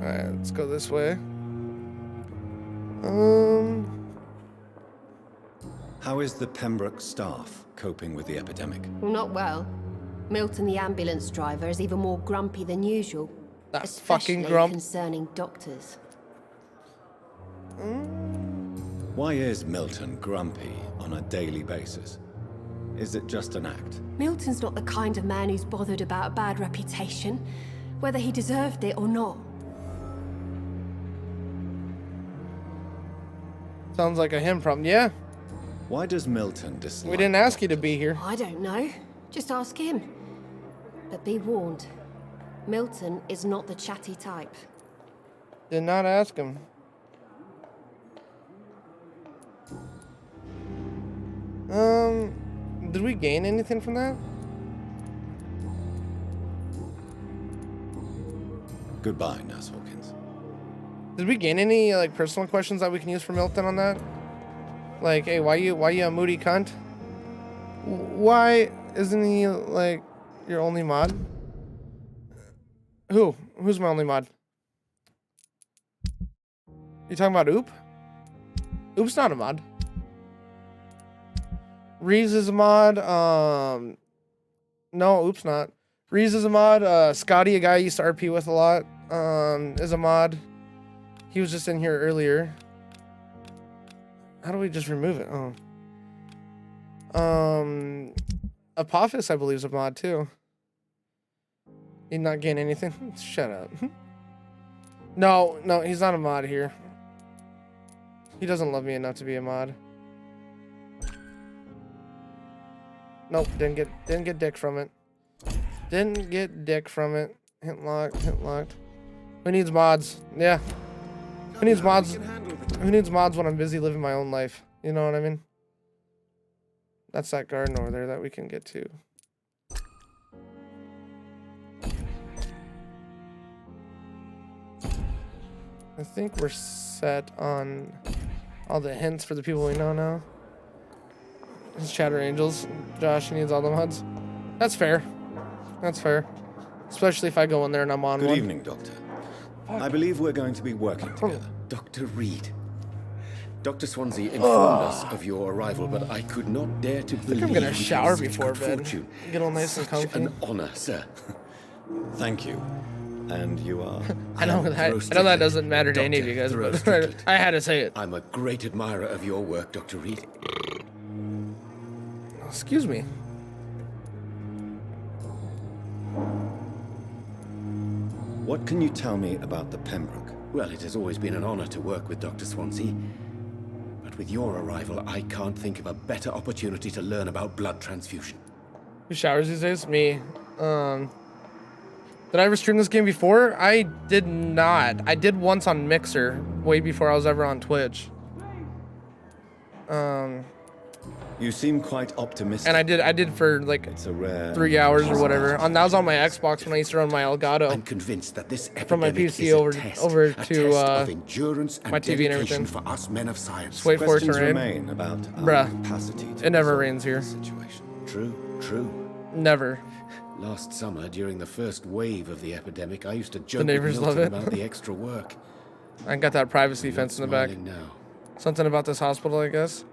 All right, let's go this way. How is the Pembroke staff coping with the epidemic? Well, not well. Milton, the ambulance driver, is even more grumpy than usual. That's especially fucking grump. concerning doctors. Why is Milton grumpy on a daily basis? Is it just an act? Milton's not the kind of man who's bothered about a bad reputation, whether he deserved it or not. Sounds like a him problem. Yeah. Why does Milton dislike? We didn't ask you to be here. I don't know. Just ask him. But be warned, Milton is not the chatty type. Did not ask him. Did we gain anything from that? Goodbye, Nurse Hawkins. Did we gain any like personal questions that we can use for Milton on that? Like, hey, why you a moody cunt? Why isn't he like your only mod? Who's my only mod? You talking about Oop? Oop's not a mod. Reeves is a mod. No, Oop's not. Reeves is a mod. Scotty, a guy I used to RP with a lot, is a mod. He was just in here earlier. How do we just remove it? Oh. Apophis, I believe, is a mod too. Did not gain anything. Shut up. No, he's not a mod here. He doesn't love me enough to be a mod. Nope, didn't get dick from it. Didn't get dick from it. Hint locked. Who needs mods? Yeah. Who needs mods? Who needs mods when I'm busy living my own life? You know what I mean? That's that garden over there that we can get to. I think we're set on all the hints for the people we know now. It's Chatter Angels. Josh, he needs all the mods. That's fair. That's fair. Especially if I go in there and I'm on one. Good evening, Doctor. I believe we're going to be working together. Dr. Reed. Dr. Swansea informed us of your arrival, but I could not dare to believe I'm gonna shower it was before good bed. fortune. Get all nice and Such comfy. an honor, sir. Thank you. And you are? I know that doesn't matter to any of you guys, but I had to say it. I'm a great admirer of your work, Dr. Reed. Excuse me. What can you tell me about the Pembroke? Well, it has always been an honor to work with Dr. Swansea. But with your arrival, I can't think of a better opportunity to learn about blood transfusion. Who showers these days? Me. Did I ever stream this game before? I did not. I did once on Mixer, way before I was ever on Twitch. You seem quite optimistic. And I did for like It's a rare 3 hours or whatever. That was on my Xbox when I used to run my Elgato. I'm convinced that this from my epidemic PC is a over test, over a to test of endurance and my TV and dedication everything. for us men of science. Just wait for it to Questions rain. remain about our Bruh, capacity to it never resolve rains here. the situation. True. Never. Last summer, during the first wave of the epidemic, I used to joke neighbors with love Milton it. about the extra work. I got that privacy fence in the back. Now. Something about this hospital, I guess.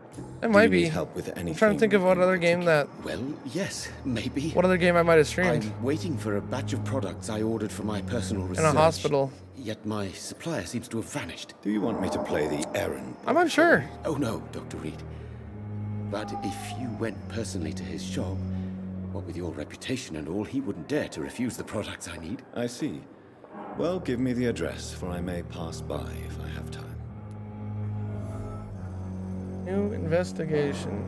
It Do might you be. need help with I'm trying anything to think of what other game that. Well, yes, maybe. What other game I might have streamed I'm waiting for a batch of products I ordered for my personal in research. a hospital. Yet my supplier seems to have vanished. Do you want me to play the errand? I'm unsure. Oh no, Dr. Reed. But if you went personally to his shop, what with your reputation and all, he wouldn't dare to refuse the products I need. I see. Well, give me the address, for I may pass by if I have time. New investigation.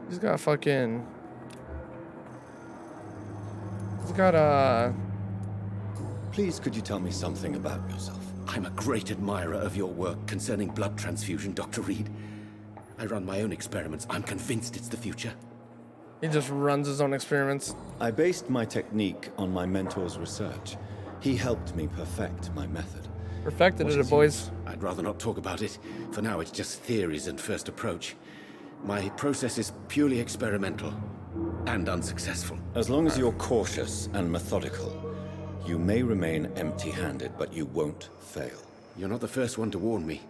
He's got fucking. He's got Please, could you tell me something about yourself? I'm a great admirer of your work concerning blood transfusion, Dr. Reed. I run my own experiments. I'm convinced it's the future. He just runs his own experiments. I based my technique on my mentor's research. He helped me perfect my method. Perfected it, boys. I'd rather not talk about it. For now, it's just theories and first approach. My process is purely experimental and unsuccessful. As long as you're cautious and methodical, you may remain empty-handed, but you won't fail. You're not the first one to warn me,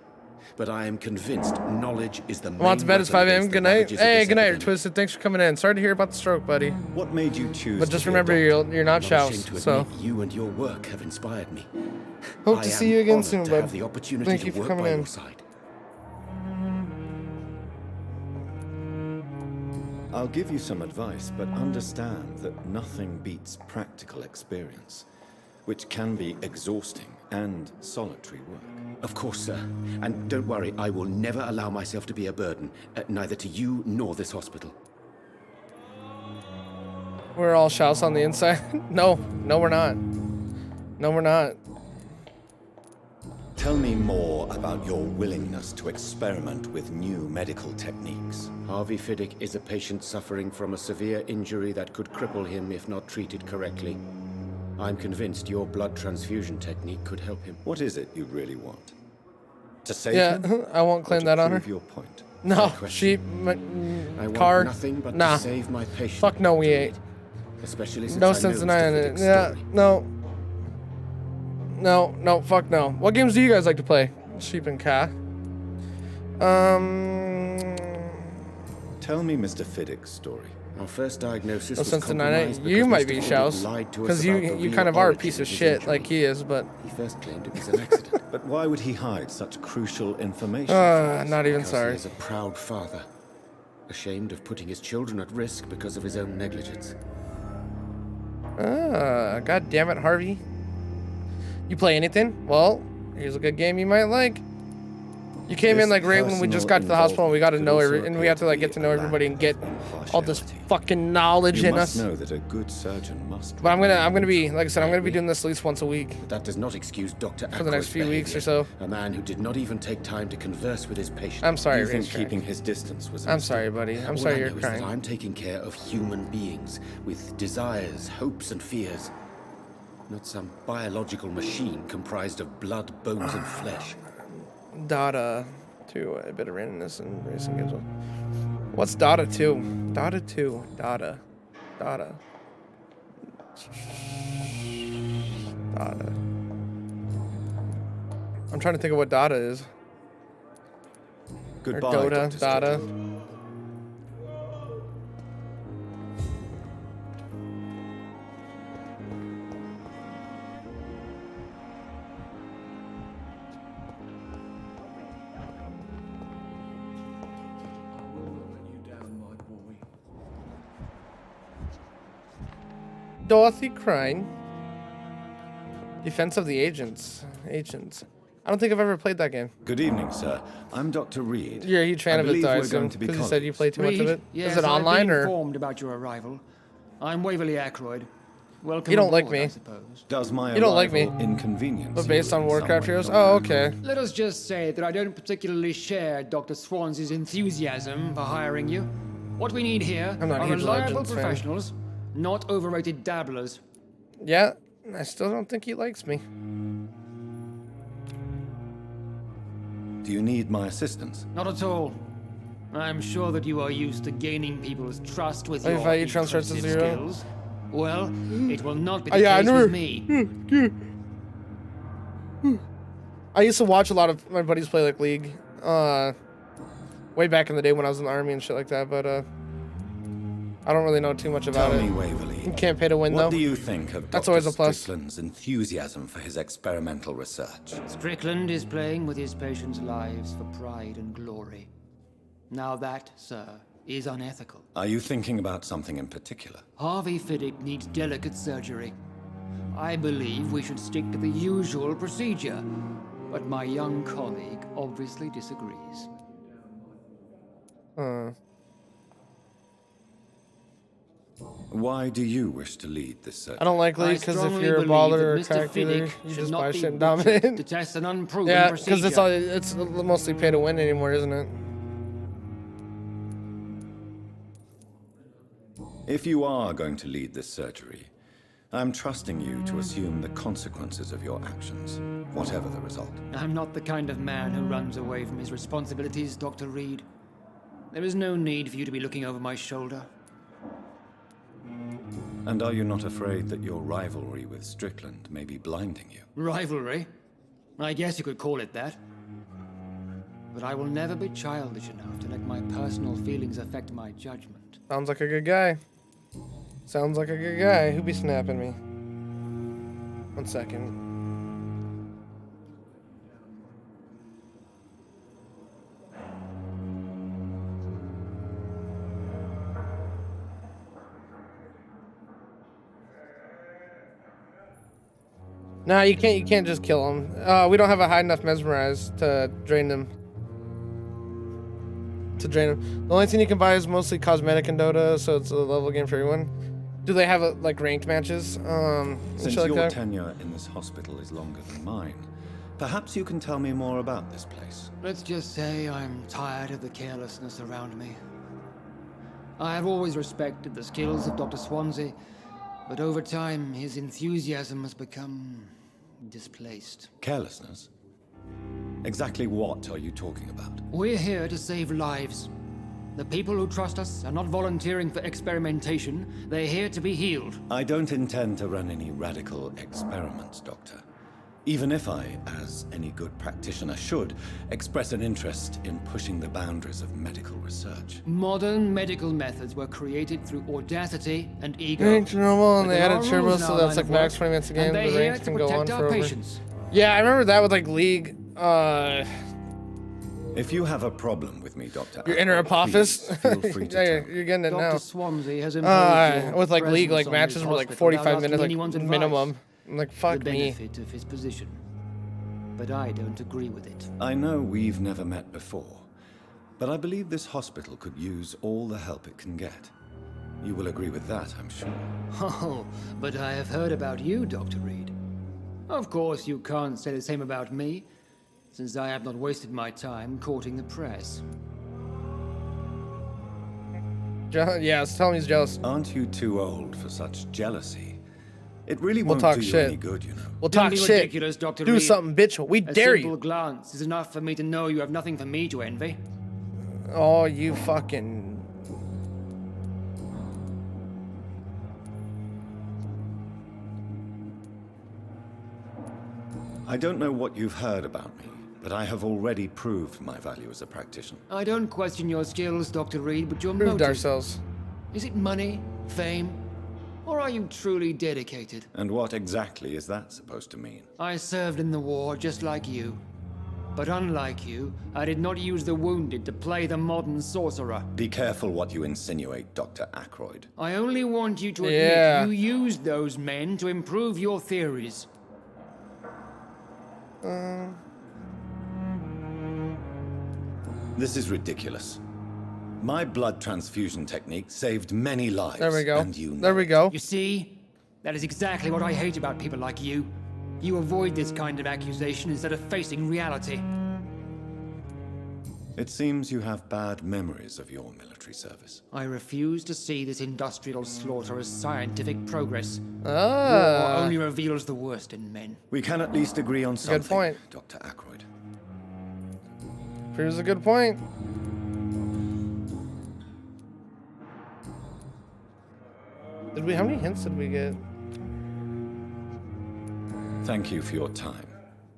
but I am convinced knowledge is the main I'm on to bed. It's 5 a.m. Good night. ravages of Hey, this good night, epidemic. Twisted. Thanks for coming in. Sorry to hear about the stroke, buddy. What made you choose? But just to be a remember, doctor? you're not I'm not ashamed Shouse, to so. admit you and your work have inspired me. Hope I to am see you again honored soon, to bud. have the opportunity Thank to you for work coming by in. your side. I'll give you some advice, but understand that nothing beats practical experience, which can be exhausting and solitary work. Of course, sir. And don't worry, I will never allow myself to be a burden, neither to you nor this hospital. We're all Shouse on the inside. No, we're not. No, we're not. Tell me more about your willingness to experiment with new medical techniques. Harvey Fiddick is a patient suffering from a severe injury that could cripple him if not treated correctly. I'm convinced your blood transfusion technique could help him. What is it you really want? To save Yeah, him? I won't claim that on her. Prove your point. No, sheep, I want car, nothing but nah. to save my patient. Fuck no, we ain't. Especially since No I sense know denying Mr. it. Fiddick's Yeah, story. no, fuck no. What games do you guys like to play? Sheep and cat. Tell me Mr. Fiddick's story. Our first diagnosis No was sense denying compromised it. You because might Mr. be Fiddick Shouse, lied to us because about the you real kind of are a origin piece of his shit injury. like he is, but He first claimed it was an accident. But why would he hide such crucial information? not even Because sorry. He is a proud father, ashamed of putting his children at risk because of his own negligence. God damn it, Harvey. You play anything? Well, here's a good game you might like. You came in like right when we just got to the hospital and we got to know and we have to like get to know everybody and get all this fucking knowledge You in must us. know that a good surgeon must. But I'm gonna be, like I said, I'm gonna be doing this at least once a week But that does not excuse Dr. for the next Ackroyd's few weeks or behavior. so. A man who did not even take time to converse with his patient. I'm sorry, You think Racetrack. keeping his distance was a I'm mistake? sorry, buddy. I'm All sorry I you're know is that crying. I'm taking care of human beings with desires, hopes, and fears. Not some biological machine comprised of blood, bones, and flesh. Data 2, a bit of randomness in racing games. What's Data 2? Data 2. Data. I'm trying to think of what Data is. Goodbye, or Dota, Dr. Data. Dorothy Crane. Defense of the Agents. I don't think I've ever played that game. Good evening, sir. I'm Dr. Reed. You're a huge fan I of it, believe though, I we're assume, going to be because you said you play too much of Reed? it. Yes, Is it online I've been or? informed about your arrival. I'm Waverly Ackroyd. Welcome You don't like aboard, I me. suppose. Does my You don't like me. arrival inconvenience But based you on in some Warcraft way, heroes? Dr. Oh, okay. Let us just say that I don't particularly share Dr. Swansea's enthusiasm for hiring you. What we need here I'm not a are huge reliable Legends fan. professionals, not overrated dabblers. Yeah, I still don't think he likes me. Do you need my assistance? Not at all. I'm sure that you are used to gaining people's trust with Oh, your if I transfer to impressive 0? skills. Well, it will not be the Yeah, I case never. with me. I used to watch a lot of my buddies play like League, way back in the day when I was in the army and shit like that. But I don't really know too much about Tell it. me, Waverly. You can't pay to win, What though. do you think of That's Dr. always a plus. Strickland's enthusiasm for his experimental research? Strickland is playing with his patients' lives for pride and glory. Now that, sir, is unethical. Are you thinking about something in particular? Harvey Fiddick needs delicate surgery. I believe we should stick to the usual procedure, but my young colleague obviously disagrees. Why do you wish to lead this search? I don't like League because if you're a baller or a crack dealer, you just buy shit and dominate. To test an unproven Yeah, procedure. because it's mostly pay to win anymore, isn't it? If you are going to lead this surgery, I'm trusting you to assume the consequences of your actions, whatever the result. I'm not the kind of man who runs away from his responsibilities, Dr. Reed. There is no need for you to be looking over my shoulder. And are you not afraid that your rivalry with Strickland may be blinding you? Rivalry? I guess you could call it that. But I will never be childish enough to let my personal feelings affect my judgment. Sounds like a good guy. Sounds like a good guy. Who be snapping me? 1 second. Nah, you can't. You can't just kill him. We don't have a high enough mesmerize to drain them. The only thing you can buy is mostly cosmetic in Dota, so it's a level game for everyone. Do they have like ranked matches? Since shit like your that? tenure in this hospital is longer than mine, perhaps you can tell me more about this place. Let's just say I'm tired of the carelessness around me. I have always respected the skills of Dr. Swansea, but over time his enthusiasm has become displaced. Carelessness? Exactly what are you talking about? We're here to save lives. The people who trust us are not volunteering for experimentation. They're here to be healed. I don't intend to run any radical experiments, Doctor. Even if I, as any good practitioner should, express an interest in pushing the boundaries of medical research. Modern medical methods were created through audacity and ego. Ranked normal, and But they there added are turbo, rules in so our that's line like of max work, 20 minutes a game. and they're The here ranked to can go on protect our forever. patients. Yeah, I remember that with like League. If you have a problem with me, Doctor, Your inner apophis. feel free to Yeah, tell you're getting it Dr. now. Swansea has imposed your With like League, like presence on matches this were like hospital without 45 asking minutes, like anyone's advice. minimum. I'm like, fuck The me. benefit of his position. But I don't agree with it. I know we've never met before, but I believe this hospital could use all the help it can get. You will agree with that, I'm sure. Oh, but I have heard about you, Dr. Reed. Of course, you can't say the same about me, since I have not wasted my time courting the press. Yes, tell him he's jealous. Aren't you too old for such jealousy? It really We'll won't talk do you shit. any good, you know. We'll Don't talk be shit. ridiculous, Dr. Do Reed. something, bitch. We A dare simple you. glance is enough for me to know you have nothing for me to envy. Oh, you fucking. I don't know what you've heard about me, but I have already proved my value as a practitioner. I don't question your skills, Dr. Reed, but your Proved motive. ourselves. Is it money, fame, or are you truly dedicated? And what exactly is that supposed to mean? I served in the war just like you. But unlike you, I did not use the wounded to play the modern sorcerer. Be careful what you insinuate, Dr. Ackroyd. I only want you to admit Yeah. you used those men to improve your theories. This is ridiculous. My blood transfusion technique saved many lives. There we go. And you know There we go. You see? That is exactly what I hate about people like you. You avoid this kind of accusation instead of facing reality. It seems you have bad memories of your military service. I refuse to see this industrial slaughter as scientific progress. Ah. War only reveals the worst in men. We can at least agree on something, Good point. Dr. Ackroyd. Proves a good point. How many hints did we get? Thank you for your time.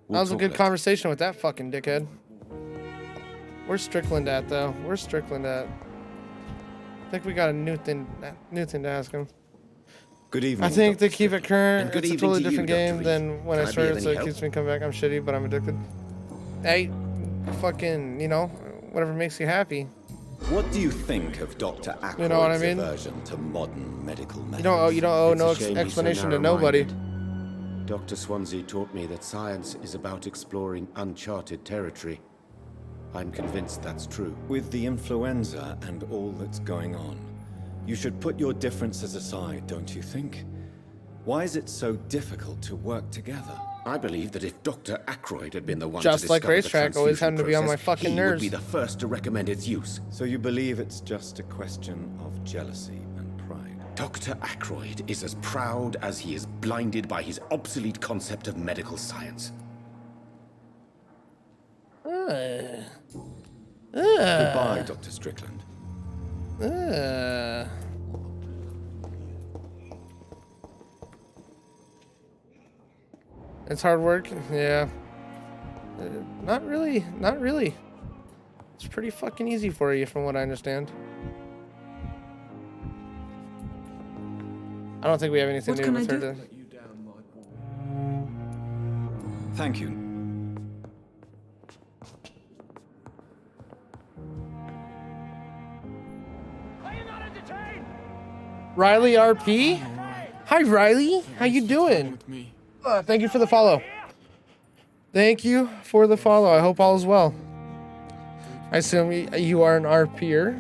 That was a good conversation with that fucking dickhead. Where's Strickland at, though? Where's Strickland at? I think we got a new thing to ask him. Good evening. I think Dr. to keep it current, good it's a evening totally to you, different Dr. game Reed. than when I Can I be started, of so any it help? keeps me coming back. I'm shitty, but I'm addicted. Hey, fucking, you know, whatever makes you happy. What do you think of Dr. Ackroyd's You know what I mean? aversion to modern medical methods? You don't owe no It's a shame he's so explanation to nobody. narrow-minded. Dr. Swansea taught me that science is about exploring uncharted territory. I'm convinced that's true. With the influenza and all that's going on, you should put your differences aside, don't you think? Why is it so difficult to work together? I believe that if Dr. Ackroyd had been the one Just to like discover Racetrack, the always transfusion having to be on my process, fucking he nerves. would be the first to recommend its use. So you believe it's just a question of jealousy and pride? Dr. Ackroyd is as proud as he is blinded by his obsolete concept of medical science. Goodbye, Dr. Strickland. It's hard work, yeah. Not really, not really. It's pretty fucking easy for you, from what I understand. I don't think we have anything What new can with I her do? to... Thank you. Riley RP? Hi, Riley. How you doing? Thank you for the follow. Thank you for the follow. I hope all is well. I assume you are an RPer.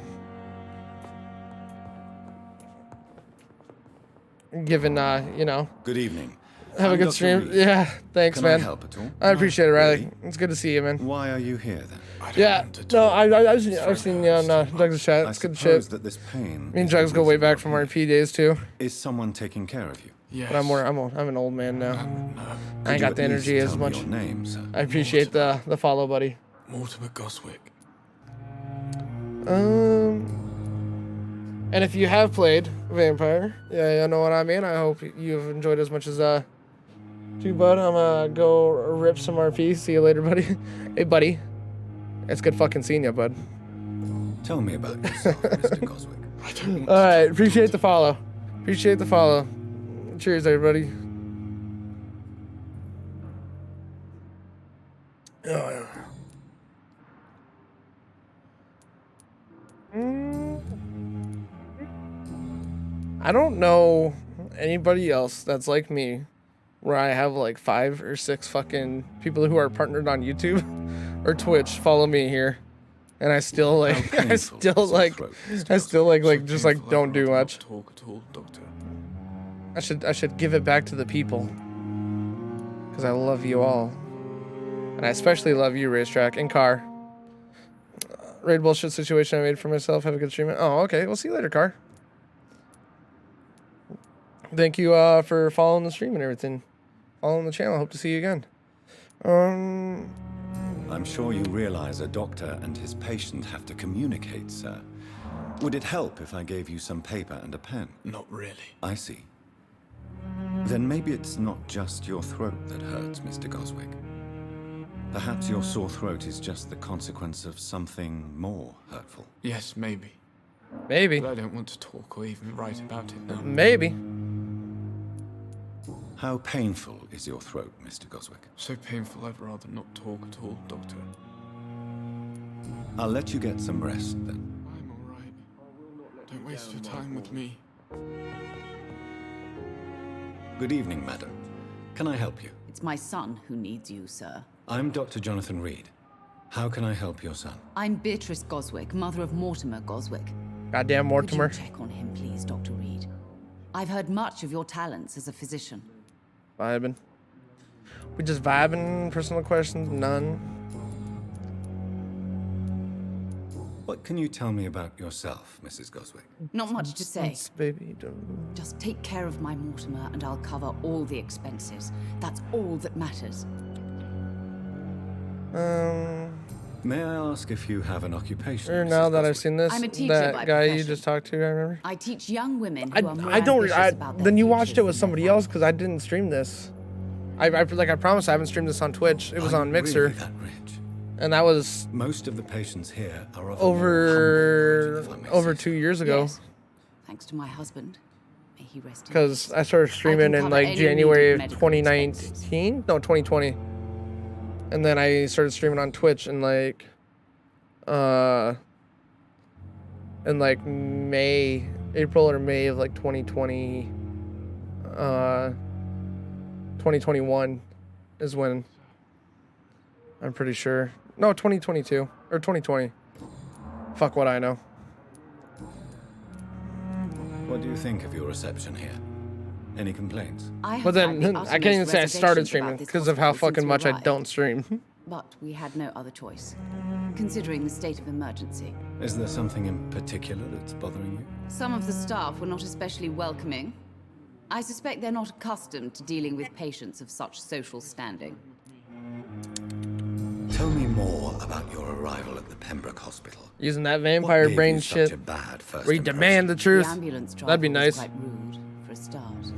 Given, you know. Good evening. Have a I'm good Dr. stream. Reed. Yeah, thanks, Can man. I help at all? I appreciate it, Riley. Really? It's good to see you, man. Why are you here then? Yeah, no, I've seen you on Doug's chat. It's good shit. That this pain Me and Jugs go way back from RP days too. Is someone taking care of you? But I'm an old man now. I ain't you got the at least energy as tell me much. your name, sir? I appreciate the follow, buddy. Mortimer Goswick. And if you have played Vampyr, yeah, you know what I mean. I hope you've enjoyed as much as you, bud. I'm gonna go rip some RP. See you later, buddy. Hey, buddy. It's good fucking seeing you, bud. Tell me about yourself, Mr. Goswick. All right, appreciate the follow. Appreciate the follow. Cheers, everybody. Oh, yeah. I don't know anybody else that's like me, where I have like 5 or 6 fucking people who are partnered on YouTube or Twitch follow me here, and I still like, just don't do much. Talk at all, Doctor. I should give it back to the people, because I love you all, and I especially love you, Racetrack and Car. Raid bullshit situation I made for myself. Have a good stream. Oh, okay. We'll see you later, Car. Thank you for following the stream and everything. Following the channel. Hope to see you again. I'm sure you realize a doctor and his patient have to communicate, sir. Would it help if I gave you some paper and a pen? Not really. I see. Then maybe it's not just your throat that hurts, Mr. Goswick. Perhaps your sore throat is just the consequence of something more hurtful. Yes, maybe. Maybe. But I don't want to talk or even write about it now. Maybe. How painful is your throat, Mr. Goswick? So painful I'd rather not talk at all, Doctor. I'll let you get some rest then. I'm alright. Don't waste your time with me. Good evening, madam. Can I help you? It's my son who needs you, sir. I'm Dr. Jonathan Reed. How can I help your son? I'm Beatrice Goswick, mother of Mortimer Goswick. Goddamn Mortimer. Could you check on him, please, Dr. Reed? I've heard much of your talents as a physician. Vibing. We just vibing. Personal questions, none. What can you tell me about yourself, Mrs. Goswick? Not much to say. Baby, just take care of my Mortimer and I'll cover all the expenses. That's all that matters. May I ask if you have an occupation? Or now that I've seen this, I'm a teacher that by guy you profession. just talked to, I remember. I teach young women who are more I don't. ambitious about their Then you watched futures it with than somebody else because I didn't stream this. I promise I haven't streamed this on Twitch. It was on Mixer. Really that rich? And that was most of the patients here are of over 2 years ago. Yes. Thanks to my husband. May he rest in Because I started streaming in like January of 2019, no 2020, and then I started streaming on Twitch in like April or May of like 2021 is when, I'm pretty sure. No, 2022 or 2020. Fuck what I know. What do you think of your reception here? Any complaints? But then I can't even say I started streaming because of how fucking much I don't stream. But we had no other choice, considering the state of emergency. Is there something in particular that's bothering you? Some of the staff were not especially welcoming. I suspect they're not accustomed to dealing with patients of such social standing. Tell me more about your arrival at the Pembroke Hospital. Using that vampire brain shit. We demand the truth. The ambulance That'd be driver nice. was quite rude, for a start.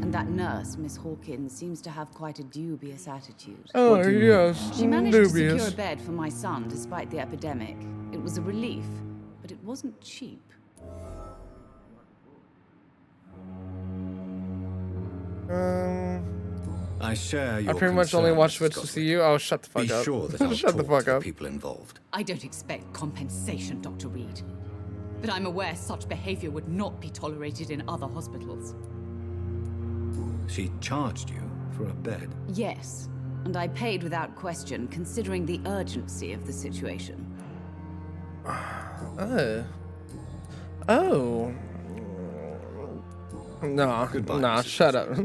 And that nurse, Miss Hawkins, seems to have quite a dubious attitude. Oh, yes. She managed to Dubious. secure a bed for my son despite the epidemic. It was a relief, but it wasn't cheap. I share your I pretty much only concern, watch Mrs. Twitch to Goswick. see you. Oh, shut the fuck Be up. sure that I'll Shut the talk fuck to the up. people involved. I don't expect compensation, Dr. Reed. But I'm aware such behavior would not be tolerated in other hospitals. She charged you for a bed. Yes, and I paid without question, considering the urgency of the situation. Oh. No. Goodbye, Nah, Mrs. shut up.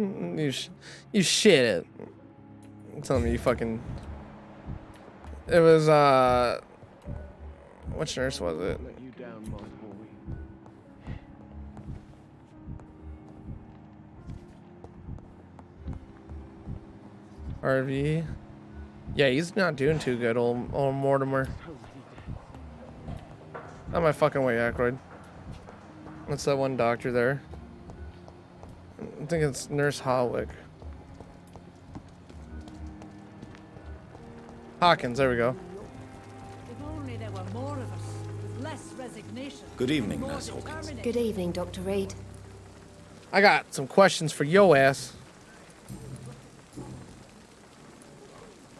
You shit it. Tell me you fucking. It was, which nurse was it? RV. Yeah, he's not doing too good, old Mortimer. Not my fucking way, Aykroyd. What's that one doctor there? I think it's Nurse Hawick. Hawkins, there we go. If only there were more of us, with less resignation. Good evening, Nurse Hawkins. Good evening, Dr. Reed. I got some questions for yo ass.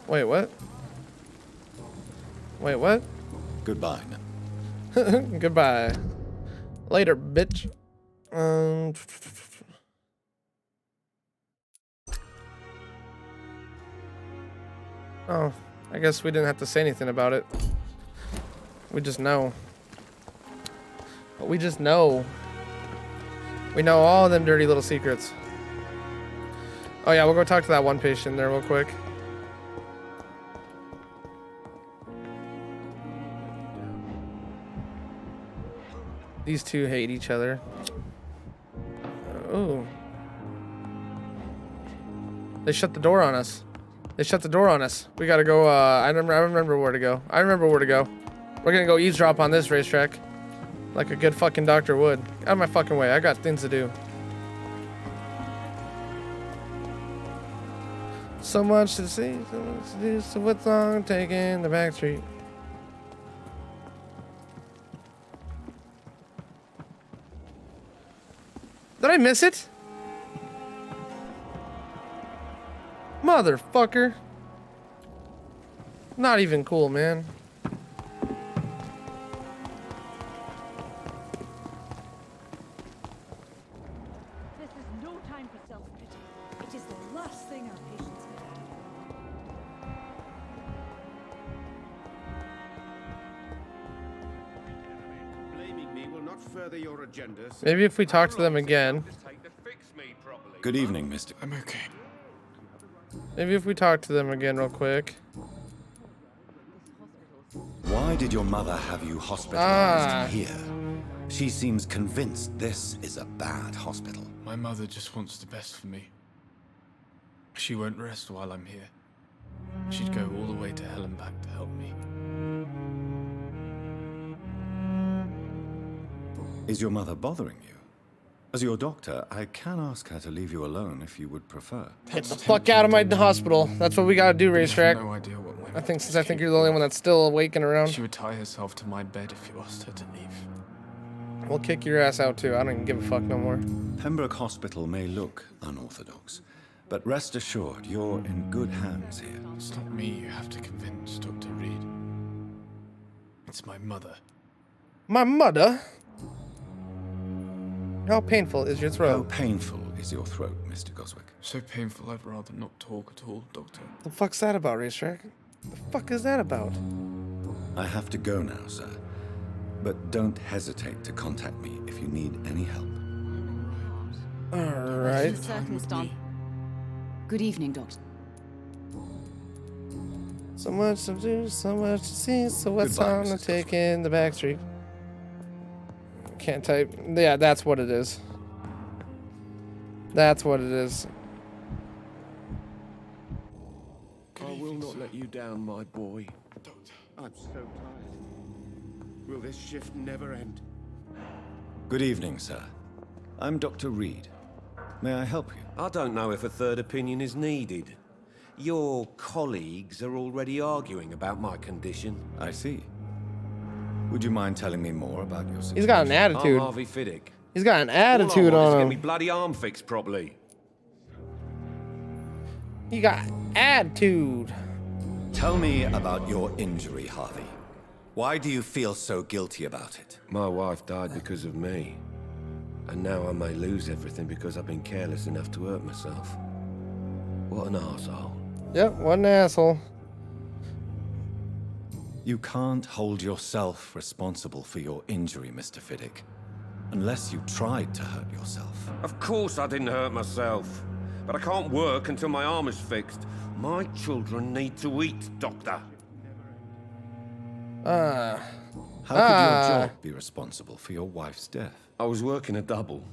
Wait, what? Wait, what? Goodbye. Goodbye. Later, bitch. Oh, I guess we didn't have to say anything about it. We just know. We just know. We know all them dirty little secrets. Oh yeah, we'll go talk to that one patient there real quick. These two hate each other. Oh. They shut the door on us. They shut the door on us. We gotta go, I remember where to go. I remember where to go. We're gonna go eavesdrop on this racetrack. Like a good fucking doctor would. Out of my fucking way. I got things to do. So much to see, so much to do. So what's on taking the back street? Did I miss it? Motherfucker. Not even cool, man. This is no time for self-pity. It is the last thing our patients need. Blaming me will not further your agendas. Maybe if we talk to them again. Good evening, Mr. I'm okay. Maybe if we talk to them again real quick. Why did your mother have you hospitalized here? She seems convinced this is a bad hospital. My mother just wants the best for me. She won't rest while I'm here. She'd go all the way to hell and back to help me. Is your mother bothering you? As your doctor, I can ask her to leave you alone if you would prefer. Get the fuck out of my hospital. That's what we gotta do, Racetrack. No idea what my I think since I think you're the only one that's still awake and around. She would tie herself to my bed if you asked her to leave. We'll kick your ass out too. I don't even give a fuck no more. Pembroke Hospital may look unorthodox, but rest assured, you're in good hands here. It's not me you have to convince, Dr. Reed. It's my mother. My mother? How painful is your throat? How painful is your throat, Mr. Goswick? So painful I'd rather not talk at all, Doctor. The fuck's that about, Racetrack? The fuck is that about? I have to go now, sir. But don't hesitate to contact me if you need any help. Alright. Circumstance. Good evening, Doctor. So much to do, so much to see, so what's Goodbye, on the Mrs. take in the back street? Can't type. Yeah, that's what it is. That's what it is. I will not let you down, my boy. I'm so tired. Will this shift never end? Good evening, sir. I'm Dr. Reed. May I help you? I don't know if a third opinion is needed. Your colleagues are already arguing about my condition. I see. Would you mind telling me more about your situation? He's got an attitude. I'm Harvey Fiddick. He's got an All attitude I want is to on get him. me bloody arm fixed properly. He got attitude. Tell me about your injury, Harvey. Why do you feel so guilty about it? My wife died because of me. And now I may lose everything because I've been careless enough to hurt myself. What an arsehole. Yep, what an asshole. You can't hold yourself responsible for your injury, Mr. Fiddick. Unless you tried to hurt yourself. Of course I didn't hurt myself. But I can't work until my arm is fixed. My children need to eat, Doctor. How could your job be responsible for your wife's death? I was working a double.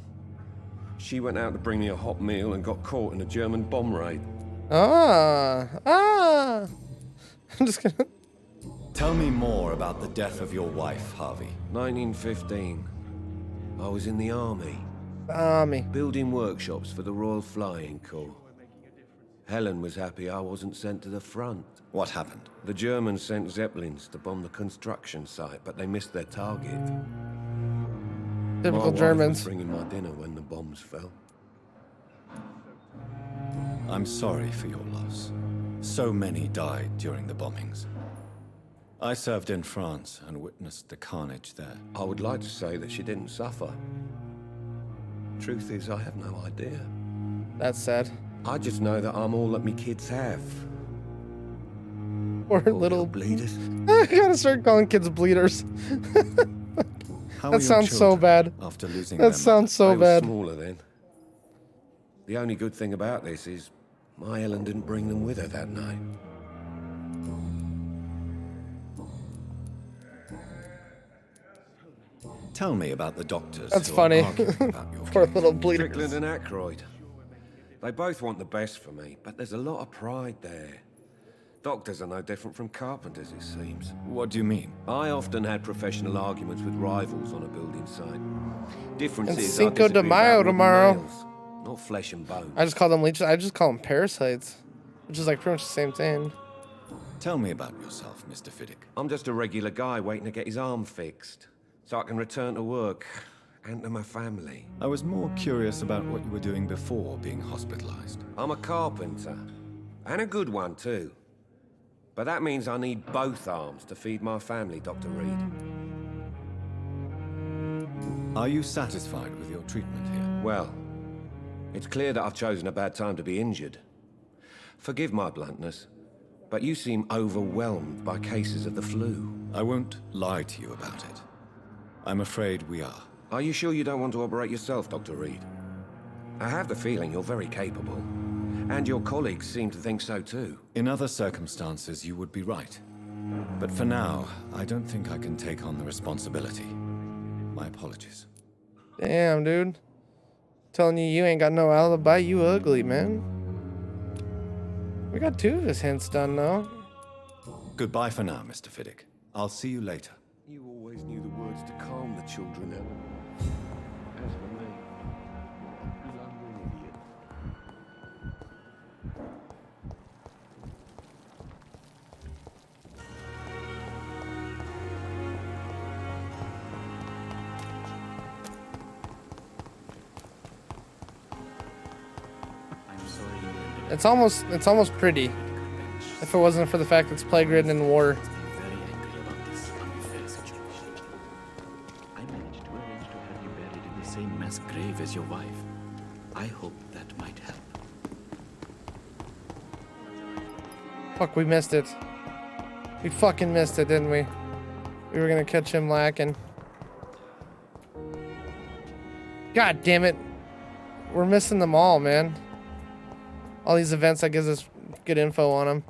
She went out to bring me a hot meal and got caught in a German bomb raid. I'm just gonna... Tell me more about the death of your wife, Harvey. 1915. I was in the army. Army. Building workshops for the Royal Flying Corps. Helen was happy I wasn't sent to the front. What happened? The Germans sent Zeppelins to bomb the construction site, but they missed their target. Typical my wife Germans. was bringing my dinner when the bombs fell. I'm sorry for your loss. So many died during the bombings. I served in France and witnessed the carnage there. I would like to say that she didn't suffer. Truth is, I have no idea. That's sad. I just know that I'm all that me kids have. Poor little bleeders. I gotta start calling kids bleeders. How that sounds so bad. After losing that sounds so they bad. were smaller then. The only good thing about this is my Ellen didn't bring them with her that night. Tell me about the doctors. That's who are funny. arguing about your Poor case. little bleeders. Strickland and Aykroyd. They both want the best for me, but there's a lot of pride there. Doctors are no different from carpenters, it seems. What do you mean? I often had professional arguments with rivals on a building site. Difference And is Cinco de Mayo tomorrow. Not flesh and bone. I just call them leeches. I just call them parasites, which is like pretty much the same thing. Tell me about yourself, Mr. Fiddick. I'm just a regular guy waiting to get his arm fixed, so I can return to work and to my family. I was more curious about what you were doing before being hospitalized. I'm a carpenter, and a good one too. But that means I need both arms to feed my family, Dr. Reed. Are you satisfied with your treatment here? Well, it's clear that I've chosen a bad time to be injured. Forgive my bluntness, but you seem overwhelmed by cases of the flu. I won't lie to you about it. I'm afraid we are. Are you sure you don't want to operate yourself, Dr. Reed? I have the feeling you're very capable. And your colleagues seem to think so too. In other circumstances, you would be right. But for now, I don't think I can take on the responsibility. My apologies. Damn, dude. Telling you ain't got no alibi, you ugly, man. We got 2 of his hints done now. Goodbye for now, Mr. Fiddick. I'll see you later. You always knew the words to calm the children. As for me, you an idiot. It's almost pretty. If it wasn't for the fact it's plague ridden in war. I managed to arrange to have you buried in the same mass grave as your wife. I hope that might help. Fuck, we missed it. We fucking missed it, didn't we? We were gonna catch him lacking. God damn it. We're missing them all, man. All these events that gives us good info on him.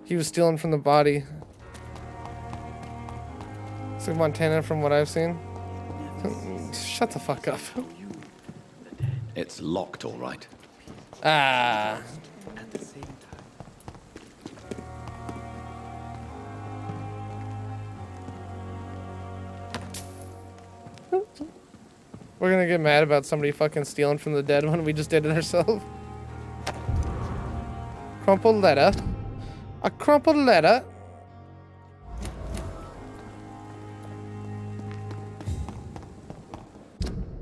He was stealing from the body. It's like Montana from what I've seen. Shut the fuck up. It's locked, all right. Ah. At the same time. We're gonna get mad about somebody fucking stealing from the dead when we just did it ourselves. Crumpled letter. A crumpled letter.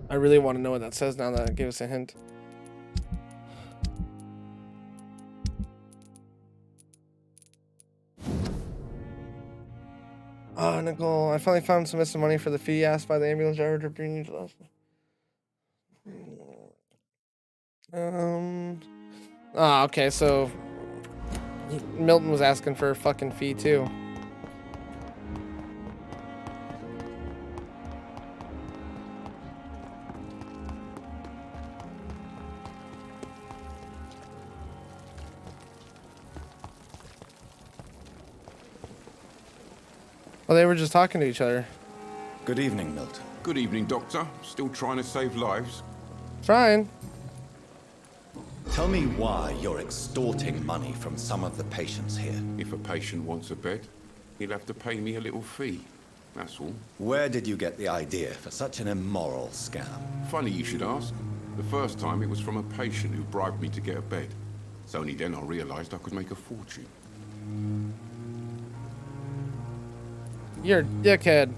I really want to know what that says now that it gave us a hint. Oh, Nicole, I finally found some missing money for the fee asked by the ambulance driver to bring you to us. Okay, so Milton was asking for a fucking fee too. Well, they were just talking to each other. Good evening, Milton. Good evening, Doctor. Still trying to save lives? Trying. Tell me why you're extorting money from some of the patients here. If a patient wants a bed, he'll have to pay me a little fee. That's all. Where did you get the idea for such an immoral scam? Funny you should ask. The first time it was from a patient who bribed me to get a bed. It's only then I realized I could make a fortune. You're a dickhead.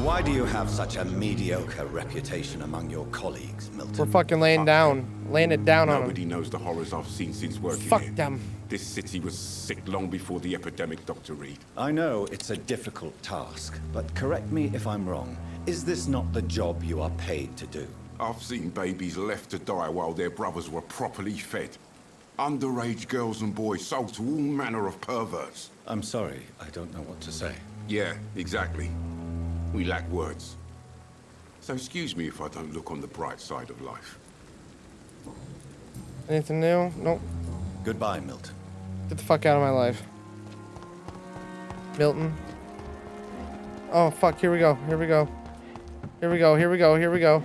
Why do you have such a mediocre reputation among your colleagues, Milton? We're fucking laying it down on them. Nobody knows the horrors I've seen since working Fuck here. them. This city was sick long before the epidemic, Dr. Reed. I know it's a difficult task, but correct me if I'm wrong. Is this not the job you are paid to do? I've seen babies left to die while their brothers were properly fed. Underage girls and boys sold to all manner of perverts. I'm sorry, I don't know what to say. Yeah, exactly. We lack words. So excuse me if I don't look on the bright side of life. Anything new? Nope. Goodbye, Milton. Get the fuck out of my life. Milton. Oh, fuck. Here we go. Here we go. Here we go. Here we go. Here we go.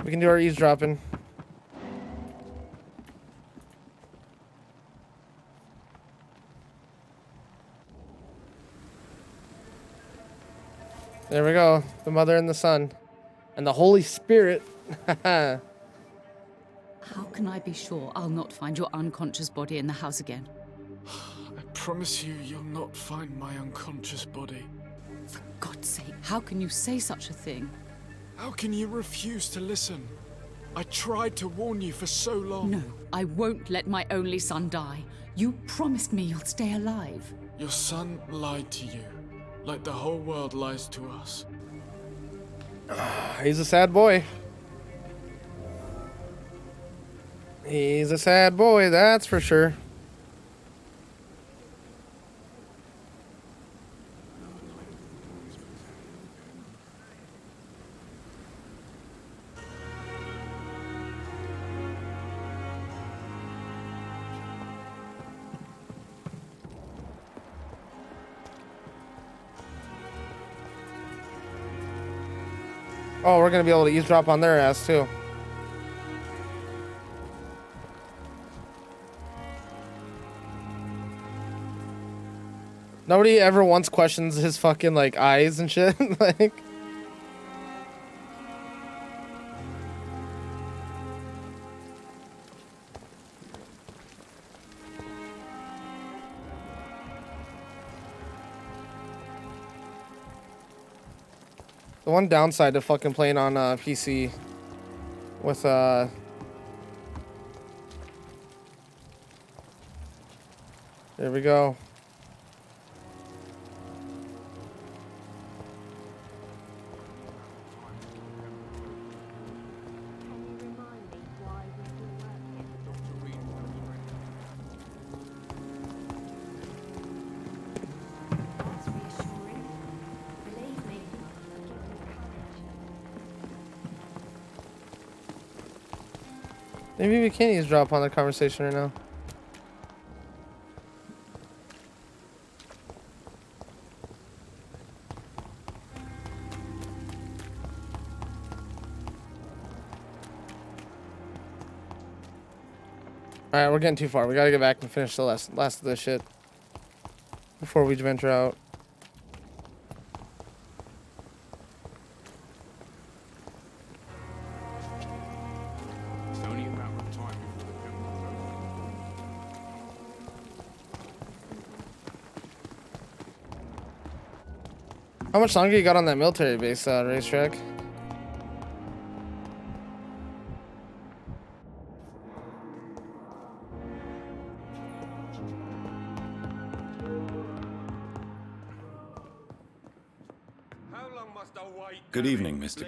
We can do our eavesdropping. There we go. The Mother and the Son. And the Holy Spirit. How can I be sure I'll not find your unconscious body in the house again? I promise you, you'll not find my unconscious body. For God's sake, how can you say such a thing? How can you refuse to listen? I tried to warn you for so long. No, I won't let my only son die. You promised me you'll stay alive. Your son lied to you, like the whole world lies to us. He's a sad boy. He's a sad boy, that's for sure. Oh, we're gonna be able to eavesdrop on their ass too. Nobody ever once questions his fucking like eyes and shit. Like. The one downside to fucking playing on PC with there we go. Maybe we can't eavesdrop on the conversation right now. Alright, we're getting too far. We gotta get back and finish the last of this shit before we venture out. How much longer you got on that military base racetrack? Good evening, Mr.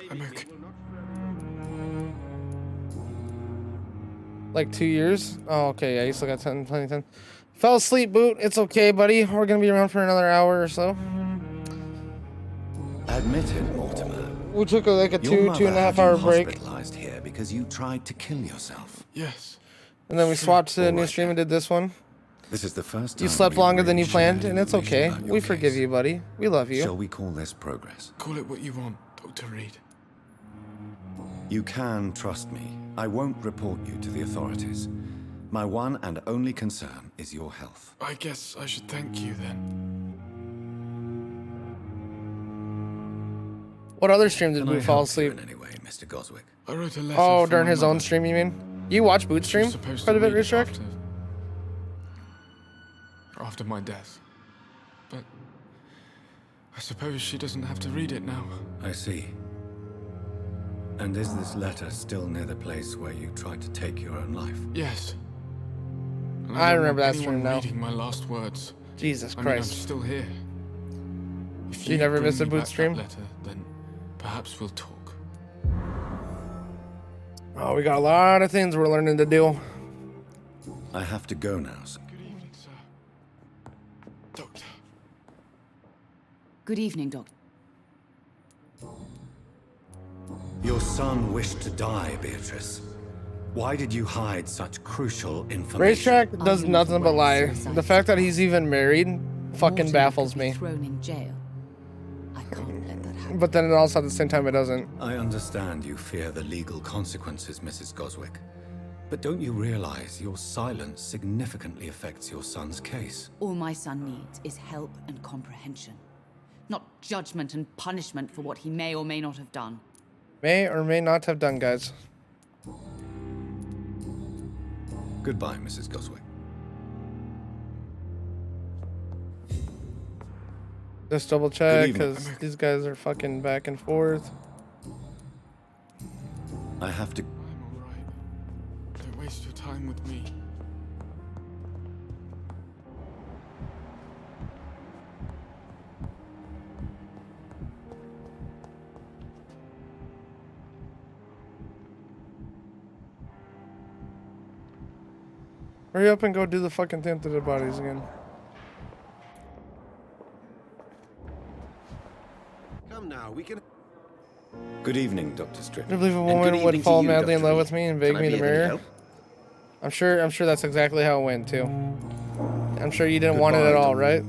Like 2 years? Oh, okay. Yeah, you still got 10, plenty of time. Fell asleep, Boot. It's okay, buddy. We're gonna be around for another hour or so. Admit it, Mortimer. We took like a Your 2.5 hour break. Hospitalized here because you tried to kill yourself. Yes. And then we swapped to a new stream and did this one. This is the first time You slept longer than you really planned, shared and it's okay. information about We your forgive case. you, buddy. We love you. Shall we call this progress? Call it what you want, Dr. Reed. You can trust me. I won't report you to the authorities. My one and only concern is your health. I guess I should thank you then. What other stream did Can we I fall help you asleep? in any way, Mr. Goswick? I wrote a letter. Oh, for during my his own mother. stream, you mean? You watch Boot She was stream supposed quite to a bit, read it Racetrack? after my death. But I suppose she doesn't have to read it now. I see. And is this letter still near the place where you tried to take your own life? Yes. And I don't remember want that anyone stream now. reading my last words. Jesus I mean, I'm Christ. still here. If You never bring missed a me Boot back that stream? letter, then perhaps we'll talk. Oh, we got a lot of things we're learning to do. I have to go now, sir. Good evening, sir. Doctor. Good evening, Doctor. Your son wished to die, Beatrice. Why did you hide such crucial information? Racetrack does nothing but lie. The fact that he's even married fucking baffles me. Thrown in jail. I can't let that happen. But then it also at the same time it doesn't. I understand you fear the legal consequences, Mrs. Goswick. But don't you realize your silence significantly affects your son's case? All my son needs is help and comprehension. Not judgment and punishment for what he may or may not have done. May or may not have done, guys. Goodbye, Mrs. Goswick. Just double check, evening. because these guys are fucking back and forth. I have to... I'm alright. Don't waste your time with me. Hurry up and go do the fucking thing to the bodies again. Come now, we can... Good evening, Dr. Strickland. I believe a And good woman would evening to fall you, madly in Dr. love Reed. with me and beg Can I me be to of any marry her. help? I'm sure that's exactly how it went too. I'm sure you didn't want it at all, right?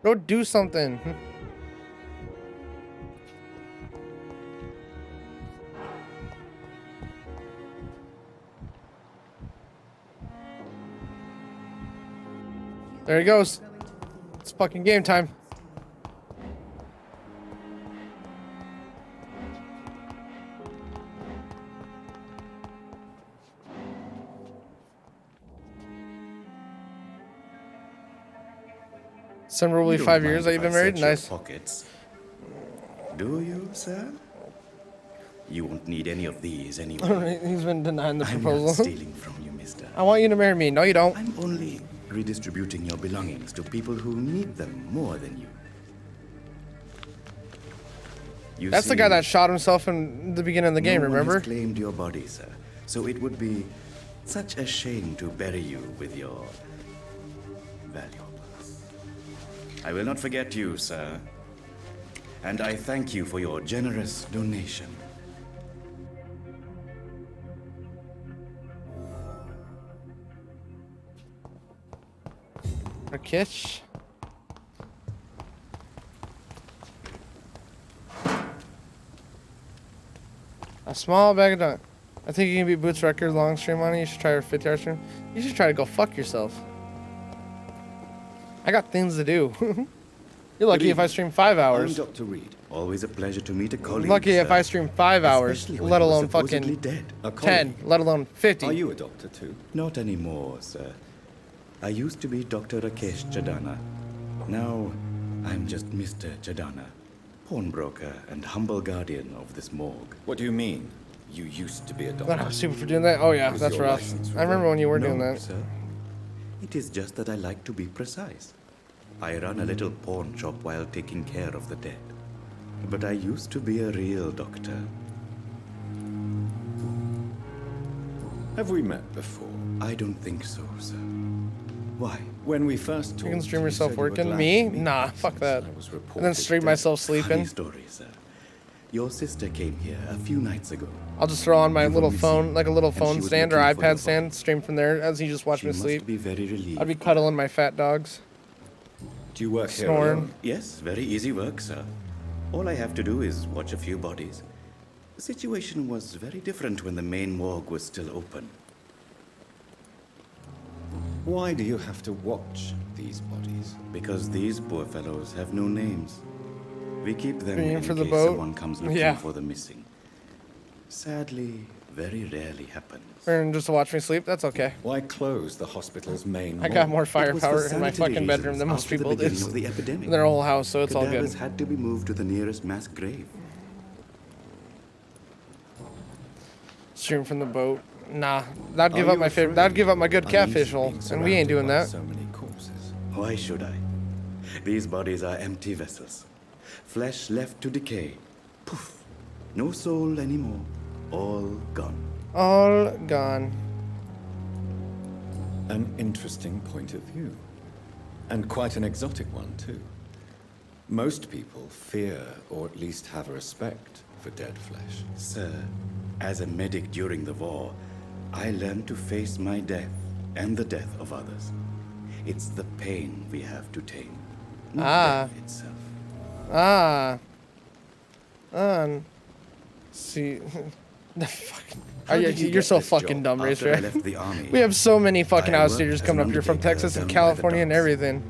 Bro, do something. There he goes. It's fucking game time. December will be 5 years that you've been married? Nice. Pockets. Do you, sir? You won't need any of these anyway. He's been denying the I'm proposal. not stealing from you, mister. I want you to marry me. No, you don't. I'm only redistributing your belongings to people who need them more than you. That's the guy that shot himself in the beginning of the game, remember? No one has claimed your body, sir. So it would be such a shame to bury you with your valuables. I will not forget you, sir. And I thank you for your generous donation. Rakesh. A small bag of dunk. I think you can beat Boots' record long stream on it. You should try her 50-hour stream. You should try to go fuck yourself. I got things to do. You're lucky if I stream 5 hours. I'm Dr. Reed. Always a pleasure to meet a colleague. Lucky if I stream 5 hours, Especially when let he was alone fucking supposedly dead. 10, let alone 50. Are you a doctor too? Not anymore, sir. I used to be Dr. Rakesh Chadana. Now, I'm just Mr. Chadana, pawnbroker and humble guardian of this morgue. What do you mean? You used to be a That was stupid for doing that? Oh yeah, Was that's your rough. license I remember when you were doing No, that. sir. It is just that I like to be precise. I run a little pawn shop while taking care of the dead. But I used to be a real doctor. Have we met before? I don't think so, sir. Why? When we first talked, You can stream you yourself said you were working? glad Me? to meet Nah, me fuck since that. I was And then reported stream dead. myself sleeping. Funny story, sir. Your sister came here a few nights ago. I'll just throw on my You were little missing, phone, like a little and phone she was stand or looking for your iPad stand, stream from there as you just watch She me must sleep. be very relieved. I'd be cuddling my fat dogs. Do you work here Snoring. alone? Yes, very easy work, sir. All I have to do is watch a few bodies. The situation was very different when the main morgue was still open. Why do you have to watch these bodies? Because these poor fellows have no names. We keep them Are you in in for the case boat? someone comes looking Yeah. for the missing. Sadly, very rarely happens. And just to watch me sleep, that's okay. Why close the hospital's main I got more It was for firepower in my sanitary fucking bedroom reasons than most after the people do. beginning of the epidemic. In their whole house, so it's all good. Cadavers had to be moved to the nearest mass grave. Stream from the boat. Nah, that'd give up my favorite. That'd give up my good catfish hole, and we ain't doing that. So many corpses. Why should I? These bodies are empty vessels. Flesh left to decay. Poof. No soul anymore. All gone. All gone. An interesting point of view. And quite an exotic one, too. Most people fear, or at least have a respect, for dead flesh. Sir, as a medic during the war, I learned to face my death and the death of others. It's the pain we have to tame, not death itself. See, the fucking. How did you You're get so this fucking job dumb, after Racer. I left the army? We have so many fucking I outsiders worked coming as up here from undertaker Texas and down by the California and docks. everything.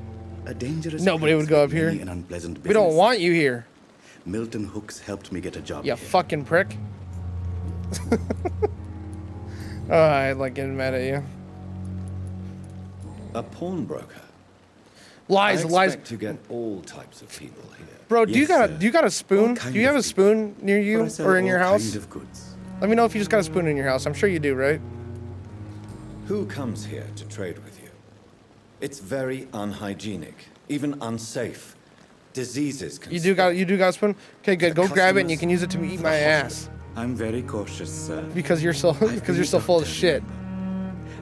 A dangerous Nobody place would go with up here. many an unpleasant We don't business. want you here. Milton Hooks helped me get a job You here. fucking prick. Oh, I like getting mad at you. A pawnbroker. Lies, I lies. expect to get all types of people here. Bro, do you got a spoon? kind Do you have of a spoon near But I you sell or in all your house? kind of goods. Let me know if you just got a spoon in your house. I'm sure you do, right? Who comes here to trade with you? It's very unhygienic, even unsafe. Diseases can You do got a spoon? Okay, good. Go grab it and you can use it to eat my ass. I'm very cautious, sir. Because you're so full of shit.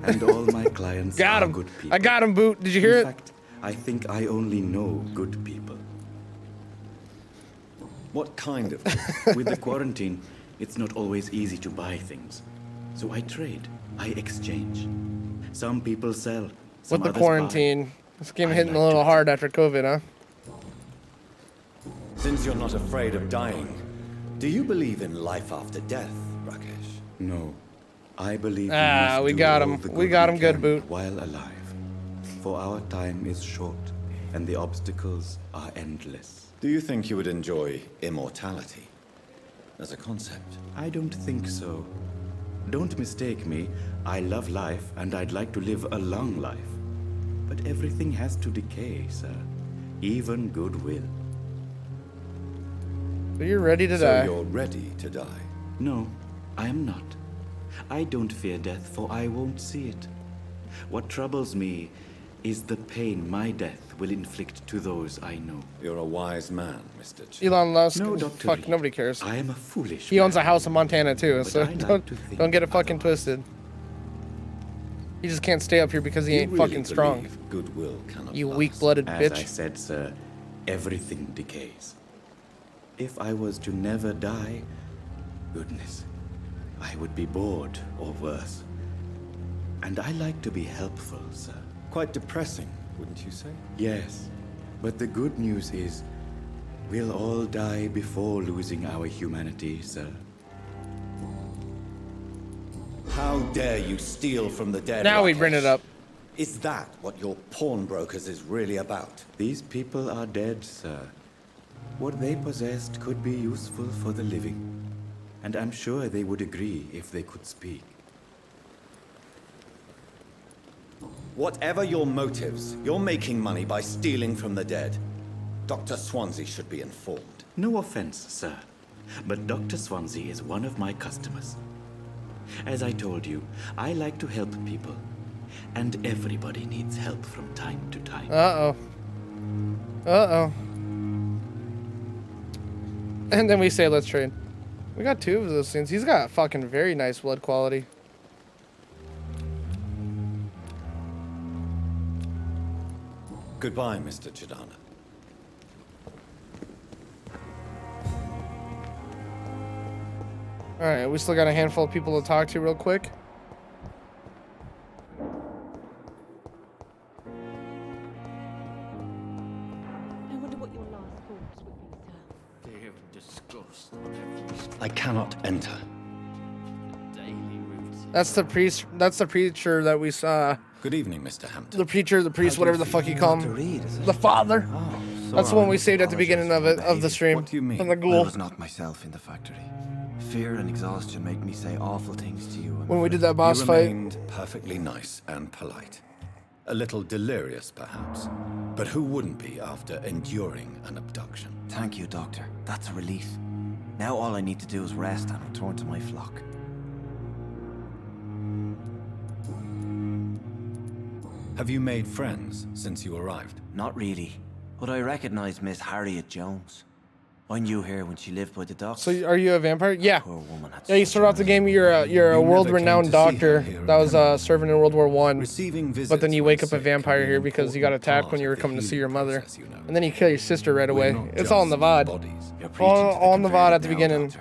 And all my clients Got are him. good people. I got him, Boot. Did you hear In it? fact, I think I only know good people. What kind of? With the quarantine, it's not always easy to buy things. So I trade. I exchange. Some people sell. Some With the others quarantine. This game I hitting like a little hard after COVID, huh? Since you're not afraid of dying, do you believe in life after death, Rakesh? No. I believe we got him. We got him good, Boot. While alive. For our time is short, and the obstacles are endless. Do you think you would enjoy immortality as a concept? I don't think so. Don't mistake me. I love life, and I'd like to live a long life. But everything has to decay, sir. Even goodwill. So you're ready to die. So you're ready to die? No, I am not. I don't fear death, for I won't see it. What troubles me is the pain my death will inflict to those I know. You're a wise man, Mr. Elon Musk. No, Dr. Fuck, Lee. nobody cares. I am a foolish He owns a house in Montana too, so I like to think don't get it fucking twisted. He just can't stay up here because he ain't really fucking strong. Goodwill cannot You last. weak-blooded bitch. As I said, sir, everything decays. If I was to never die, goodness, I would be bored or worse. And I like to be helpful, sir. Quite depressing, wouldn't you say? Yes, but the good news is, we'll all die before losing our humanity, sir. How dare you steal from the dead? Now we Rakesh? bring it up. Is that what your pawnbrokers is really about? These people are dead, sir. What they possessed could be useful for the living. And I'm sure they would agree if they could speak. Whatever your motives, you're making money by stealing from the dead. Dr. Swansea should be informed. No offense, sir, but Dr. Swansea is one of my customers. As I told you, I like to help people. And everybody needs help from time to time. Uh-oh. Uh-oh. And then we say, let's trade. We got 2 of those things. He's got fucking very nice blood quality. Goodbye, Mr. Chidana. Alright, we still got a handful of people to talk to real quick. I wonder what your last thoughts would be, sir. Fear and disgust. I cannot enter. That's the priest. That's the preacher that we saw. Good evening, Mr. Hampton. The preacher, the priest, whatever the fuck you call him. The father. That's the one we saved at the beginning of it, of the stream. What do you mean? From the I ghoul. was not myself in the factory. Fear and exhaustion make me say awful things to you. When we did that boss you fight. remained perfectly nice and polite. A little delirious, perhaps. But who wouldn't be after enduring an abduction? Thank you, Doctor. That's a relief. Now all I need to do is rest and return to my flock. Have you made friends since you arrived? Not really, but I recognize Miss Harriet Jones. I knew her when she lived by the docks. So are you a vampire? Yeah. Poor woman had Yeah, you start off the game. You're a world-renowned doctor that was serving in World War I. But then you wake up a vampire here because you got attacked when you were coming to see your mother, and then you kill your sister right away. It's all in the VOD. All in the VOD at the beginning,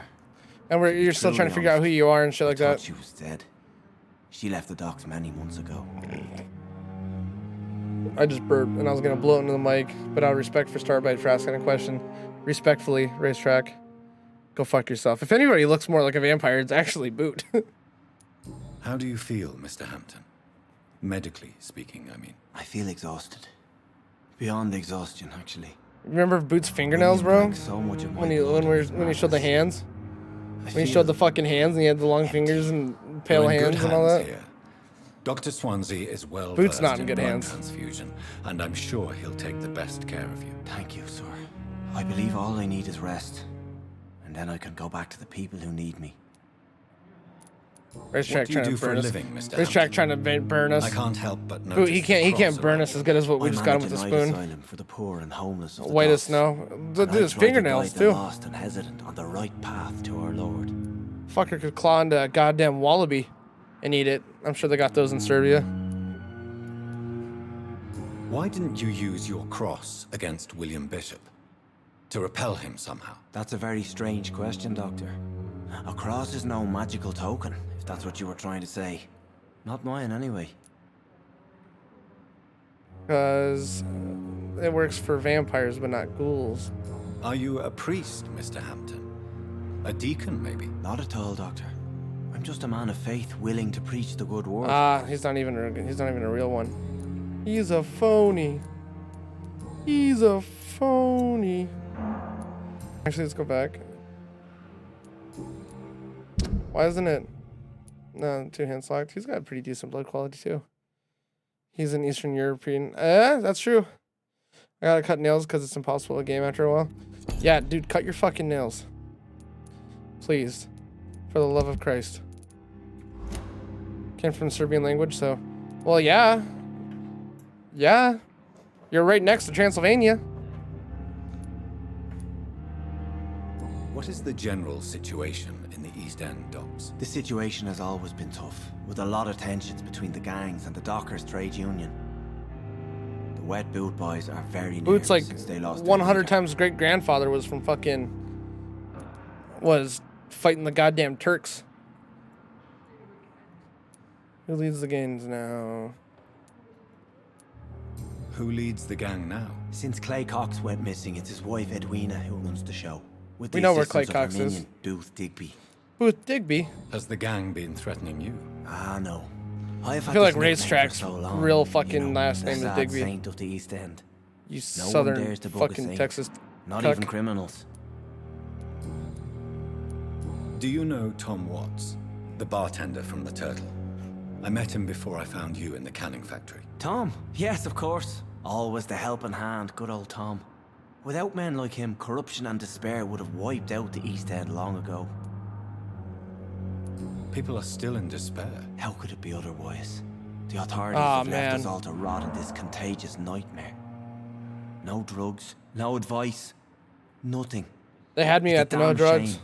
and you're still trying to figure out who you are and shit like that. She was dead. She left the docks many months ago. I just burped and I was gonna blow it into the mic, but out of respect for Starbite for asking a question, respectfully, Racetrack, go fuck yourself. If anybody looks more like a vampire, it's actually Boot. How do you feel, Mr. Hampton? Medically speaking, I mean. I feel exhausted. Beyond exhaustion, actually. Remember Boot's fingernails, bro? So much of my When he showed the hands, when he showed the fucking hands and he had the long fingers and pale You're in good hands and all that. here. Dr. Swansea is well Boot's versed not in in good blood hands. transfusion, and I'm sure he'll take the best care of you. Thank you, sir. I believe all I need is rest. And then I can go back to the people who need me. Racetrack What do you trying do to for burn a us. living, Mr. Racetrack trying to burn us. I can't help but Boot, notice he the can't cross burn around us as good as what we I just got him manage with the a night spoon. asylum for the poor and homeless of the White as docks. snow. And Dude, I his try to fingernails guide the too. lost and hesitant on the right path to our Lord. Fucker could claw into a goddamn wallaby and eat it. I'm sure they got those in Serbia. Why didn't you use your cross against William Bishop? To repel him somehow? That's a very strange question, Doctor. A cross is no magical token, if that's what you were trying to say. Not mine, anyway. Because it works for vampires, but not ghouls. Are you a priest, Mr. Hampton? A deacon, maybe? Not at all, Doctor. I'm just a man of faith, willing to preach the good word. Ah, he's not even a real one. He's a phony. He's a phony. Actually, let's go back. Why isn't it? No, 2 hands locked. He's got pretty decent blood quality too. He's an Eastern European. That's true. I gotta cut nails because it's impossible to game after a while. Yeah, dude, cut your fucking nails. Please. For the love of Christ. Came from Serbian language, so... Well, yeah. Yeah. You're right next to Transylvania. What is the general situation in the East End docks? The situation has always been tough, with a lot of tensions between the gangs and the dockers' trade union. The wet boot boys are very Boots like since they lost 100 times great grandfather was from fucking... was fighting the goddamn Turks. Who leads the gangs now? Who leads the gang now? Since Clay Cox went missing, it's his wife Edwina who runs the show. With We the know where Clay assistance of her Cox is. minion, Booth Digby. Booth Digby? Has the gang been threatening you? Ah, no. I feel like this nickname for Racetrack's so long, real fucking last the name is sad Digby. saint of the East End. You No southern one dares to bug a fucking saint. Texas Not cuck. even criminals. Do you know Tom Watts, the bartender from the Turtle? I met him before I found you in the canning factory. Tom? Yes, of course. Always the helping hand, good old Tom. Without men like him, corruption and despair would have wiped out the East End long ago. People are still in despair. How could it be otherwise? The authorities Aw, have left man. us all to rot in this contagious nightmare. No drugs, no advice, nothing. They had me It's a at the no damn drugs. shame.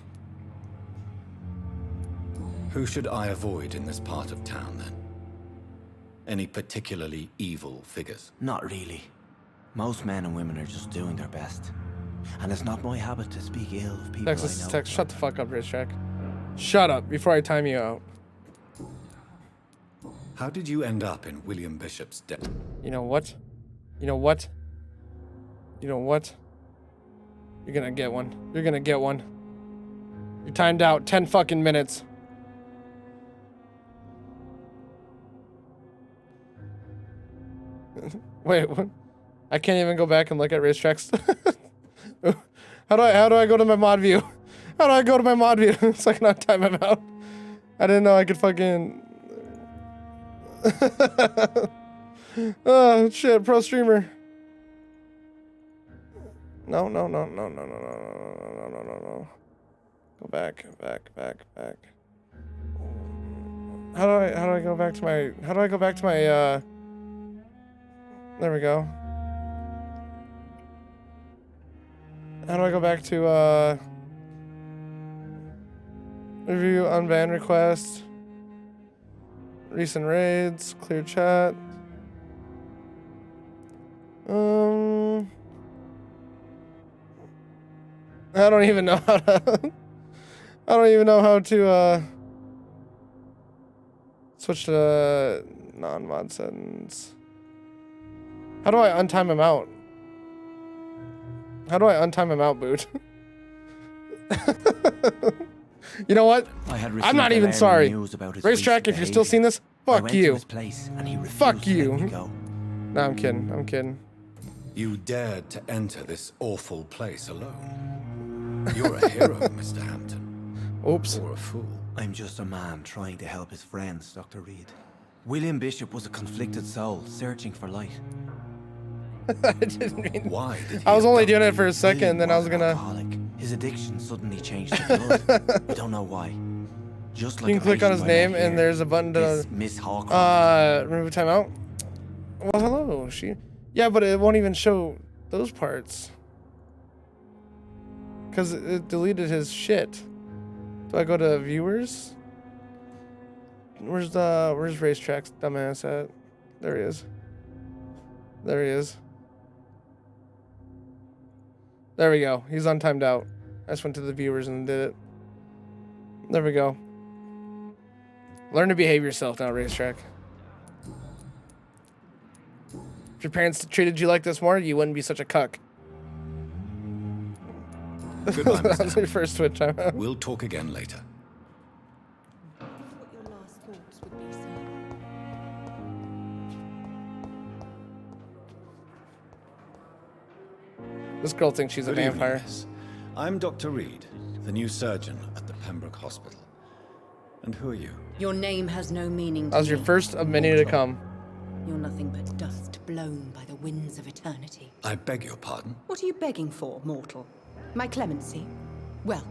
Who should I avoid in this part of town, then? Any particularly evil figures? Not really. Most men and women are just doing their best. And it's not my habit to speak ill of people Texas I is know. Texas. Shut the fuck up, Racetrack. Shut up before I time you out. How did you end up in William Bishop's debt? You know what? You know what? You know what? You're gonna get one. You're gonna get one. You're timed out. 10 fucking minutes. Wait, what? I can't even go back and look at Racetracks. How do I go to my mod view? How do I go to my mod view so I can not time him out? I didn't know I could fucking... Oh shit, pro streamer. No. Go back. How do I go back to my there we go. How do I go back to review unbanned request? Recent raids, clear chat. I don't even know how to I don't even know how to switch to non-mod settings. How do I untime him out? How do I untime him out, Boot? You know what? I'm not even sorry. Racetrack, if you're still seeing this, fuck you. Fuck you. No, I'm kidding. You dared to enter this awful place alone. You're a hero, Mr. Hampton. Oops. Or a fool. I'm just a man trying to help his friends, Dr. Reed. William Bishop was a conflicted soul, searching for light. I didn't mean... Why did he I was only doing it for a second, and then I was gonna... Alcoholic. His addiction suddenly changed to blood. We don't know why. Just like You can click on his name, and there's a button to... Miss Hawcroft. Remove timeout. Well, hello, Yeah, but it won't even show those parts. Because it deleted his shit. Do I go to viewers? Where's Racetrack's dumbass at? There he is. There we go. He's untimed out. I just went to the viewers and did it. There we go. Learn to behave yourself now, Racetrack. If your parents treated you like this more, you wouldn't be such a cuck. Goodbye, Miss That's my first Twitch time. We'll talk again later. What your last thoughts would be, sir. This girl thinks she's a Good evening, vampire. miss. I'm Dr. Reed, the new surgeon at the Pembroke Hospital. And who are you? Your name has no meaning to That was your me. first of many to come. You're nothing but dust blown by the winds of eternity. I beg your pardon? What are you begging for, mortal? My clemency? Well,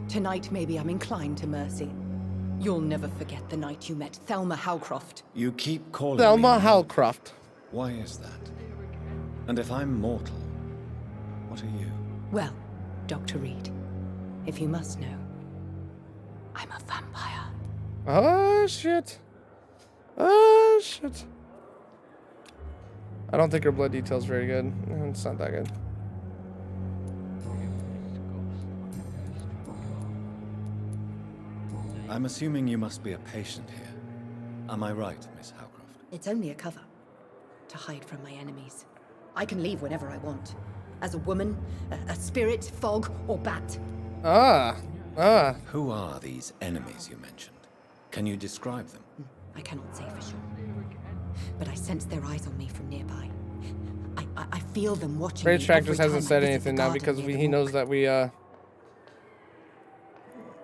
tonight maybe I'm inclined to mercy. You'll never forget the night you met Thelma Howcroft. You keep calling Thelma me Howcroft. Why is that? And if I'm mortal, what are you? Well, Dr. Reed, if you must know, I'm a vampire. Oh, shit. Oh, shit. I don't think her blood detail's very good. It's not that good. I'm assuming you must be a patient here. Am I right, Miss Howcroft? It's only a cover to hide from my enemies. I can leave whenever I want. As a woman, a spirit, fog, or bat. Who are these enemies you mentioned? Can you describe them? I cannot say for sure. But I sense their eyes on me from nearby. I feel them watching Rage me Tractors every hasn't time said I visit anything the now garden because near he the knows walk. that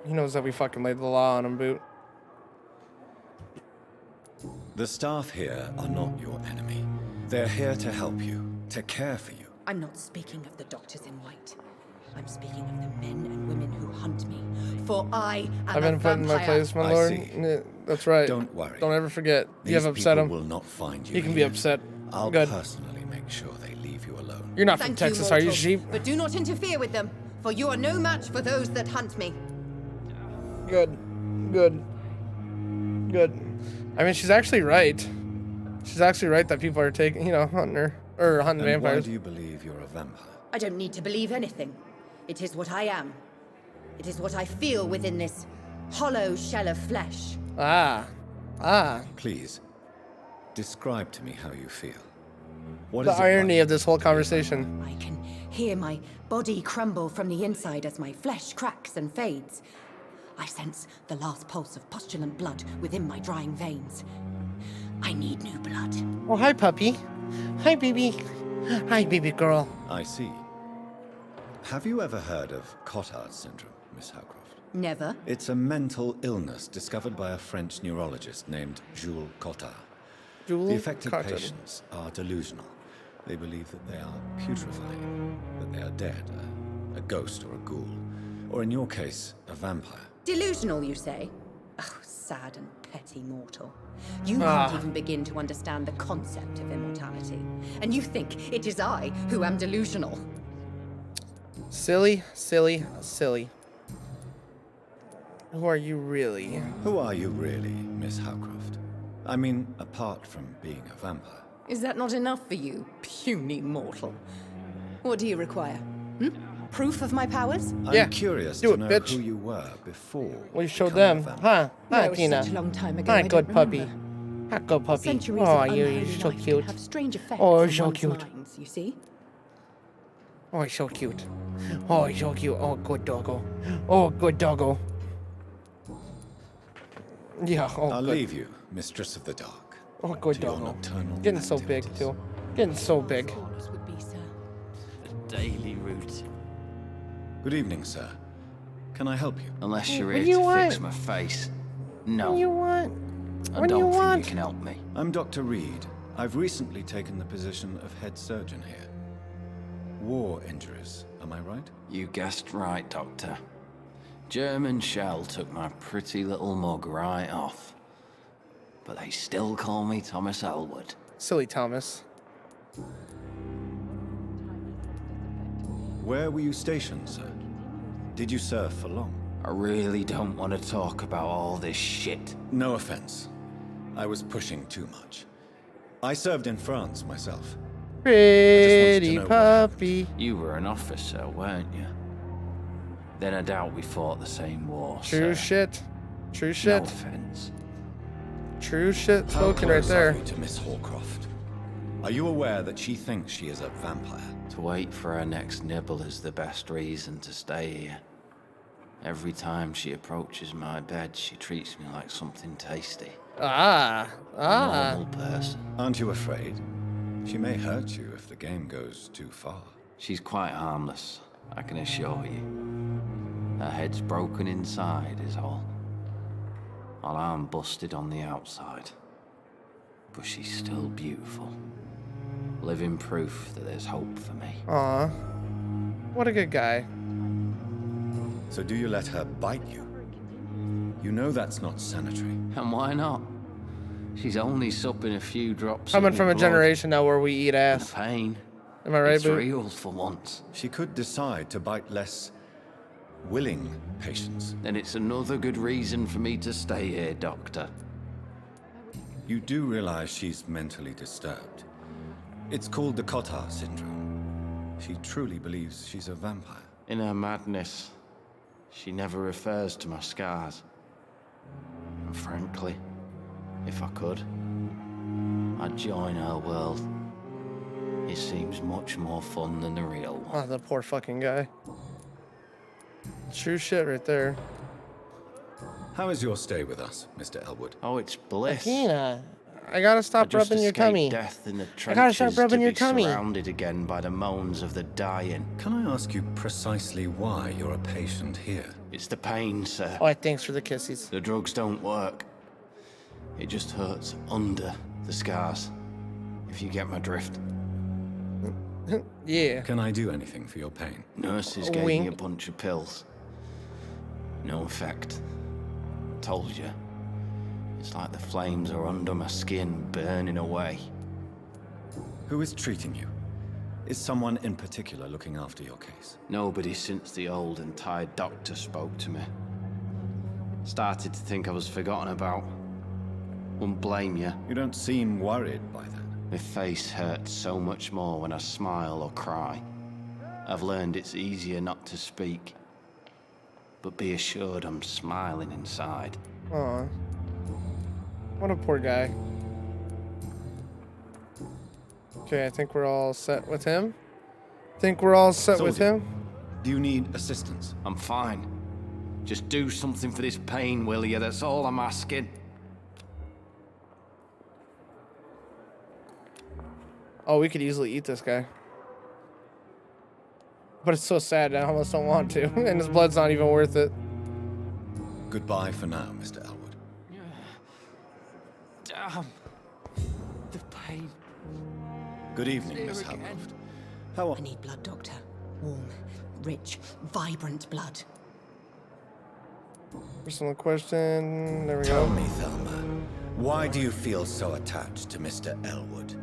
he knows that we fucking laid the law on him, Boot. The staff here are not your enemy. They're here to help you, to care for you. I'm not speaking of the doctors in white. I'm speaking of the men and women who hunt me. For I am I've been a put in my vampire. place, my I lord. see. Yeah, that's right. Don't worry. Don't ever forget. These You have upset people him. will not find you He can be here. upset. I'll Good. personally make sure they leave you alone. You're not from Thank Texas, are you, mortal, sheep? But do not interfere with them, for you are no match for those that hunt me. Good. Good. Good. I mean, she's actually right. She's actually right that people are taking, hunting her. Or hunting And why vampires. do you believe you're a vampire? I don't need to believe anything. It is what I am. It is what I feel within this hollow shell of flesh. Please, describe to me how you feel. What The is it irony like? of this whole conversation. I can hear my body crumble from the inside as my flesh cracks and fades. I sense the last pulse of postulant blood within my drying veins. I need new blood. Oh, hi, puppy. Hi, baby. Hi, baby girl. I see. Have you ever heard of Cotard syndrome, Miss Howcroft? Never. It's a mental illness discovered by a French neurologist named Jules Cotard. The affected patients are delusional. They believe that they are putrefying, that they are dead, a ghost or a ghoul, or in your case, a vampire. Delusional, you say? Oh, sad and petty mortal. You can't even begin to understand the concept of immortality. And you think it is I who am delusional. Silly, silly, silly. Who are you really? Who are you really, Miss Howcroft? I mean, apart from being a vampire. Is that not enough for you, puny mortal? What do you require? Proof of my powers? I'm curious do to it, know bitch. who you were before. Well, you showed becoming them. a vampire. Huh, No, it's Tina. such a long time ago, Hi, I good don't puppy. remember. Hi, good puppy. Centuries Oh, of you're unholy so life cute. can have strange effects Oh, on so one's cute. minds, you see? Oh, he's so cute. Oh, he's so cute. Oh, good doggo. Oh, good doggo. Yeah, oh, I'll good. leave you, Mistress of the Dark. Oh, good to your doggo. nocturnal Getting so big, too. Getting so big. The daily route. Good evening, sir. Can I help you? Unless you're What here do you to want? fix my face. No. What do you want? I What do you don't think want? you can help me. I'm Dr. Reed. I've recently taken the position of head surgeon here. War injuries, am I right? You guessed right, Doctor. German shell took my pretty little mug right off. But they still call me Thomas Elwood. Silly Thomas. Where were you stationed, sir? Did you serve for long? I really don't want to talk about all this shit. No offense. I was pushing too much. I served in France myself. Pretty know what puppy. You were an officer, weren't you? Then I doubt we fought the same war, True sir. shit. True No shit. offense. True shit How spoken right close are there. you to Miss Hallcroft? Are you aware that she thinks she is a vampire? To wait for her next nibble is the best reason to stay here. Every time she approaches my bed, she treats me like something tasty. A normal person. Aren't you afraid? She may hurt you if the game goes too far. She's quite harmless, I can assure you. Her head's broken inside is all. While I'm busted on the outside. But she's still beautiful. Living proof that there's hope for me. Aw. What a good guy. So do you let her bite you? You know that's not sanitary. And why not? She's only supping a few drops. Coming from a blood. generation now where we eat ass. The pain. Am I right, It's Boo? real for once. She could decide to bite less willing patients. Then it's another good reason for me to stay here, Doctor. You do realize she's mentally disturbed. It's called the Cotard syndrome. She truly believes she's a vampire. In her madness, she never refers to my scars. And frankly, if I could, I'd join her world. It seems much more fun than the real one. Oh, the poor fucking guy. True shit right there. How is your stay with us, Mr. Elwood? Oh, it's bliss. Akina, I gotta stop rubbing your tummy. Death in the I gotta stop trenches rubbing to your be tummy. surrounded again by the moans of the dying. Can I ask you precisely why you're a patient here? It's the pain, sir. Oh, thanks for the kisses. The drugs don't work. It just hurts under the scars. If you get my drift. Yeah. Can I do anything for your pain? Nurses gave me a bunch of pills. No effect. Told you. It's like the flames are under my skin, burning away. Who is treating you? Is someone in particular looking after your case? Nobody since the old and tired doctor spoke to me. Started to think I was forgotten about. Wouldn't blame you. You don't seem worried by that. My face hurts so much more when I smile or cry. I've learned it's easier not to speak. But be assured I'm smiling inside. Aw. What a poor guy. Okay, I think we're all set with him. Think we're all set with him? Do you need assistance? I'm fine. Just do something for this pain, will you? That's all I'm asking. Oh, we could easily eat this guy. But it's so sad, I almost don't want to. And his blood's not even worth it. Goodbye for now, Mr. Elwood. Damn. The pain. Good evening, Miss Hamloft. How I need blood, Doctor. Warm, rich, vibrant blood. Personal question. There we Tell go. me, Thelma, why do you feel so attached to Mr. Elwood?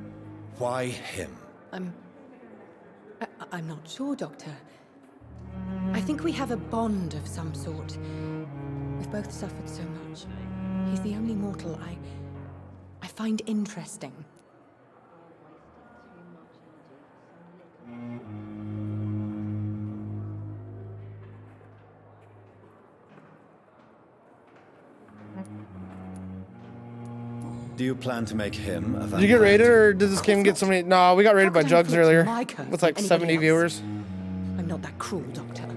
Why him? I'm not sure, Doctor. I think we have a bond of some sort. We've both suffered so much. He's the only mortal I find interesting. Do you plan to make him a vampire? Did you get rated, or did this game get so many? No, we got rated by Jugs earlier. With like 70 viewers. I'm not that cruel, Doctor.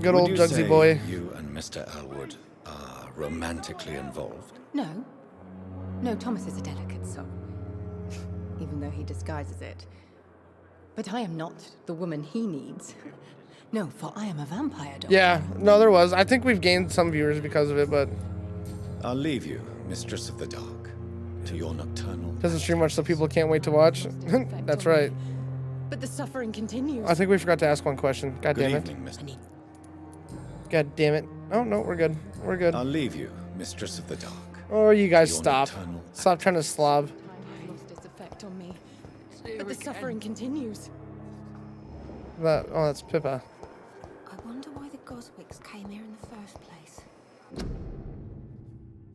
Good old Jugsy boy. You and Mr. Elwood are romantically involved? No. No, Thomas is a delicate soul. Even though he disguises it. But I am not the woman he needs. No, for I am a vampire, Doctor. Yeah, no, there was. I think we've gained some viewers because of it, but I'll leave you, Mistress of the Dark, to your nocturnal... doesn't stream much so people can't wait to watch. That's right. But the suffering continues. I think we forgot to ask one question. God damn it. evening, Miss. God damn it. Oh, no, we're good. We're good. I'll leave you, Mistress of the Dark. Oh, you guys Your stop. nocturnal Stop trying to slob. Lost its effect on me. But the suffering continues. Oh, that's Pippa. I wonder why the Goswicks came here in the first place.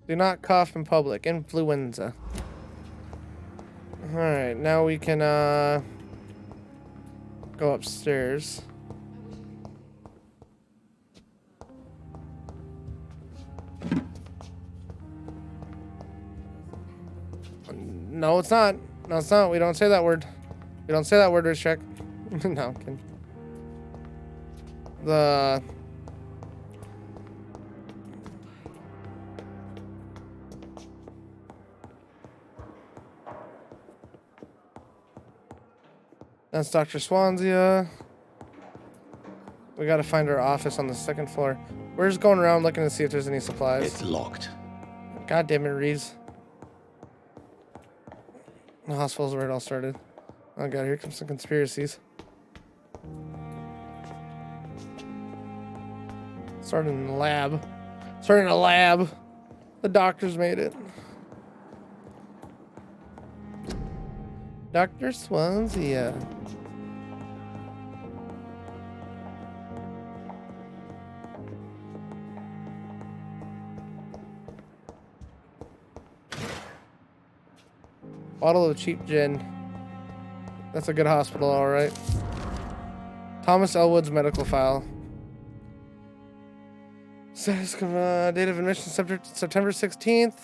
Do not cough in public. Influenza. Alright, now we can go upstairs. No, it's not. No, it's not. We don't say that word. We don't say that word, Rich Check. No, I'm kidding. That's Dr. Swansea. We gotta find our office on the second floor. We're just going around looking to see if there's any supplies. It's locked. God damn it, Reeves. The hospital's where it all started. Oh god, here comes some conspiracies. Started in the lab. Started in a lab. The doctors made it. Dr. Swansea. Bottle of cheap gin. That's a good hospital, alright. Thomas Elwood's medical file. Says date of admission September 16th.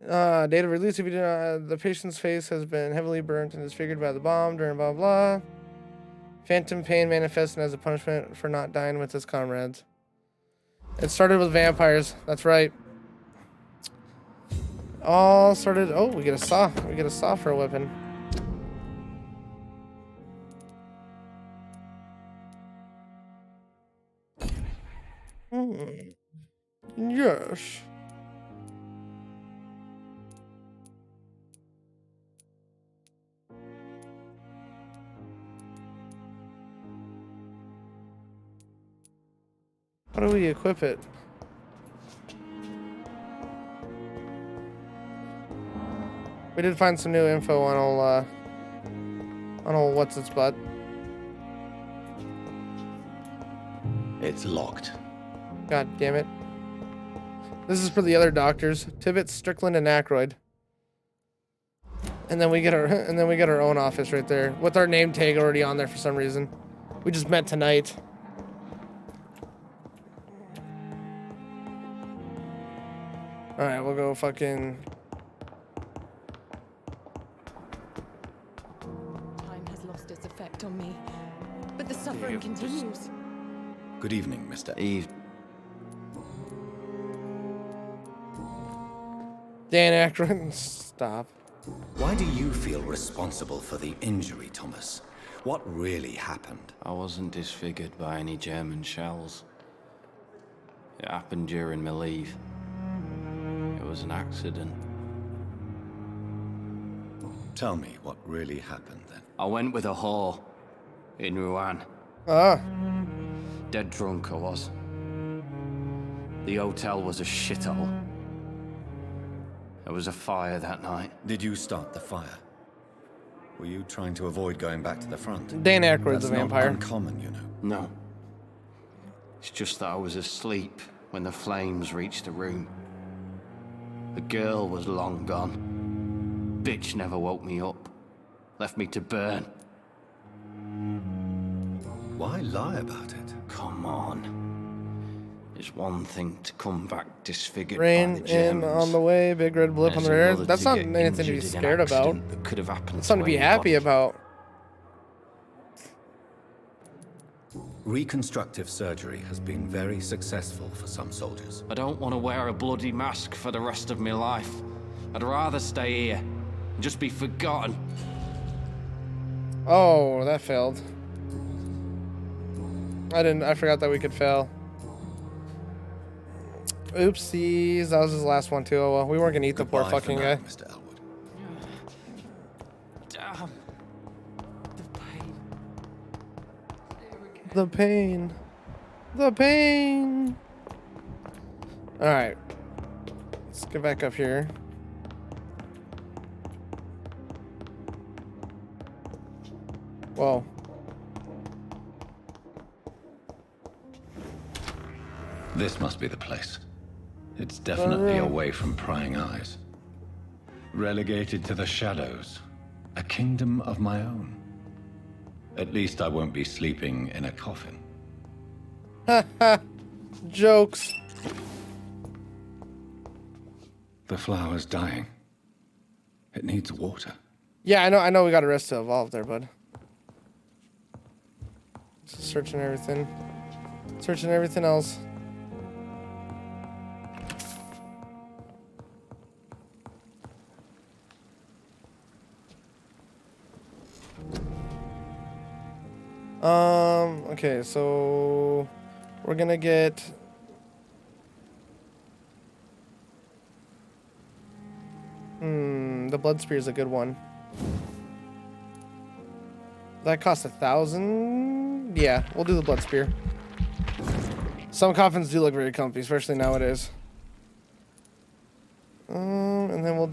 Date of release if you do not, the patient's face has been heavily burnt and disfigured by the bomb during blah blah. Phantom pain manifesting as a punishment for not dying with his comrades. It started with vampires. That's right. All started. Oh, we get a saw. We get a saw for a weapon. Yes. How do we equip it? We did find some new info on old what's its butt. It's locked. God damn it. This is for the other doctors, Tibbet, Strickland, and Aykroyd. And then we get our own office right there with our name tag already on there for some reason. We just met tonight. All right, we'll go fucking. Time has lost its effect on me, but the suffering continues. Good evening, Mr. Dan Aykroyd, stop. Why do you feel responsible for the injury, Thomas? What really happened? I wasn't disfigured by any German shells. It happened during my leave. It was an accident. Tell me what really happened then. I went with a whore in Rouen. Ah. Dead drunk I was. The hotel was a shithole. There was a fire that night. Did you start the fire? Were you trying to avoid going back to the front? Dan Aykroyd's a vampire. That's not uncommon, you know. No. It's just that I was asleep when the flames reached the room. The girl was long gone. Bitch never woke me up. Left me to burn. Why lie about it? Come on. It's one thing to come back disfigured Rain by the Germans. in on the way, big red blip on the rear. That's not anything to be scared about. That could have happened. It's something to be happy about. Reconstructive surgery has been very successful for some soldiers. I don't want to wear a bloody mask for the rest of my life. I'd rather stay here and just be forgotten. Oh, that failed. I forgot that we could fail. Oopsies, that was his last one too. Oh well, we weren't gonna eat the poor fucking guy. Mr. Elwood. Damn. The pain. The pain. Alright. Let's get back up here. Whoa. This must be the place. It's definitely away from prying eyes. Relegated to the shadows. A kingdom of my own. At least I won't be sleeping in a coffin. Ha ha. Jokes. The flower's dying. It needs water. Yeah, I know we got a rest to evolve there, bud. Just searching everything. Searching everything else. Okay, so we're gonna get the blood spear is a good one. That costs 1,000. Yeah, we'll do the blood spear. Some coffins do look very comfy, especially nowadays. And then we'll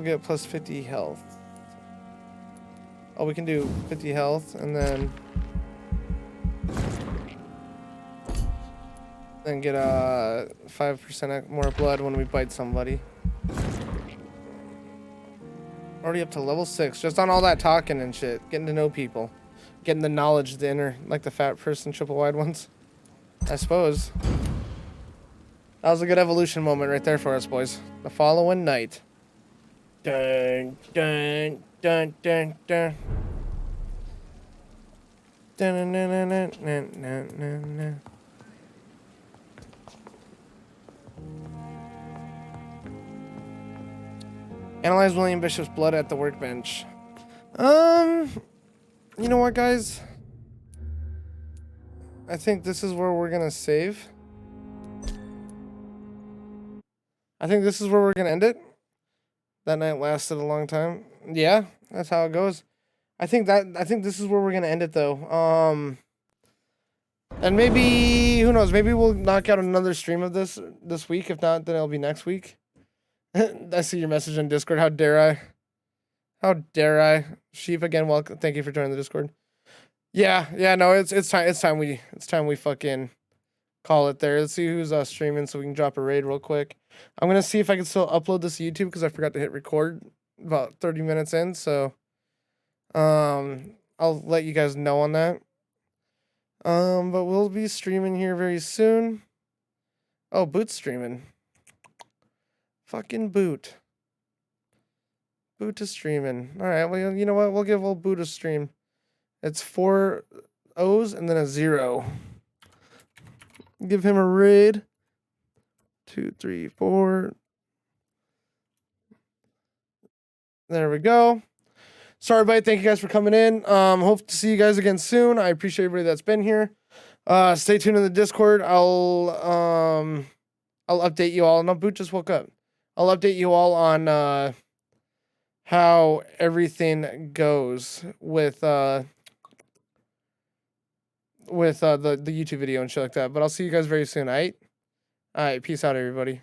get plus 50 health. Oh, we can do 50 health and then get 5% more blood when we bite somebody. Already up to level 6, just on all that talking and shit, getting to know people, getting the knowledge, the inner, like the fat person triple wide ones, I suppose. That was a good evolution moment right there for us, boys. The following night. Dun dun dun dun dun. Dun dun dun dun dun dun dun dun. Analyze William Bishop's blood at the workbench. You know what, guys? I think this is where we're gonna save. I think this is where we're gonna end it. That night lasted a long time. Yeah, that's how it goes. I think this is where we're gonna end it though. And maybe, who knows? Maybe we'll knock out another stream of this week. If not, then it'll be next week. I see your message on Discord. How dare I? How dare I? Sheep again. Welcome. Thank you for joining the Discord. Yeah. No. It's time we fucking call it there. Let's see who's streaming so we can drop a raid real quick. I'm gonna see if I can still upload this to YouTube because I forgot to hit record about 30 minutes in. So, I'll let you guys know on that. But we'll be streaming here very soon. Oh, Boot's streaming. Fucking Boot. Boot is streaming. All right, well, you know what? We'll give old Boot a stream. It's 4 O's and then a 0. Give him a raid. 2, 3, 4. There we go. Sorry, everybody. Thank you guys for coming in. Hope to see you guys again soon. I appreciate everybody that's been here. Stay tuned in the Discord. I'll update you all. No, Boot just woke up. I'll update you all on how everything goes with the YouTube video and shit like that. But I'll see you guys very soon. All right, peace out, everybody.